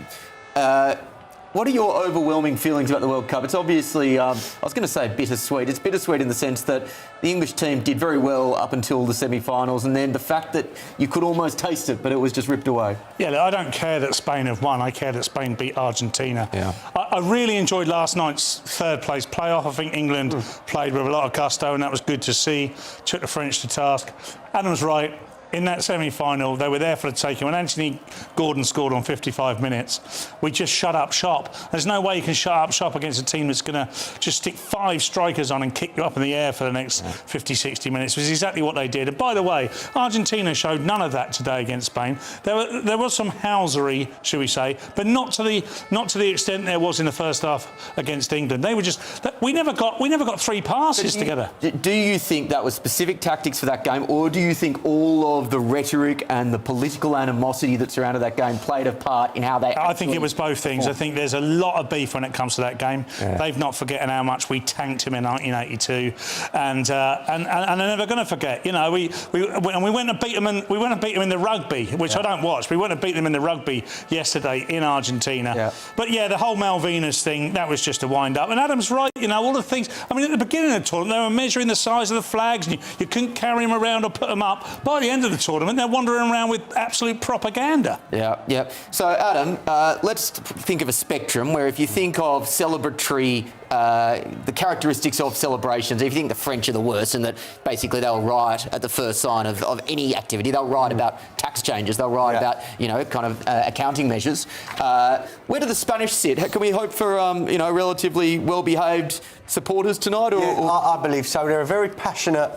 what are your overwhelming feelings about the World Cup? It's obviously, I was going to say bittersweet. It's bittersweet in the sense that the English team did very well up until the semi-finals, and then the fact that you could almost taste it, but it was just ripped away. Yeah, look, I don't care that Spain have won. I care that Spain beat Argentina. Yeah. I really enjoyed last night's third-place playoff. I think England played with a lot of gusto, and that was good to see. Took the French to task. Adam's right. In that semi-final, they were there for the taking. When Anthony Gordon scored on 55 minutes, we just shut up shop. There's no way you can shut up shop against a team that's going to just stick 5 strikers on and kick you up in the air for the next 50, 60 minutes. It was exactly what they did. And by the way, Argentina showed none of that today against Spain. There was some housery, should we say, but not to the extent there was in the first half against England. They were just we never got 3 passes together. Do you think that was specific tactics for that game, or do you think all of the rhetoric and the political animosity that surrounded that game played a part in how they... I think it was both things. I think there's a lot of beef when it comes to that game. Yeah. They've not forgotten how much we tanked him in 1982, and they're never going to forget. You know, we went and beat them in the rugby, which I don't watch. We went and beat them in the rugby yesterday in Argentina. Yeah. But yeah, the whole Malvinas thing, that was just a wind up. And Adam's right. You know, all the things. I mean, at the beginning of the tournament, they were measuring the size of the flags, and you couldn't carry them around or put them up. By the end of the tournament, they're wandering around with absolute propaganda. Yeah. So, Adam, let's think of a spectrum where if you think of celebratory, the characteristics of celebrations, if you think the French are the worst and that basically they'll riot at the first sign of any activity, they'll riot about tax changes, they'll riot about, you know, kind of accounting measures. Where do the Spanish sit? Can we hope for, you know, relatively well-behaved supporters tonight? I believe so. They're a very passionate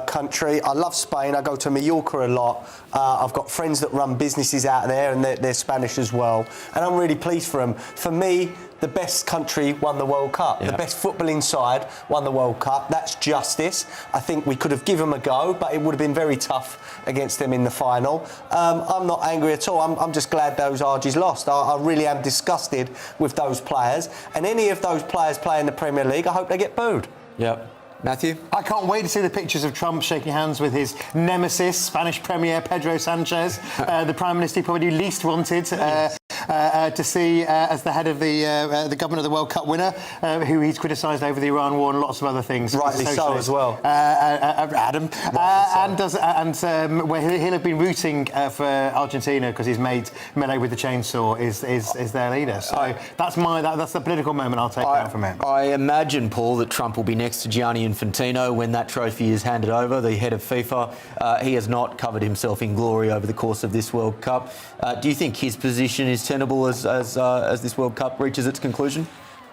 country. I love Spain. I go to Mallorca a lot. I've got friends that run businesses out there, and they're Spanish as well. And I'm really pleased for them. For me, the best country won the World Cup. The best footballing side won the World Cup. That's justice. I think we could have given them a go, but it would have been very tough against them in the final. I'm not angry at all. I'm just glad those Argies lost. I really am disgusted with those players. And any of those players play in the Premier League, I hope they get booed. Yep. Matthew? I can't wait to see the pictures of Trump shaking hands with his nemesis, Spanish Premier Pedro Sanchez, the Prime Minister he probably least wanted to see as the head of the government of the World Cup winner, who he's criticised over the Iran war and lots of other things. Rightly so as well. Adam. Where he'll have been rooting for Argentina because he's made Mele with the chainsaw is their leader. So that's the political moment I'll take out from him. I imagine, Paul, that Trump will be next to Gianni Infantino when that trophy is handed over, the head of FIFA. He has not covered himself in glory over the course of this World Cup. Do you think his position is tenable as this World Cup reaches its conclusion?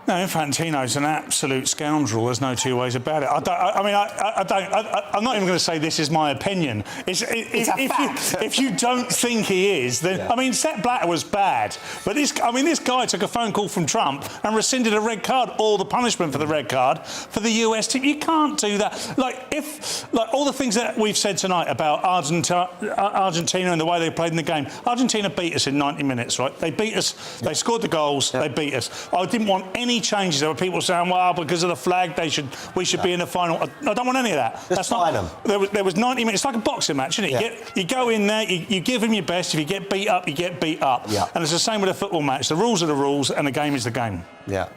No, Infantino's an absolute scoundrel. There's no two ways about it. I'm not even going to say this is my opinion. If you don't think he is, then I mean, Sepp Blatter was bad, but this guy took a phone call from Trump and rescinded a red card, or the punishment for the red card for the US team. You can't do that. Like all the things that we've said tonight about Argentina and the way they played in the game. Argentina beat us in 90 minutes, right? They beat us. They scored the goals. They beat us. I didn't want any changes. There were people saying, well, because of the flag, we should be in the final. I don't want any of that. That's not. There was 90 minutes. It's like a boxing match, isn't it? You go in there, you give them your best. If you get beat up, you get beat up. Yeah. And it's the same with a football match. The rules are the rules, and the game is the game. Yeah.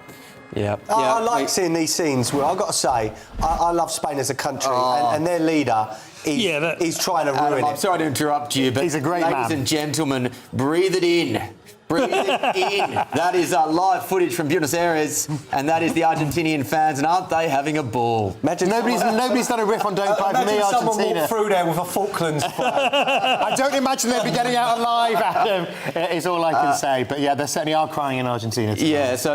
Yeah. I like seeing these scenes. Well, I've got to say, I love Spain as a country, and their leader. He's trying to ruin it. I'm sorry to interrupt you, but he's a great man. Ladies and gentlemen, breathe it in. Breathe it in. That is live footage from Buenos Aires, and that is the Argentinian fans, and aren't they having a ball? Imagine nobody's done a riff on Don't Cry For Me, Argentina. Someone walked through there with a Falklands flag. I don't imagine they'd be getting out alive, Adam, is all I can say. But yeah, they certainly are crying in Argentina tonight. Yeah, so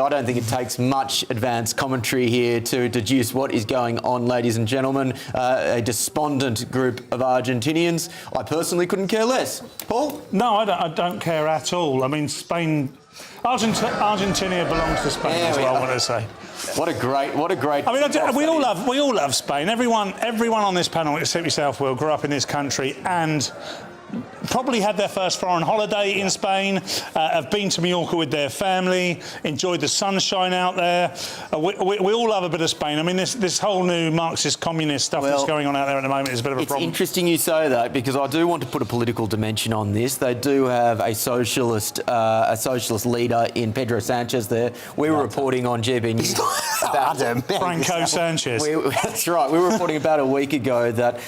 I don't think it takes much advanced commentary here to deduce what is going on, ladies and gentlemen. A despondent group of Argentinians. I personally couldn't care less. Paul? No, I don't care at all. I mean, Spain, Argentina belongs to Spain as well. What I say. What a great. I mean, we all love Spain. Everyone on this panel, except yourself, Will, grew up in this country and probably had their first foreign holiday in Spain, have been to Mallorca with their family, enjoyed the sunshine out there. We all love a bit of Spain. I mean, this whole new Marxist communist stuff that's going on out there at the moment is a bit of a problem. It's interesting you say that, because I do want to put a political dimension on this. They do have a socialist leader in Pedro Sanchez there. We were reporting on GBNews about Franco Sanchez. That's right. We were reporting about a week ago that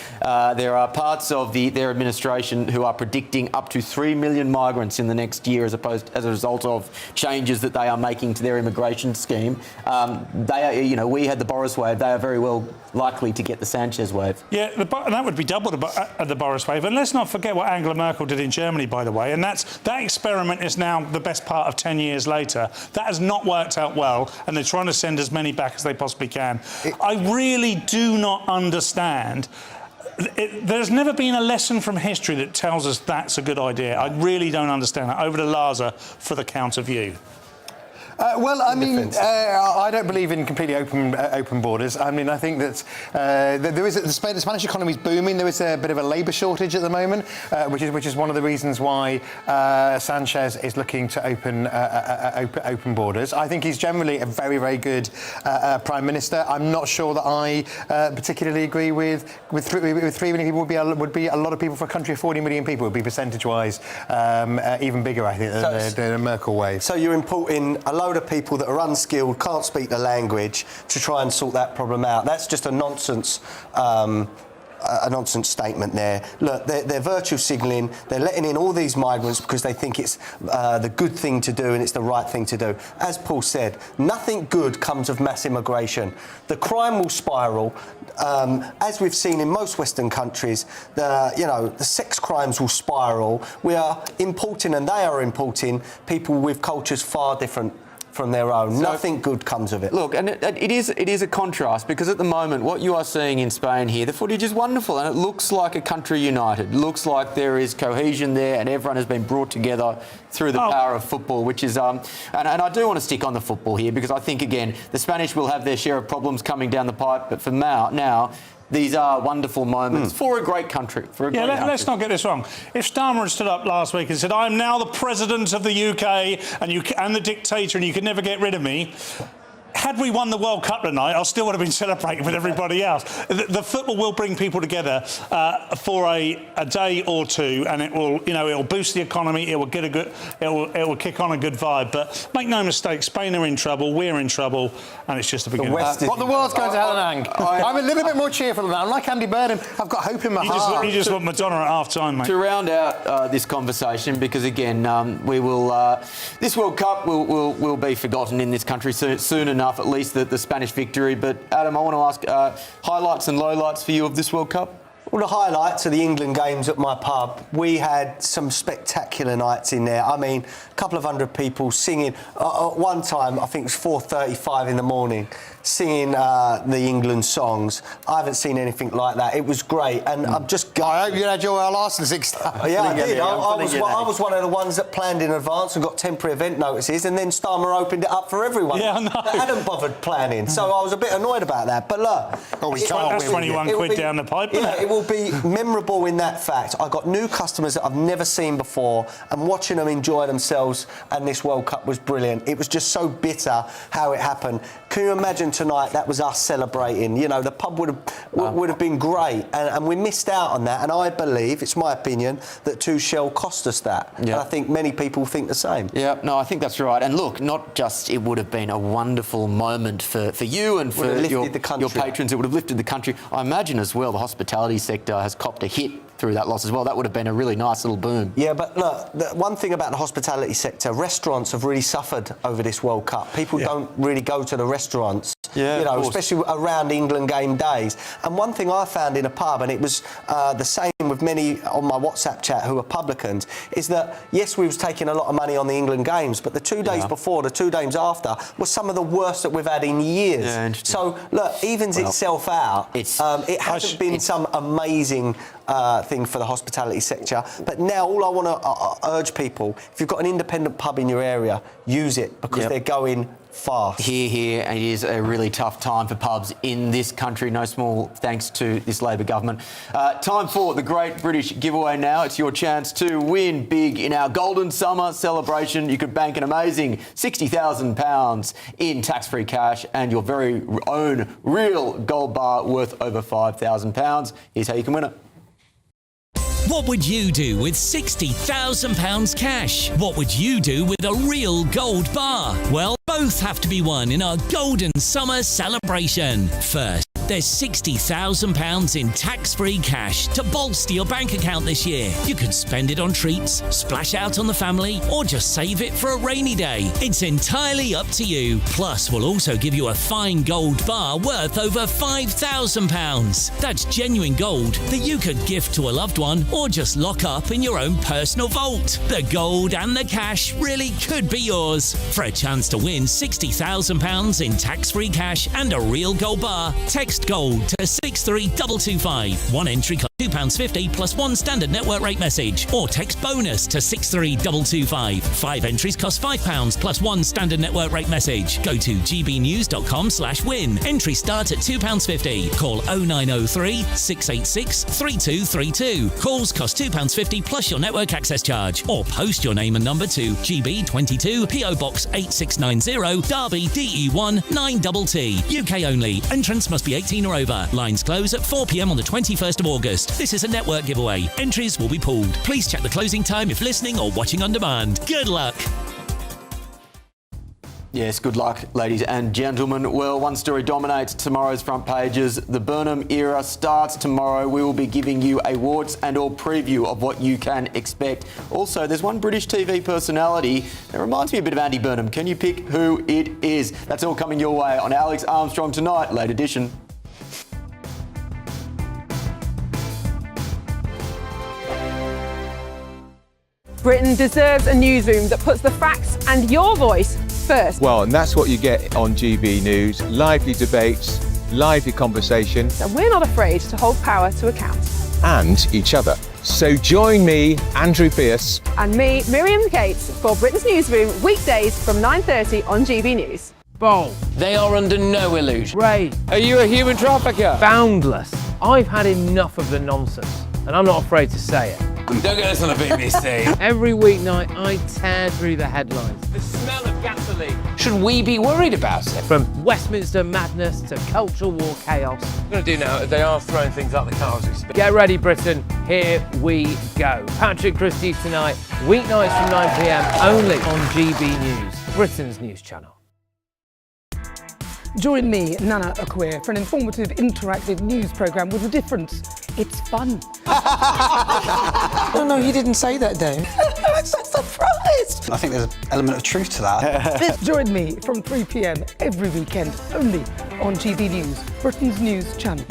there are parts of their administration who are predicting up to 3 million migrants in the next year as a result of changes that they are making to their immigration scheme. We had the Boris wave. They are very well likely to get the Sanchez wave. Yeah, that would be double the Boris wave. And let's not forget what Angela Merkel did in Germany, by the way. And that experiment is now the best part of 10 years later. That has not worked out well, and they're trying to send as many back as they possibly can. I really do not understand. There's never been a lesson from history that tells us that's a good idea. I really don't understand that. Over to Laza for the counter view. I don't believe in completely open borders. I mean, I think that there is the Spanish economy is booming. There is a bit of a labour shortage at the moment, which is one of the reasons why Sanchez is looking to open borders. I think he's generally a very, very good Prime Minister. I'm not sure that I particularly agree with 3 million people would be a lot of people for a country of 40 million people. Would be percentage-wise even bigger, I think, than the Merkel wave. So you're importing a load of people that are unskilled, can't speak the language, to try and sort that problem out. That's just a nonsense statement there. Look, they're virtue signalling. They're letting in all these migrants because they think it's the good thing to do and it's the right thing to do. As Paul said, nothing good comes of mass immigration. The crime will spiral. As we've seen in most Western countries, the sex crimes will spiral. We are importing, and they are importing, people with cultures far different from their own. Nothing good comes of it. Look, and it is a contrast, because at the moment what you are seeing in Spain here, the footage is wonderful and it looks like a country united. It looks like there is cohesion there and everyone has been brought together through the power of football, which is... and I do want to stick on the football here, because I think, again, the Spanish will have their share of problems coming down the pipe, but for now these are wonderful moments for a great country. Let's not get this wrong. If Starmer had stood up last week and said, "I'm now the president of the UK and the dictator, and you can never get rid of me," had we won the World Cup tonight, I still would have been celebrating with everybody else. The football will bring people together for a day or two, and it will boost the economy. It will get it will kick on a good vibe. But make no mistake, Spain are in trouble. We're in trouble, and it's just the beginning. The world's going to hell and hang. I'm a little bit more cheerful now. I'm like Andy Burnham. I've got hope in my heart. You just want Madonna at half-time, mate. To round out this conversation, because again, we will this World Cup will be forgotten in this country soon enough. At least the Spanish victory. But Adam, I want to ask highlights and lowlights for you of this World Cup. Well, the highlights are the England games at my pub. We had some spectacular nights in there. I mean, a couple of hundred people singing. At one time, I think it was 4:35 in the morning, singing the England songs. I haven't seen anything like that. It was great, and I'm just... I hope you had your Arsenal six. Yeah, I did. I was one of the ones that planned in advance and got temporary event notices, and then Starmer opened it up for everyone. Yeah, I know. That hadn't bothered planning, so I was a bit annoyed about that. But look... That's 21 quid down the pipe, isn't it? It will be memorable in that fact. I got new customers that I've never seen before, and watching them enjoy themselves, and this World Cup was brilliant. It was just so bitter how it happened. Can you imagine tonight that was us celebrating? You know, the pub would have been great, and we missed out on that. And I believe, it's my opinion, that Tuchel cost us that. Yeah. And I think many people think the same. Yeah, no, I think that's right. And look, not just it would have been a wonderful moment for you and for your patrons. It would have lifted the country. I imagine as well the hospitality sector has copped a hit through that loss as well. That would have been a really nice little boom. Yeah, but look, the one thing about the hospitality sector, restaurants have really suffered over this World Cup. People don't really go to the restaurants, especially around England game days. And one thing I found in a pub, and it was the same with many on my WhatsApp chat who are publicans, is that, yes, we was taking a lot of money on the England games, but the 2 days before, the 2 days after, were some of the worst that we've had in years. Yeah, so, look, evens itself out. It hasn't been some amazing thing for the hospitality sector. But now all I want to urge people, if you've got an independent pub in your area, use it, because they're going fast. Here, and it is a really tough time for pubs in this country. No small thanks to this Labor government. Time for the Great British Giveaway now. It's your chance to win big in our Golden Summer celebration. You could bank an amazing £60,000 in tax-free cash and your very own real gold bar worth over £5,000. Here's how you can win it. What would you do with £60,000 cash? What would you do with a real gold bar? Well, both have to be won in our Golden Summer celebration. First, there's £60,000 in tax-free cash to bolster your bank account this year. You could spend it on treats, splash out on the family, or just save it for a rainy day. It's entirely up to you. Plus, we'll also give you a fine gold bar worth over £5,000. That's genuine gold that you could gift to a loved one or just lock up in your own personal vault. The gold and the cash really could be yours. For a chance to win £60,000 in tax-free cash and a real gold bar, text GOLD to 63225. One entry costs £2.50 plus one standard network rate message, or text BONUS to 63225. 5 entries cost £5 plus one standard network rate message. Go to gbnews.com/win. Entries start at £2.50. Call 0903 686 3232. Calls cost £2.50 plus your network access charge, or post your name and number to GB22 PO Box 8690 Derby DE1 9TT. UK only. Entrance must be 18 or over. Lines close at 4 p.m. on the 21st of August. This is a network giveaway. Entries will be pooled. Please check the closing time if listening or watching on demand. Good luck. Yes, good luck, ladies and gentlemen. Well, one story dominates tomorrow's front pages. The Burnham era starts tomorrow. We will be giving you a warts and all preview of what you can expect. Also, there's one British TV personality that reminds me a bit of Andy Burnham. Can you pick who it is? That's all coming your way on Alex Armstrong Tonight, late edition. Britain deserves a newsroom that puts the facts and your voice first. Well, and that's what you get on GB News. Lively debates, lively conversation. And we're not afraid to hold power to account. And each other. So join me, Andrew Pearce. And me, Miriam Gates, for Britain's Newsroom, weekdays from 9:30 on GB News. Bold. They are under no illusion. Ray, are you a human trafficker? Boundless. I've had enough of the nonsense, and I'm not afraid to say it. Don't get this on the BBC. Every weeknight, I tear through the headlines. The smell of gasoline. Should we be worried about it? From Westminster madness to cultural war chaos. I'm going to do now, they are throwing things out the car as we speak. Get ready, Britain. Here we go. Patrick Christie's Tonight, weeknights from 9 p.m, only on GB News, Britain's news channel. Join me, Nana Akwe, for an informative, interactive news programme with a difference. It's fun. No, he didn't say that, Dave. I'm so surprised. I think there's an element of truth to that. Join me from 3 p.m. every weekend, only on GB News, Britain's news channel.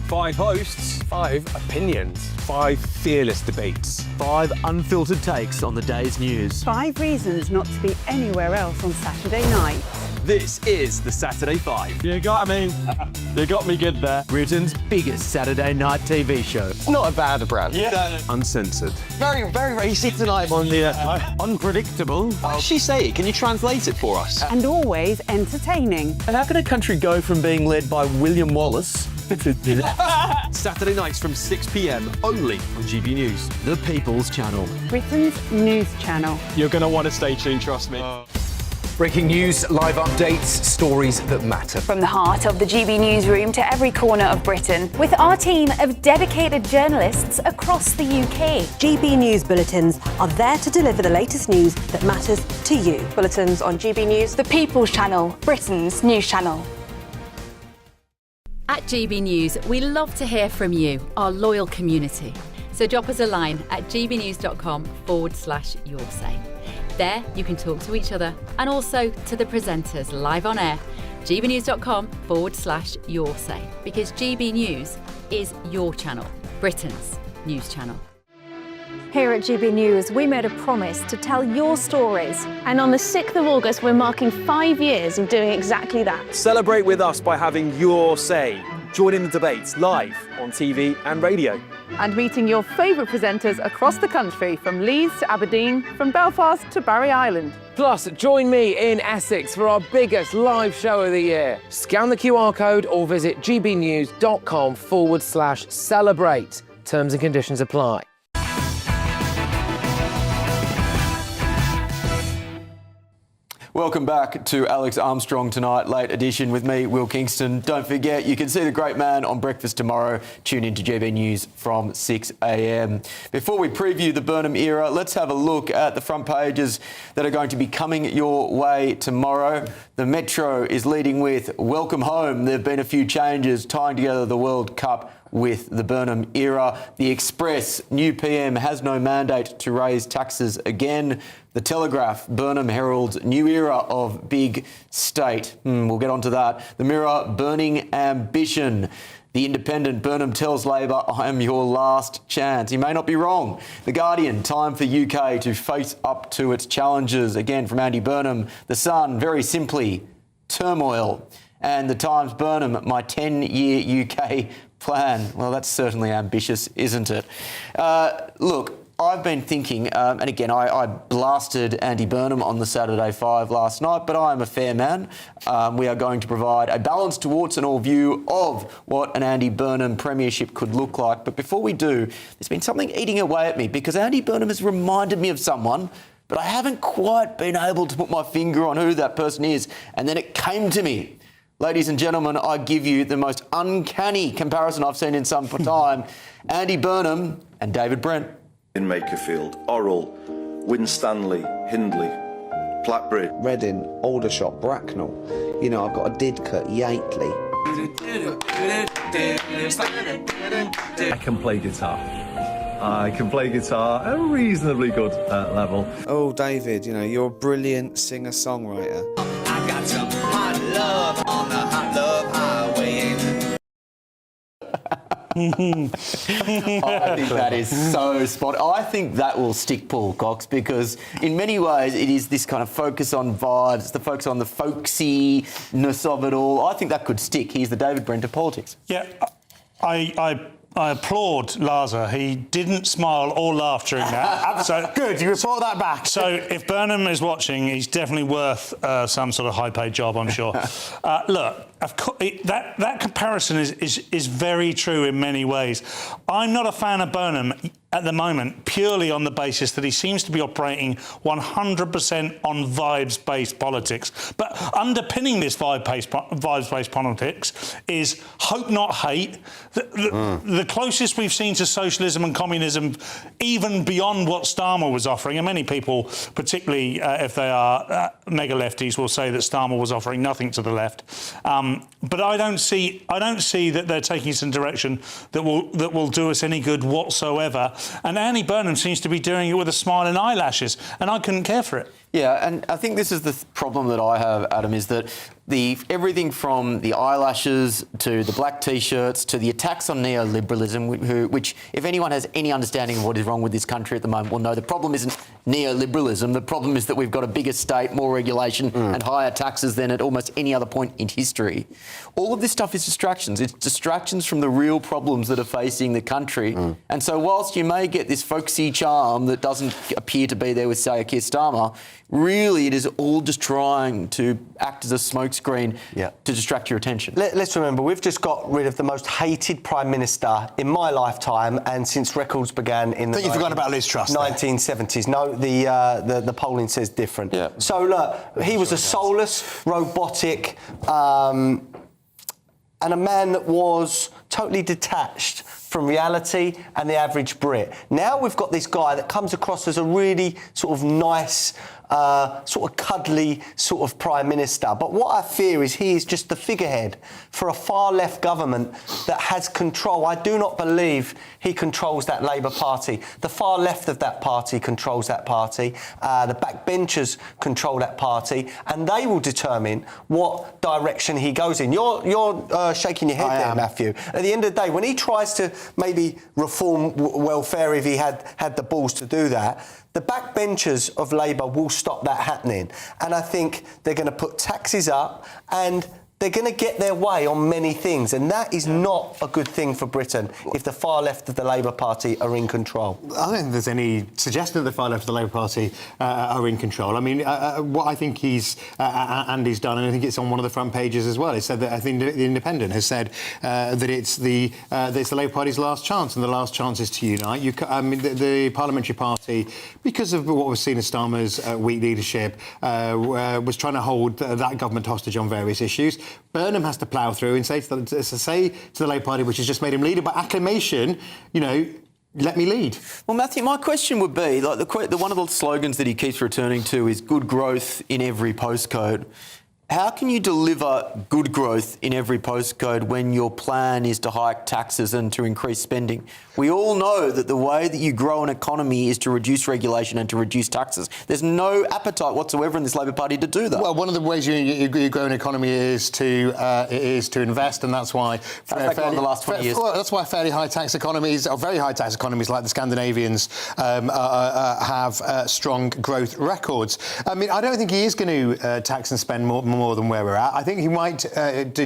5 hosts, 5 opinions, 5 fearless debates, 5 unfiltered takes on the day's news. 5 reasons not to be anywhere else on Saturday night. This is the Saturday 5. You got me good there. Britain's biggest Saturday night TV show. It's not a bad brand. Yeah. Uncensored. Very, very racy tonight. On the unpredictable. What did she say? Can you translate it for us? And always entertaining. And how can a country go from being led by William Wallace Saturday nights from 6 p.m. only on GB News. The People's Channel. Britain's news channel. You're going to want to stay tuned, trust me. Breaking news, live updates, stories that matter. From the heart of the GB newsroom to every corner of Britain, with our team of dedicated journalists across the UK. GB News bulletins are there to deliver the latest news that matters to you. Bulletins on GB News. The People's Channel, Britain's news channel. At GB News, we love to hear from you, our loyal community. So drop us a line at gbnews.com/yoursay. There you can talk to each other and also to the presenters live on air. gbnews.com/yoursay, because GB News is your channel, Britain's news channel. Here at GB News, we made a promise to tell your stories. And on the 6th of August, we're marking 5 years of doing exactly that. Celebrate with us by having your say. Join in the debates live on TV and radio. And meeting your favourite presenters across the country, from Leeds to Aberdeen, from Belfast to Barry Island. Plus, join me in Essex for our biggest live show of the year. Scan the QR code or visit gbnews.com/celebrate. Terms and conditions apply. Welcome back to Alex Armstrong Tonight, late edition with me, Will Kingston. Don't forget, you can see the great man on breakfast tomorrow. Tune in to GB News from 6 a.m. Before we preview the Burnham era, let's have a look at the front pages that are going to be coming your way tomorrow. The Metro is leading with Welcome Home. There have been a few changes tying together the World Cup with the Burnham era. The Express, new PM has no mandate to raise taxes again. The Telegraph, Burnham heralds new era of big state. We'll get onto that. The Mirror, burning ambition. The Independent, Burnham tells Labor, I am your last chance. He may not be wrong. The Guardian, time for UK to face up to its challenges. Again from Andy Burnham. The Sun, very simply, turmoil. And the Times, Burnham, my 10-year UK plan. Well, that's certainly ambitious, isn't it? Look, I've been thinking, and again, I blasted Andy Burnham on the Saturday 5 last night, but I am a fair man. We are going to provide a balanced to warts and all view of what an Andy Burnham premiership could look like. But before we do, there's been something eating away at me, because Andy Burnham has reminded me of someone, but I haven't quite been able to put my finger on who that person is. And then it came to me. Ladies and gentlemen, I give you the most uncanny comparison I've seen in some time. Andy Burnham and David Brent. In Makerfield, Orrell, Winstanley, Hindley, Blackbridge, Reading, Aldershot, Bracknell. You know, I've got a Didcot, Yateley. I can play guitar. I can play guitar at a reasonably good level. Oh, David, you know, you're a brilliant singer-songwriter. I got some hot love on the hot love highway. I think that is so spot. I think that will stick, Paul Cox, because in many ways it is this kind of focus on vibes, the focus on the folksiness of it all. I think that could stick. He's the David Brent of politics. Yeah, I applaud Laza. He didn't smile or laugh during that. So good, you report that back. So if Burnham is watching, he's definitely worth some sort of high-paid job, I'm sure. Look, of course, that comparison is very true in many ways. I'm not a fan of Burnham at the moment, purely on the basis that he seems to be operating 100% on vibes-based politics. But underpinning this vibes-based politics is hope, not hate. The closest we've seen to socialism and communism, even beyond what Starmer was offering, and many people, particularly if they are mega lefties, will say that Starmer was offering nothing to the left. But I don't see that they're taking some direction that will do us any good whatsoever. And Annie Burnham seems to be doing it with a smile and eyelashes, and I couldn't care for it. Yeah, and I think this is the problem that I have, Adam, is that everything from the eyelashes to the black T-shirts to the attacks on neoliberalism, which, if anyone has any understanding of what is wrong with this country at the moment, will know the problem isn't neoliberalism. The problem is that we've got a bigger state, more regulation and higher taxes than at almost any other point in history. All of this stuff is distractions. It's distractions from the real problems that are facing the country. And so whilst you may get this folksy charm that doesn't appear to be there with, say, a Keir Starmer, really it is all just trying to act as a smokescreen to distract your attention. Let's remember, we've just got rid of the most hated Prime Minister in my lifetime and since records began in the... You've forgotten about Liz Truss 1970s. No, the polling says different. Yeah. So, look, he was a soulless, robotic... and a man that was totally detached from reality and the average Brit. Now we've got this guy that comes across as a really sort of nice, sort of cuddly sort of Prime Minister. But what I fear is he is just the figurehead for a far-left government that has control. I do not believe he controls that Labour Party. The far left of that party controls that party. The backbenchers control that party, and they will determine what direction he goes in. You're shaking your head there, Matthew. At the end of the day, when he tries to maybe reform welfare, if he had the balls to do that, the backbenchers of Labour will stop that happening. And I think they're going to put taxes up and they're going to get their way on many things, and that is not a good thing for Britain if the far left of the Labour Party are in control. I don't think there's any suggestion that the far left of the Labour Party are in control. I mean, what I think Andy's done, and I think it's on one of the front pages as well, he said that I think The Independent has said that it's the Labour Party's last chance, and the last chance is to unite. The Parliamentary Party, because of what was seen as Starmer's weak leadership, was trying to hold that government hostage on various issues. Burnham has to plough through and say to the Labour Party, which has just made him leader by acclamation, let me lead. Well, Matthew, my question would be, like one of the slogans that he keeps returning to is good growth in every postcode. How can you deliver good growth in every postcode when your plan is to hike taxes and to increase spending? We all know that the way that you grow an economy is to reduce regulation and to reduce taxes. There's no appetite whatsoever in this Labour Party to do that. Well, one of the ways you grow an economy is to invest, and that's why... in the last 20 years. Well, that's why fairly high tax economies, or very high tax economies like the Scandinavians, have strong growth records. I mean, I don't think he is going to tax and spend more than where we're at. I think he might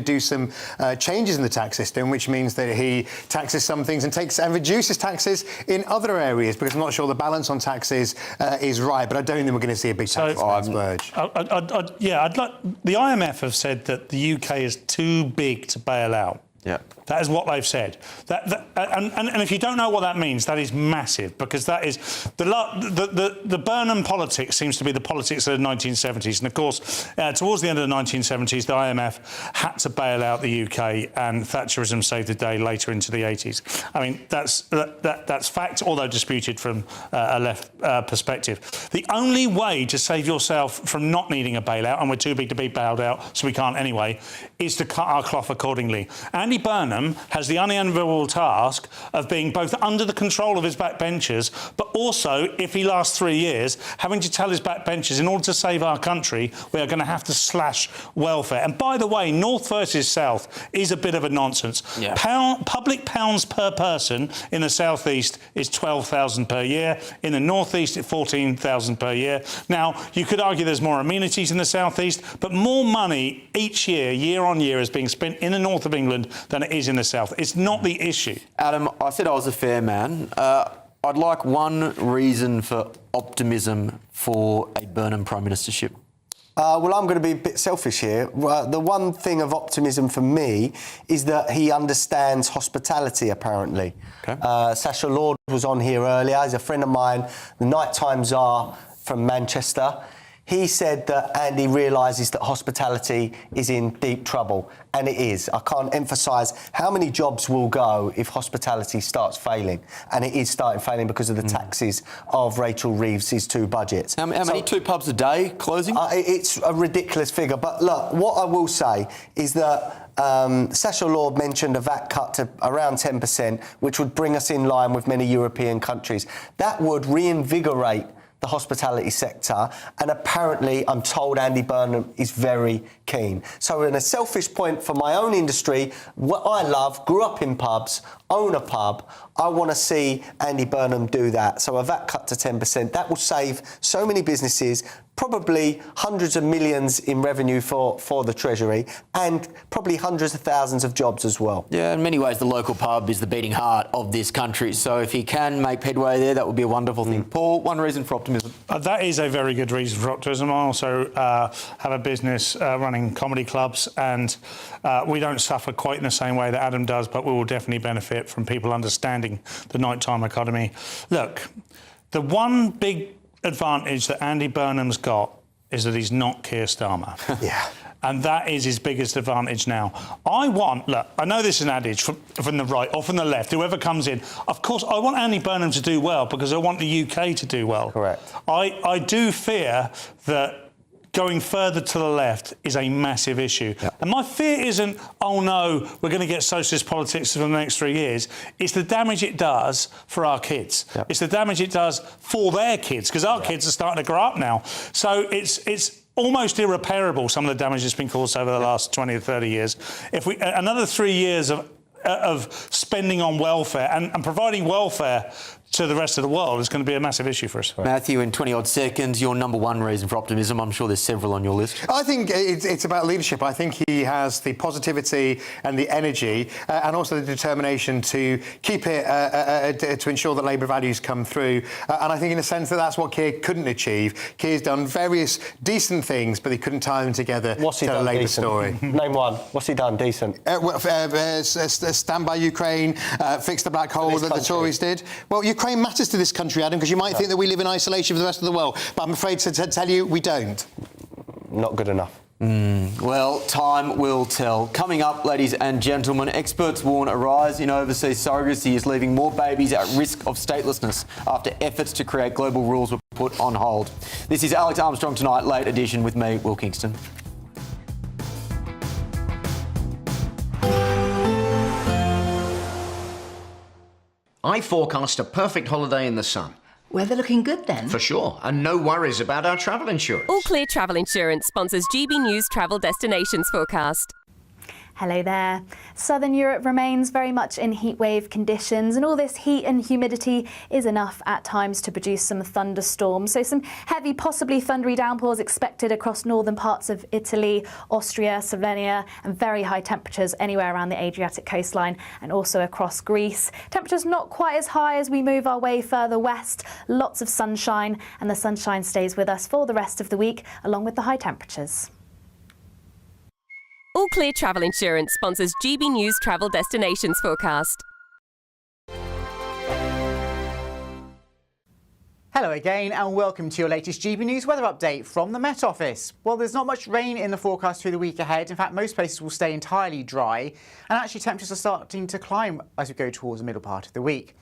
do some changes in the tax system, which means that he taxes some things and reduces taxes in other areas, because I'm not sure the balance on taxes is right, but I don't think we're going to see a big tax splurge. The IMF have said that the UK is too big to bail out. Yeah. That is what they've said. And if you don't know what that means, that is massive, because that is... The Burnham politics seems to be the politics of the 1970s. And, of course, towards the end of the 1970s, the IMF had to bail out the UK, and Thatcherism saved the day later into the 80s. I mean, that's fact, although disputed from a left perspective. The only way to save yourself from not needing a bailout, and we're too big to be bailed out, so we can't anyway, is to cut our cloth accordingly. Andy Burnham Burnham has the unenviable task of being both under the control of his backbenchers, but also, if he lasts 3 years, having to tell his backbenchers, in order to save our country, we are going to have to slash welfare. And by the way, North versus South is a bit of a nonsense. Yeah. Public pounds per person in the South East is 12,000 per year. In the North East, it's 14,000 per year. Now, you could argue there's more amenities in the South East, but more money each year on year, is being spent in the north of England than it is in the south. It's not the issue. Adam, I said I was a fair man. I'd like one reason for optimism for a Burnham Prime Ministership. Well, I'm going to be a bit selfish here. The one thing of optimism for me is that he understands hospitality, apparently. Okay. Sacha Lord was on here earlier. He's a friend of mine, the nighttime czar from Manchester. He said that Andy realises that hospitality is in deep trouble, and it is. I can't emphasise how many jobs will go if hospitality starts failing, and it is starting failing because of the taxes of Rachel Reeves' 2 budgets. How many 2 pubs a day closing? It's a ridiculous figure, but look, what I will say is that Sacha Lord mentioned a VAT cut to around 10%, which would bring us in line with many European countries. That would reinvigorate the hospitality sector, and apparently I'm told Andy Burnham is very keen. So in a selfish point for my own industry, what I love, grew up in pubs, own a pub, I want to see Andy Burnham do that. So a VAT cut to 10%, that will save so many businesses, probably hundreds of millions in revenue for the Treasury, and probably hundreds of thousands of jobs as well. Yeah, in many ways the local pub is the beating heart of this country, so if he can make headway there, that would be a wonderful thing. Paul, one reason for optimism? That is a very good reason for optimism. I also have a business running comedy clubs, and we don't suffer quite in the same way that Adam does, but we will definitely benefit from people understanding the nighttime economy. Look, the one big advantage that Andy Burnham's got is that he's not Keir Starmer. Yeah. And that is his biggest advantage now. I know this is an adage from the right or from the left, whoever comes in. Of course, I want Andy Burnham to do well because I want the UK to do well. Correct. I do fear that going further to the left is a massive issue. Yeah. And my fear isn't, oh no, we're going to get socialist politics for the next 3 years. It's the damage it does for our kids. Yeah. It's the damage it does for their kids, because our kids are starting to grow up now. So it's almost irreparable, some of the damage that's been caused over the last 20 or 30 years. If we another 3 years of spending on welfare and providing welfare to the rest of the world is going to be a massive issue for us. Matthew, in 20-odd seconds, your number one reason for optimism. I'm sure there's several on your list. I think it's about leadership. I think he has the positivity and the energy and also the determination to keep it, to ensure that Labour values come through. And I think in a sense that's what Keir couldn't achieve. Keir's done various decent things, but he couldn't tie them together to tell a Labour story. Name one. What's he done decent? Stand by Ukraine, fix the black hole that the Tories did. Well, Ukraine matters to this country, Adam, because you might think that we live in isolation from the rest of the world, but I'm afraid to tell you we don't. Not good enough. Well, time will tell. Coming up, ladies and gentlemen, experts warn a rise in overseas surrogacy is leaving more babies at risk of statelessness after efforts to create global rules were put on hold. This is Alex Armstrong Tonight, late edition with me, Will Kingston. I forecast a perfect holiday in the sun. Weather looking good then? For sure, and no worries about our travel insurance. All Clear Travel Insurance sponsors GB News Travel Destinations forecast. Hello there. Southern Europe remains very much in heatwave conditions, and all this heat and humidity is enough at times to produce some thunderstorms. So some heavy, possibly thundery downpours expected across northern parts of Italy, Austria, Slovenia, and very high temperatures anywhere around the Adriatic coastline and also across Greece. Temperatures not quite as high as we move our way further west. Lots of sunshine, and the sunshine stays with us for the rest of the week, along with the high temperatures. All Clear Travel Insurance sponsors GB News Travel Destinations forecast. Hello again and welcome to your latest GB News weather update from the Met Office. Well, there's not much rain in the forecast through the week ahead. In fact, most places will stay entirely dry, and actually temperatures are starting to climb as we go towards the middle part of the week.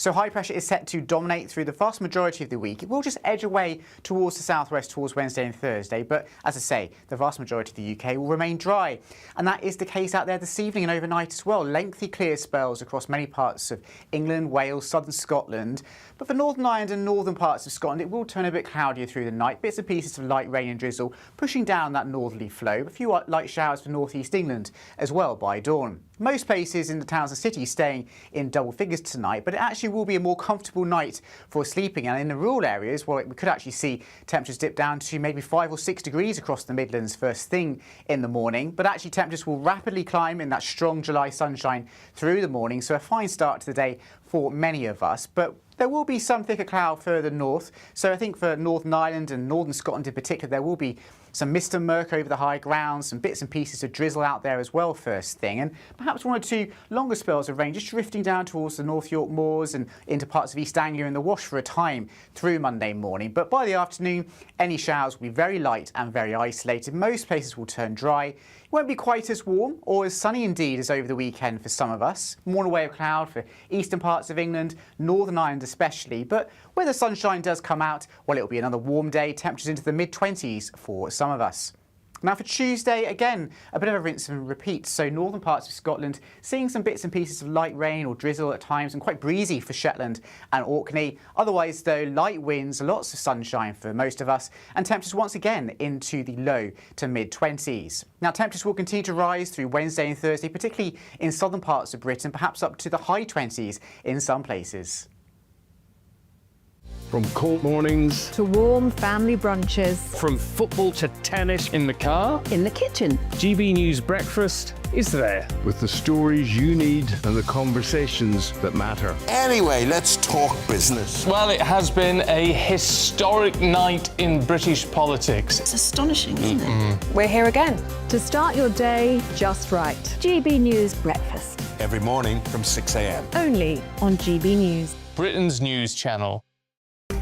So high pressure is set to dominate through the vast majority of the week. It will just edge away towards the southwest towards Wednesday and Thursday, but as I say, the vast majority of the UK will remain dry. And that is the case out there this evening and overnight as well. Lengthy clear spells across many parts of England, Wales, southern Scotland. But for Northern Ireland and northern parts of Scotland, it will turn a bit cloudier through the night. Bits and pieces of light rain and drizzle pushing down that northerly flow. A few light showers for northeast England as well by dawn. Most places in the towns and cities staying in double figures tonight, but it actually will be a more comfortable night for sleeping. And in the rural areas, well, we could actually see temperatures dip down to maybe 5 or 6 degrees across the Midlands first thing in the morning. But actually temperatures will rapidly climb in that strong July sunshine through the morning. So a fine start to the day for many of us. But there will be some thicker cloud further north. So I think for Northern Ireland and Northern Scotland in particular, there will be some mist and murk over the high ground, some bits and pieces of drizzle out there as well first thing, and perhaps 1 or 2 longer spells of rain just drifting down towards the North York Moors and into parts of East Anglia and the Wash for a time through Monday morning. But by the afternoon, any showers will be very light and very isolated. Most places will turn dry. It won't be quite as warm or as sunny indeed as over the weekend for some of us. More in the way of cloud for eastern parts of England, Northern Ireland especially. But where the sunshine does come out, well, it'll be another warm day, temperatures into the mid-20s for some of us. Now for Tuesday, again, a bit of a rinse and repeat. So northern parts of Scotland seeing some bits and pieces of light rain or drizzle at times and quite breezy for Shetland and Orkney. Otherwise, though, light winds, lots of sunshine for most of us and temperatures once again into the low to mid-20s. Now temperatures will continue to rise through Wednesday and Thursday, particularly in southern parts of Britain, perhaps up to the high 20s in some places. From cold mornings to warm family brunches, from football to tennis in the car, in the kitchen. GB News Breakfast is there with the stories you need and the conversations that matter. Anyway, let's talk business. Well, it has been a historic night in British politics. It's astonishing, isn't it? We're here again to start your day just right. GB News Breakfast. Every morning from 6 a.m. Only on GB News. Britain's news channel.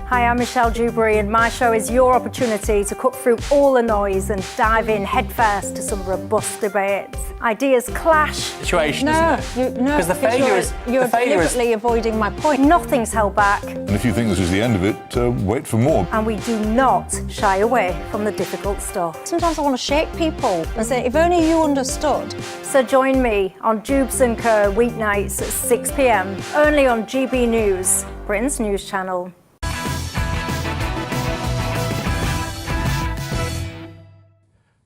Hi, I'm Michelle Dewberry, and my show is your opportunity to cut through all the noise and dive in headfirst to some robust debates. Ideas clash. Situation, no, isn't it? Because the failure is you're deliberately avoiding my point. Nothing's held back. And if you think this is the end of it, wait for more. And we do not shy away from the difficult stuff. Sometimes I want to shake people and say, if only you understood. So join me on Dubes & Co. weeknights at 6 p.m. only on GB News, Britain's news channel.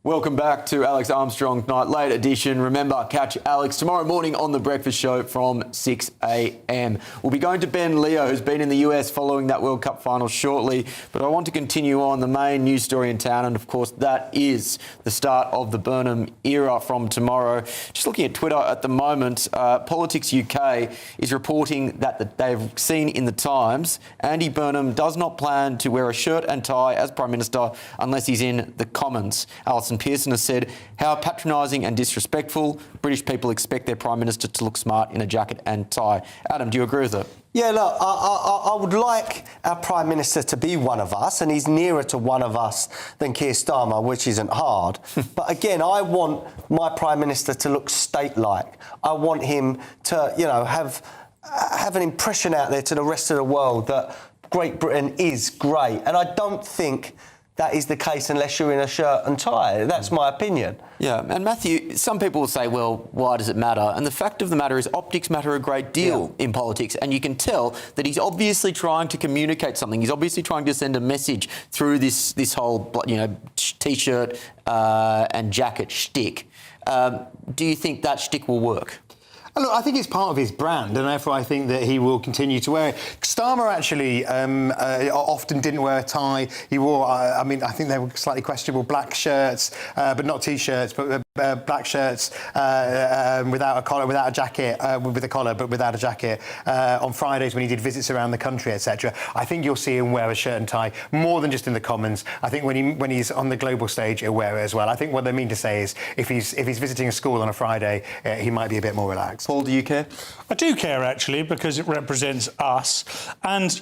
Welcome back to Alex Armstrong Night Late Edition. Remember, catch Alex tomorrow morning on The Breakfast Show from 6 a.m. We'll be going to Ben Leo, who's been in the US following that World Cup final shortly. But I want to continue on the main news story in town, and of course that is the start of the Burnham era from tomorrow. Just looking at Twitter at the moment, Politics UK is reporting that they've seen in the Times, Andy Burnham does not plan to wear a shirt and tie as Prime Minister unless he's in the Commons. Alison Pearson has said, how patronising and disrespectful. British people expect their Prime Minister to look smart in a jacket and tie. Adam, do you agree with it? Yeah, look, I would like our Prime Minister to be one of us, and he's nearer to one of us than Keir Starmer, which isn't hard. But again, I want my Prime Minister to look state-like. I want him to, have an impression out there to the rest of the world that Great Britain is great. And I don't think that is the case unless you're in a shirt and tie. That's my opinion. Yeah, and Matthew, some people will say, well, why does it matter? And the fact of the matter is optics matter a great deal in politics, and you can tell that he's obviously trying to communicate something. He's obviously trying to send a message through this whole, T-shirt and jacket shtick. Do you think that shtick will work? Look, I think it's part of his brand, and therefore I think that he will continue to wear it. Starmer actually often didn't wear a tie. He wore, I think they were slightly questionable black shirts, but not T-shirts, but black shirts without a collar, without a jacket, with a collar, but without a jacket, on Fridays when he did visits around the country, etc. I think you'll see him wear a shirt and tie more than just in the Commons. I think when he's on the global stage, he'll wear it as well. I think what they mean to say is if he's visiting a school on a Friday, he might be a bit more relaxed. Paul, do you care? I do care, actually, because it represents us. And,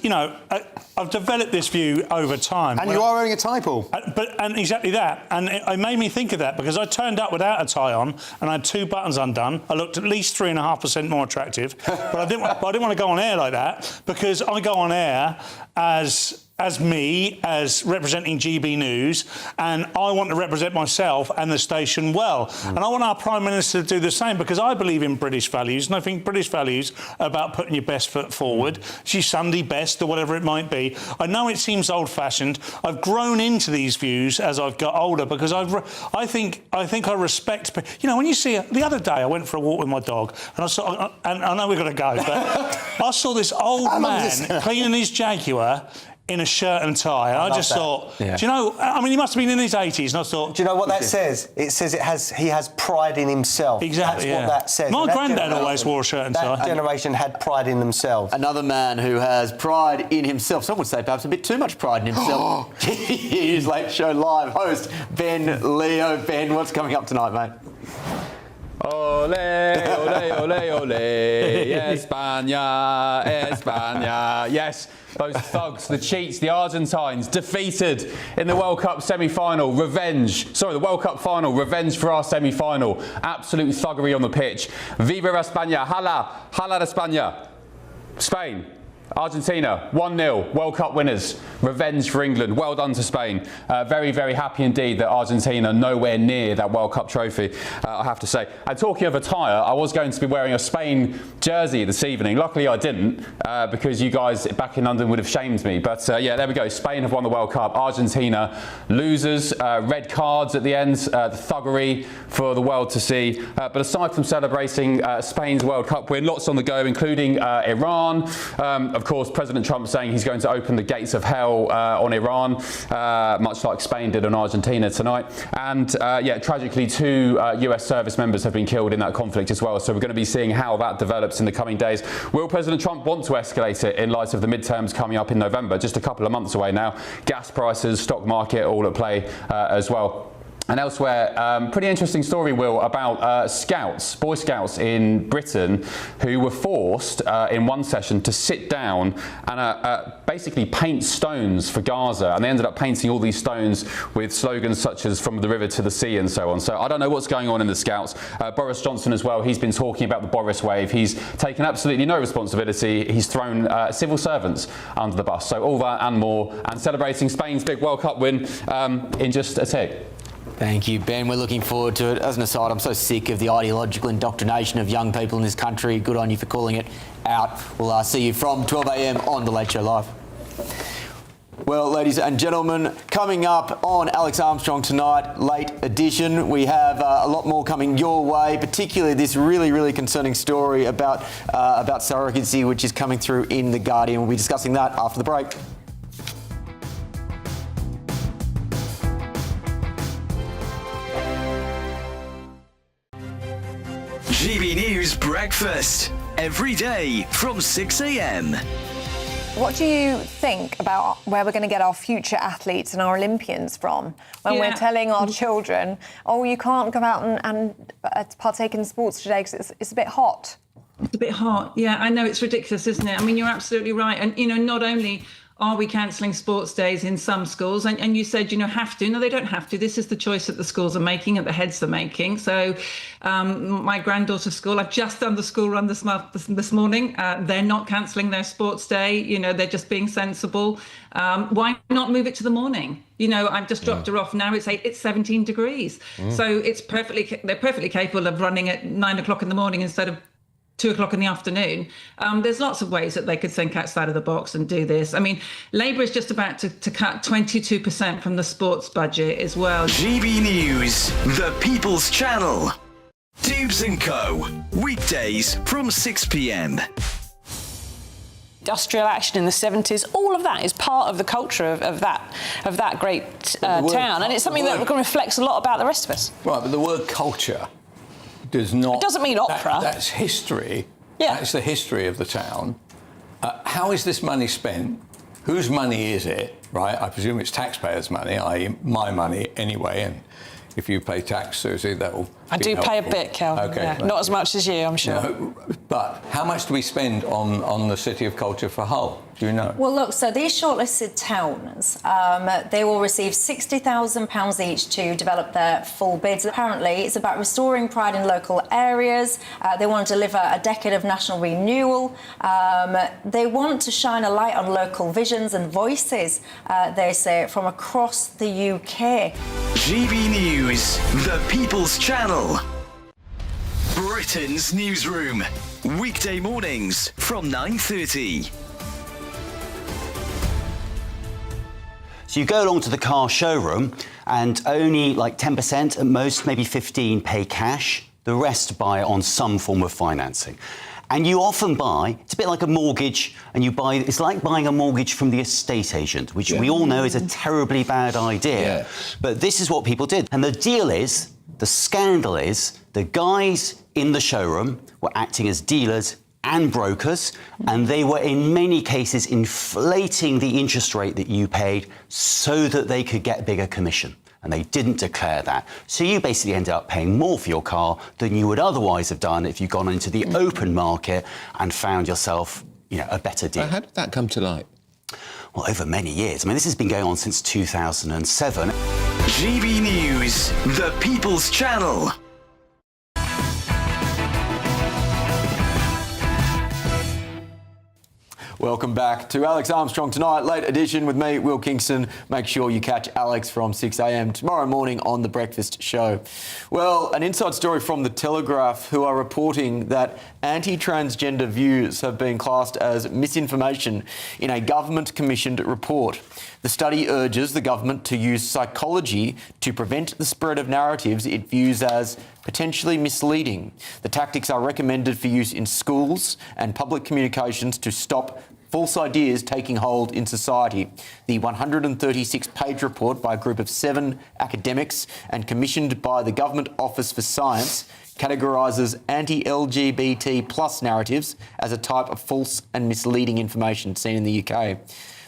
I've developed this view over time. And you are wearing a tie, Paul. And exactly that. And it made me think of that because I turned up with without a tie on and I had 2 buttons undone, I looked at least 3.5% more attractive. But I didn't want to go on air like that, because I go on air as me, as representing GB News, and I want to represent myself and the station well. And I want our Prime Minister to do the same, because I believe in British values, and I think British values are about putting your best foot forward. She's Sunday best, or whatever it might be. I know it seems old-fashioned. I've grown into these views as I've got older, because I think I respect... You know, when you see... The other day, I went for a walk with my dog, and I saw... And I know we've got to go, but I saw this old man cleaning his Jaguar in a shirt and tie. And I just thought, do you know, I mean, he must have been in his 80s, and I thought... Do you know what that says? It says he has pride in himself. Exactly, That's what that says. My granddad always wore a shirt and tie. That generation had pride in themselves. Another man who has pride in himself, some would say perhaps a bit too much pride in himself. GBNews Late Show Live host Ben Leo. Ben, what's coming up tonight, mate? Ole, ole, ole, ole, España, España. Yes, those thugs, the cheats, the Argentines, defeated in the World Cup semi-final. Revenge. Sorry, the World Cup final. Revenge for our semi-final. Absolute thuggery on the pitch. Viva España. Hala. Hala de España. Spain. Argentina, 1-0, World Cup winners. Revenge for England. Well done to Spain. Very, very happy indeed that Argentina nowhere near that World Cup trophy, I have to say. And talking of attire, I was going to be wearing a Spain jersey this evening. Luckily I didn't, because you guys back in London would have shamed me. But yeah, there we go. Spain have won the World Cup. Argentina losers. Red cards at the end. The thuggery for the world to see. But aside from celebrating Spain's World Cup win, lots on the go, including Iran. Of course, President Trump saying he's going to open the gates of hell on Iran, much like Spain did on Argentina tonight. And yeah, tragically, 2 US service members have been killed in that conflict as well. So we're going to be seeing how that develops in the coming days. Will President Trump want to escalate it in light of the midterms coming up in November, just a couple of months away now? Gas prices, stock market, all at play as well. And elsewhere, pretty interesting story, Will, about scouts, Boy Scouts in Britain, who were forced in one session to sit down and basically paint stones for Gaza. And they ended up painting all these stones with slogans such as "from the river to the sea" and so on. So I don't know what's going on in the Scouts. Boris Johnson as well, he's been talking about the Boris wave. He's taken absolutely no responsibility. He's thrown civil servants under the bus. So all that and more, and celebrating Spain's big World Cup win in just a tick. Thank you, Ben. We're looking forward to it. As an aside, I'm so sick of the ideological indoctrination of young people in this country. Good on you for calling it out. We'll see you from 12 a.m. on The Late Show Live. Well, ladies and gentlemen, coming up on Alex Armstrong tonight, late edition, we have a lot more coming your way, particularly this really, really concerning story about surrogacy, which is coming through in The Guardian. We'll be discussing that after the break. GB News Breakfast, every day from 6 a.m. What do you think about where we're going to get our future athletes and our Olympians from when we're telling our children, oh, you can't go out and partake in sports today because it's a bit hot? It's a bit hot, yeah. I know, it's ridiculous, isn't it? I mean, you're absolutely right. And, you know, not only are we cancelling sports days in some schools, and you said, you know, have to. No, they don't have to. This is the choice that the schools are making, and the heads are making. So my granddaughter's school, I've just done the school run this morning. They're not cancelling their sports day. You know, they're just being sensible. Why not move it to the morning? You know, I've just dropped her off now. It's 17 degrees. So they're perfectly capable of running at 9 o'clock in the morning instead of 2 o'clock in the afternoon. There's lots of ways that they could think outside of the box and do this. I mean, Labour is just about to cut 22% from the sports budget as well. GB News, the People's Channel. Dubes & Co. Weekdays from 6 p.m. Industrial action in the 70s, all of that is part of the culture of that great town, and it's something that reflects a lot about the rest of us. Right, but the word culture does not... It doesn't mean opera. That's history. Yeah. That's the history of the town. How is this money spent? Whose money is it, right? I presume it's taxpayers' money, i.e. my money anyway, and if you pay tax, Susie, that will I do pay a bit, Calvin. Okay. Yeah. Not as much as you, I'm sure. No, but how much do we spend on the City of Culture for Hull? Do you know? Well, look, so these shortlisted towns, they will receive £60,000 each to develop their full bids. Apparently, it's about restoring pride in local areas. They want to deliver a decade of national renewal. They want to shine a light on local visions and voices, they say, from across the UK. GB News, the People's Channel. Britain's newsroom. Weekday mornings from 9:30. So you go along to the car showroom and only like 10%, at most maybe 15%, pay cash. The rest buy on some form of financing. And you often buy, it's a bit like a mortgage, and you buy, it's like buying a mortgage from the estate agent, which we all know is a terribly bad idea. But this is what people did. And the deal is, the scandal is, the guys in the showroom were acting as dealers and brokers, and they were in many cases inflating the interest rate that you paid so that they could get bigger commission. And they didn't declare that. So you basically ended up paying more for your car than you would otherwise have done if you'd gone into the open market and found yourself, you know, a better deal. How did that come to light? Well, over many years. I mean, this has been going on since 2007. GB News, the People's Channel. Welcome back to Alex Armstrong Tonight, late edition with me, Will Kingston. Make sure you catch Alex from 6 a.m. tomorrow morning on The Breakfast Show. Well, an inside story from The Telegraph, who are reporting that anti-transgender views have been classed as misinformation in a government-commissioned report. The study urges the government to use psychology to prevent the spread of narratives it views as potentially misleading. The tactics are recommended for use in schools and public communications to stop false ideas taking hold in society. The 136-page report by a group of 7 academics and commissioned by the Government Office for Science categorises anti-LGBT plus narratives as a type of false and misleading information seen in the UK.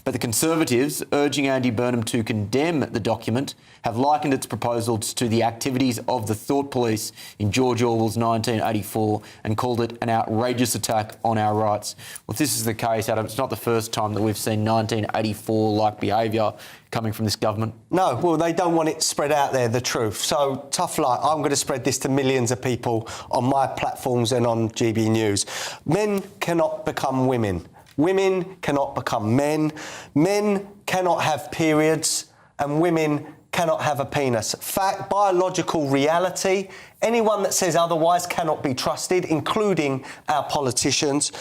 But the Conservatives, urging Andy Burnham to condemn the document, have likened its proposals to the activities of the thought police in George Orwell's 1984 and called it an outrageous attack on our rights. Well, if this is the case, Adam, it's not the first time that we've seen 1984-like behaviour coming from this government. No, well, they don't want it spread out there, the truth. So, tough luck. I'm going to spread this to millions of people on my platforms and on GB News. Men cannot become women. Women cannot become men. Men cannot have periods. And women cannot have a penis. Fact, biological reality. Anyone that says otherwise cannot be trusted, including our politicians.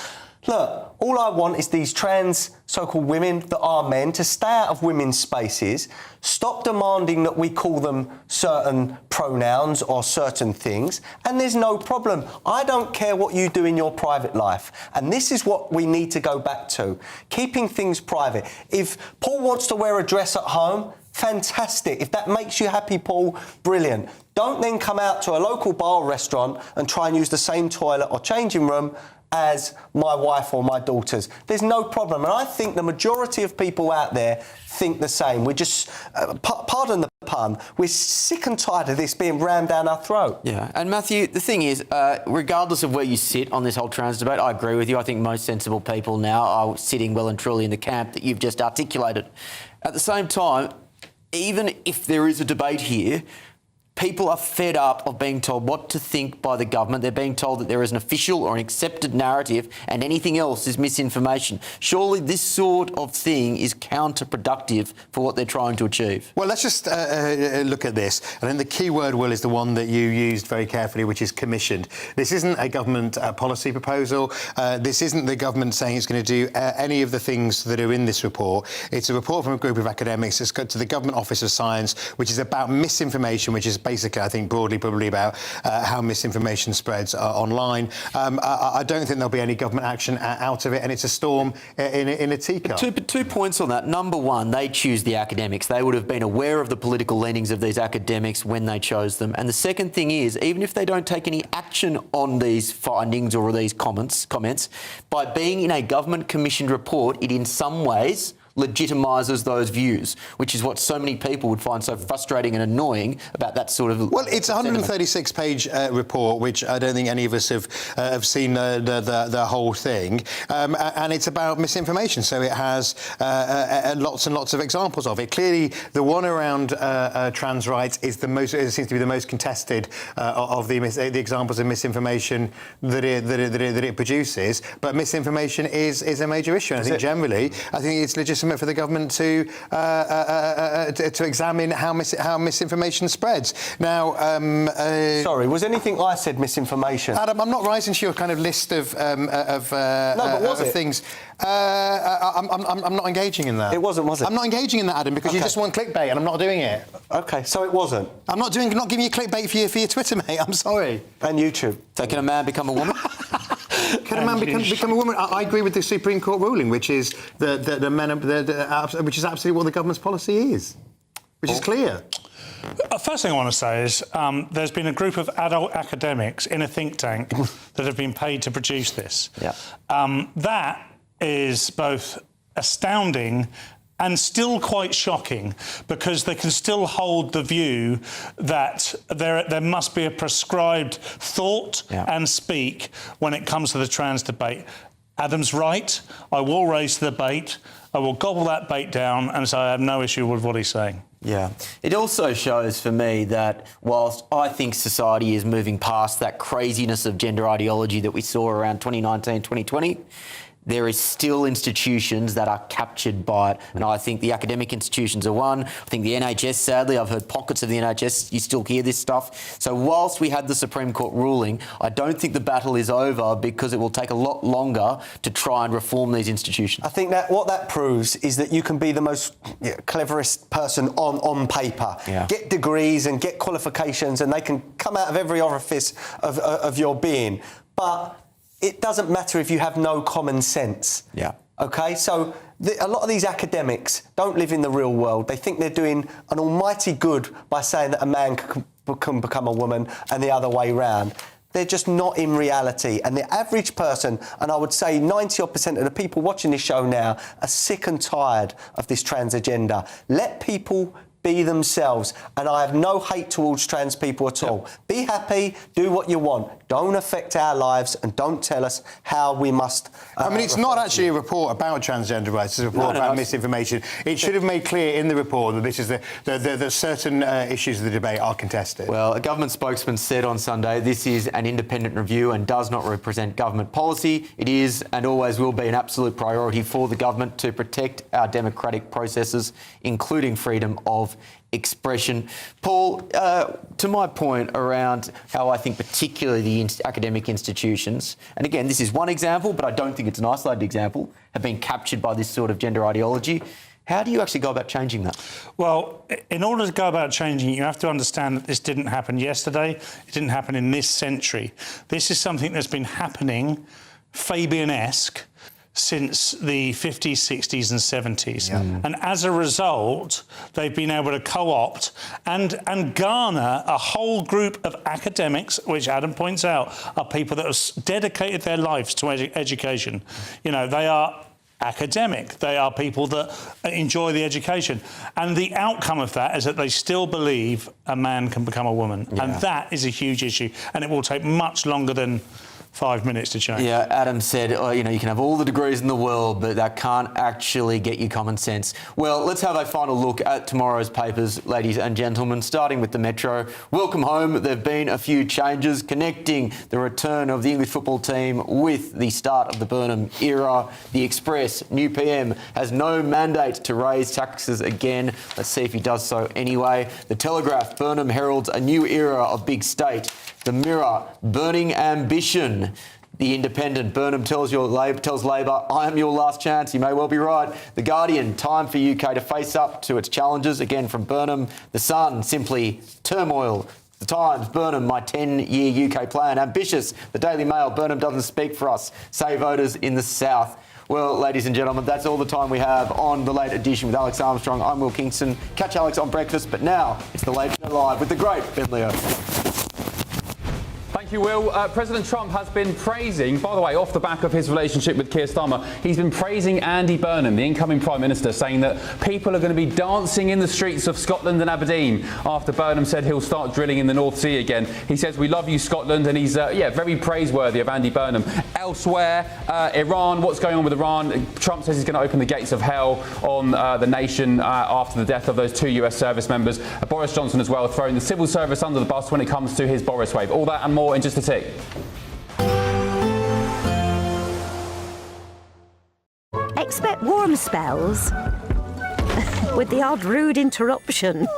Look, all I want is these trans so-called women that are men to stay out of women's spaces, stop demanding that we call them certain pronouns or certain things, and there's no problem. I don't care what you do in your private life. And this is what we need to go back to, keeping things private. If Paul wants to wear a dress at home, fantastic. If that makes you happy, Paul, brilliant. Don't then come out to a local bar or restaurant and try and use the same toilet or changing room as my wife or my daughters. There's no problem. And I think the majority of people out there think the same. We're just, pardon the pun, we're sick and tired of this being rammed down our throat. Yeah, and Matthew, the thing is, regardless of where you sit on this whole trans debate, I agree with you. I think most sensible people now are sitting well and truly in the camp that you've just articulated. At the same time, even if there is a debate here, people are fed up of being told what to think by the government. They're being told that there is an official or an accepted narrative and anything else is misinformation. Surely this sort of thing is counterproductive for what they're trying to achieve. Well, let's just look at this. And then the key word, Will, is the one that you used very carefully, which is commissioned. This isn't a government policy proposal. This isn't the government saying it's going to do any of the things that are in this report. It's a report from a group of academics. It's got to the Government Office of Science, which is about misinformation, which is basically, I think, broadly probably about how misinformation spreads online. I don't think there'll be any government action out of it, and it's a storm in a teacup. Two points on that. Number one, they choose the academics. They would have been aware of the political leanings of these academics when they chose them. And the second thing is, even if they don't take any action on these findings or these comments, by being in a government-commissioned report, it in some ways legitimises those views, which is what so many people would find so frustrating and annoying about that sort of... Well, it's a 136-page report, which I don't think any of us have seen the whole thing, and it's about misinformation, so it has lots and lots of examples of it. Clearly, the one around trans rights is it seems to be the most contested of the examples of misinformation that it produces, but misinformation is a major issue, and I think generally, I think it's legitimate for the government to examine how misinformation spreads. Now, sorry, was anything I said misinformation? Adam, I'm not rising to your kind of list of things. I'm not engaging in that. It wasn't, was it? I'm not engaging in that, Adam, because you just want clickbait, and I'm not doing it. Okay, so it wasn't. I'm not giving you clickbait for your Twitter, mate. I'm sorry. And YouTube. So can a man become a woman? Can a man become a woman? I agree with the Supreme Court ruling, which is which is absolutely what the government's policy is, which is clear. First thing I want to say is there's been a group of adult academics in a think tank that have been paid to produce this. Yeah. That is both astounding and still quite shocking, because they can still hold the view that there must be a prescribed thought and speak when it comes to the trans debate. Adam's right. I will raise the debate. I will gobble that bait down, and so I have no issue with what he's saying. Yeah. It also shows for me that whilst I think society is moving past that craziness of gender ideology that we saw around 2019, 2020, there is still institutions that are captured by it. And I think the academic institutions are one. I think the NHS, sadly, I've heard pockets of the NHS, you still hear this stuff. So whilst we had the Supreme Court ruling, I don't think the battle is over, because it will take a lot longer to try and reform these institutions. I think that what that proves is that you can be the most cleverest person on paper, get degrees and get qualifications, and they can come out of every orifice of your being. But it doesn't matter if you have no common sense. Yeah. OK, so a lot of these academics don't live in the real world. They think they're doing an almighty good by saying that a man can become a woman and the other way round. They're just not in reality. And the average person, and I would say 90% of the people watching this show now, are sick and tired of this trans agenda. Let people be themselves, and I have no hate towards trans people at all. Be happy, do what you want. Don't affect our lives, and don't tell us how we must... I mean, it's not actually a report about transgender rights, it's a report about misinformation. It should have made clear in the report that this is that certain issues of the debate are contested. Well, a government spokesman said on Sunday this is an independent review and does not represent government policy. It is and always will be an absolute priority for the government to protect our democratic processes, including freedom of expression. Paul, to my point around how I think particularly the academic institutions, and again, this is one example, but I don't think it's an isolated example, have been captured by this sort of gender ideology. How do you actually go about changing that? Well, in order to go about changing it, you have to understand that this didn't happen yesterday. It didn't happen in this century. This is something that's been happening Fabian-esque since the 50s, 60s and 70s. Yeah. And as a result, they've been able to co-opt and garner a whole group of academics, which Adam points out, are people that have dedicated their lives to education. You know, they are academic. They are people that enjoy the education. And the outcome of that is that they still believe a man can become a woman. Yeah. And that is a huge issue. And it will take much longer than 5 minutes to change. Yeah, Adam said, you know, you can have all the degrees in the world, but that can't actually get you common sense. Well, let's have a final look at tomorrow's papers, ladies and gentlemen, starting with the Metro. Welcome home. There have been a few changes connecting the return of the English football team with the start of the Burnham era. The Express, new PM, has no mandate to raise taxes again. Let's see if he does so anyway. The Telegraph, Burnham heralds a new era of big state. The Mirror, burning ambition. The Independent, Burnham tells Labor, I am your last chance. You may well be right. The Guardian, time for UK to face up to its challenges, again from Burnham. The Sun, simply turmoil. The Times, Burnham, my 10-year UK plan, ambitious. The Daily Mail, Burnham doesn't speak for us, say voters in the South. Well, ladies and gentlemen, that's all the time we have on The Late Edition with Alex Armstrong. I'm Will Kingston. Catch Alex on breakfast, but now it's The Late Show Live with the great Ben Leo. Thank you, Will. President Trump has been praising, by the way, off the back of his relationship with Keir Starmer, he's been praising Andy Burnham, the incoming Prime Minister, saying that people are going to be dancing in the streets of Scotland and Aberdeen after Burnham said he'll start drilling in the North Sea again. He says, "We love you, Scotland," and he's, very praiseworthy of Andy Burnham. Elsewhere, Iran, what's going on with Iran? Trump says he's going to open the gates of hell on the nation after the death of those 2 US service members. Boris Johnson as well, throwing the civil service under the bus when it comes to his Boris wave. All that and more in just a tick. Expect warm spells with the odd rude interruption.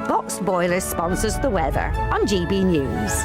Boxed Boilers sponsors the weather on GB News.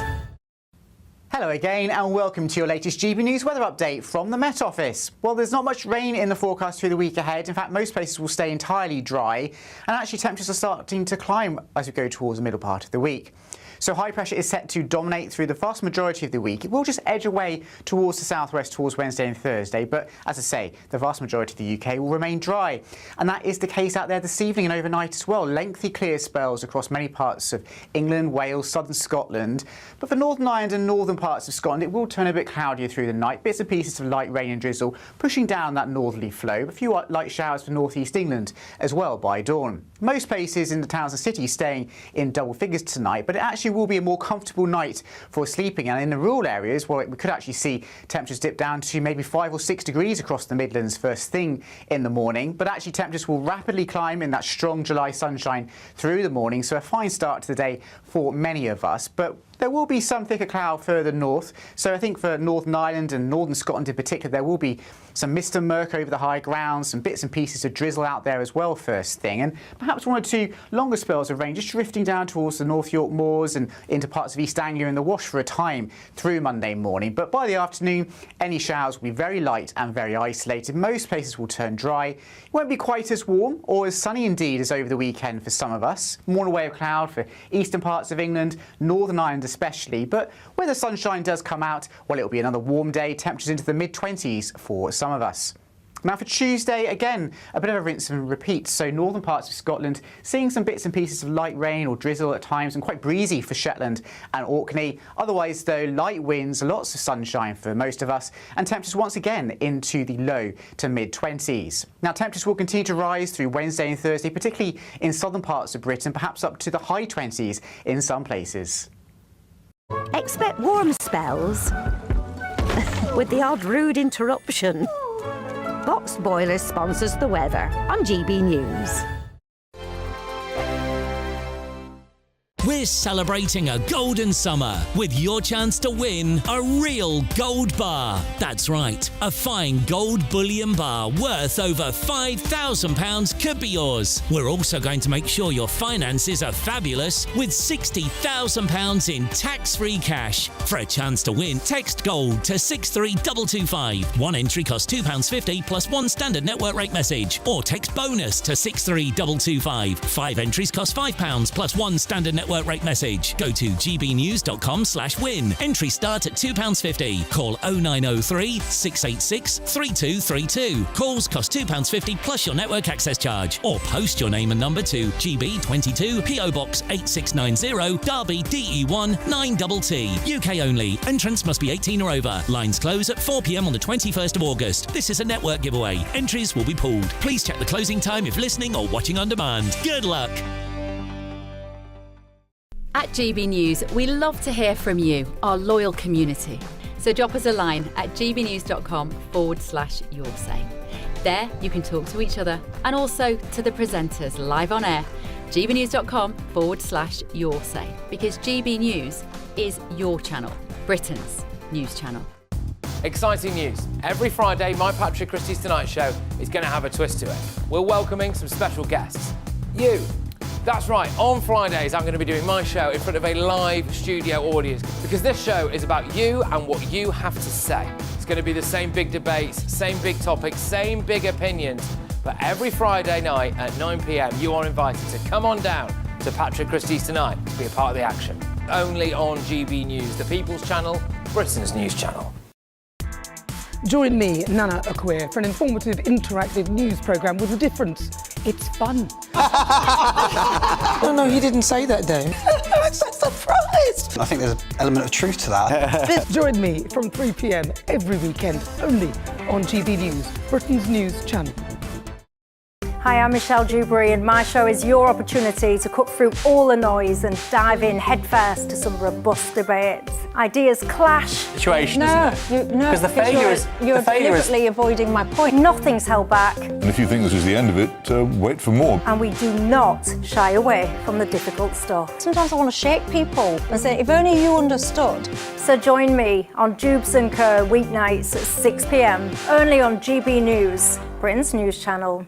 Hello again and welcome to your latest GB News weather update from the Met Office. Well, there's not much rain in the forecast through the week ahead. In fact, most places will stay entirely dry, and actually temperatures are starting to climb as we go towards the middle part of the week. So high pressure is set to dominate through the vast majority of the week. It will just edge away towards the southwest towards Wednesday and Thursday, but as I say, the vast majority of the UK will remain dry. And that is the case out there this evening and overnight as well. Lengthy clear spells across many parts of England, Wales, southern Scotland. But for Northern Ireland and northern parts of Scotland, it will turn a bit cloudier through the night. Bits and pieces of light rain and drizzle pushing down that northerly flow. A few light showers for northeast England as well by dawn. Most places in the towns and cities staying in double figures tonight, but it actually will be a more comfortable night for sleeping. And in the rural areas, well, we could actually see temperatures dip down to maybe 5 or 6 degrees across the Midlands first thing in the morning. But actually temperatures will rapidly climb in that strong July sunshine through the morning. So a fine start to the day for many of us. But there will be some thicker cloud further north, so I think for Northern Ireland and Northern Scotland in particular, there will be some mist and murk over the high ground, some bits and pieces of drizzle out there as well first thing, and perhaps 1 or 2 longer spells of rain just drifting down towards the North York Moors and into parts of East Anglia and the Wash for a time through Monday morning. But by the afternoon, any showers will be very light and very isolated. Most places will turn dry. It won't be quite as warm or as sunny indeed as over the weekend for some of us. More in the way of cloud for eastern parts of England, Northern Ireland especially, but where the sunshine does come out, well, it'll be another warm day, temperatures into the mid-20s for some of us. Now for Tuesday, again, a bit of a rinse and repeat. So northern parts of Scotland seeing some bits and pieces of light rain or drizzle at times and quite breezy for Shetland and Orkney. Otherwise, though, light winds, lots of sunshine for most of us, and temperatures once again into the low to mid-20s. Now temperatures will continue to rise through Wednesday and Thursday, particularly in southern parts of Britain, perhaps up to the high 20s in some places. Expect warm spells with the odd rude interruption. Boxed Boilers sponsors the weather on GB News. We're celebrating a golden summer with your chance to win a real gold bar. That's right, a fine gold bullion bar worth over £5,000 could be yours. We're also going to make sure your finances are fabulous with £60,000 in tax-free cash. For a chance to win, text GOLD to 63225. One entry costs £2.50 plus 1 standard network rate message, or text BONUS to 63225. 5 entries cost £5 plus 1 standard network rate message. Go to gbnews.com/win. Entry start at £2.50. Call 0903 686 3232. Calls cost £2.50 plus your network access charge. Or post your name and number to GB22 PO Box 8690 Derby DE1 9TT. UK only. Entrance must be 18 or over. Lines close at 4 p.m. on the 21st of August. This is a network giveaway. Entries will be pulled. Please check the closing time if listening or watching on demand. Good luck. At GB News, we love to hear from you, our loyal community. So drop us a line at gbnews.com/your say. There you can talk to each other and also to the presenters live on air. gbnews.com/your say, because GB News is your channel, Britain's news channel. Exciting news. Every Friday, my Patrick Christie's Tonight Show is going to have a twist to it. We're welcoming some special guests. You. That's right, on Fridays I'm going to be doing my show in front of a live studio audience, because this show is about you and what you have to say. It's going to be the same big debates, same big topics, same big opinions, but every Friday night at 9 p.m. you are invited to come on down to Patrick Christie's Tonight to be a part of the action. Only on GB News, the People's Channel, Britain's news channel. Join me, Nana Akwe, for an informative, interactive news programme with a difference. It's fun. No, he didn't say that, Dave. I'm so surprised. pissed. I think there's an element of truth to that. Join me from 3 p.m. every weekend, only on GB News, Britain's news channel. Hi, I'm Michelle Dewberry, and my show is your opportunity to cut through all the noise and dive in headfirst to some robust debates. Ideas clash. Situation, isn't it? No, because the failure is you're deliberately avoiding my point. Nothing's held back, And if you think this is the end of it, wait for more. and we do not shy away from the difficult stuff. Sometimes I want to shake people and say, if only you understood. So join me on Dubes & Co. weeknights at 6 p.m. only on GB News, Britain's news channel.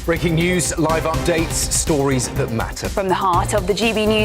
Breaking news, live updates, stories that matter. From the heart of the GB News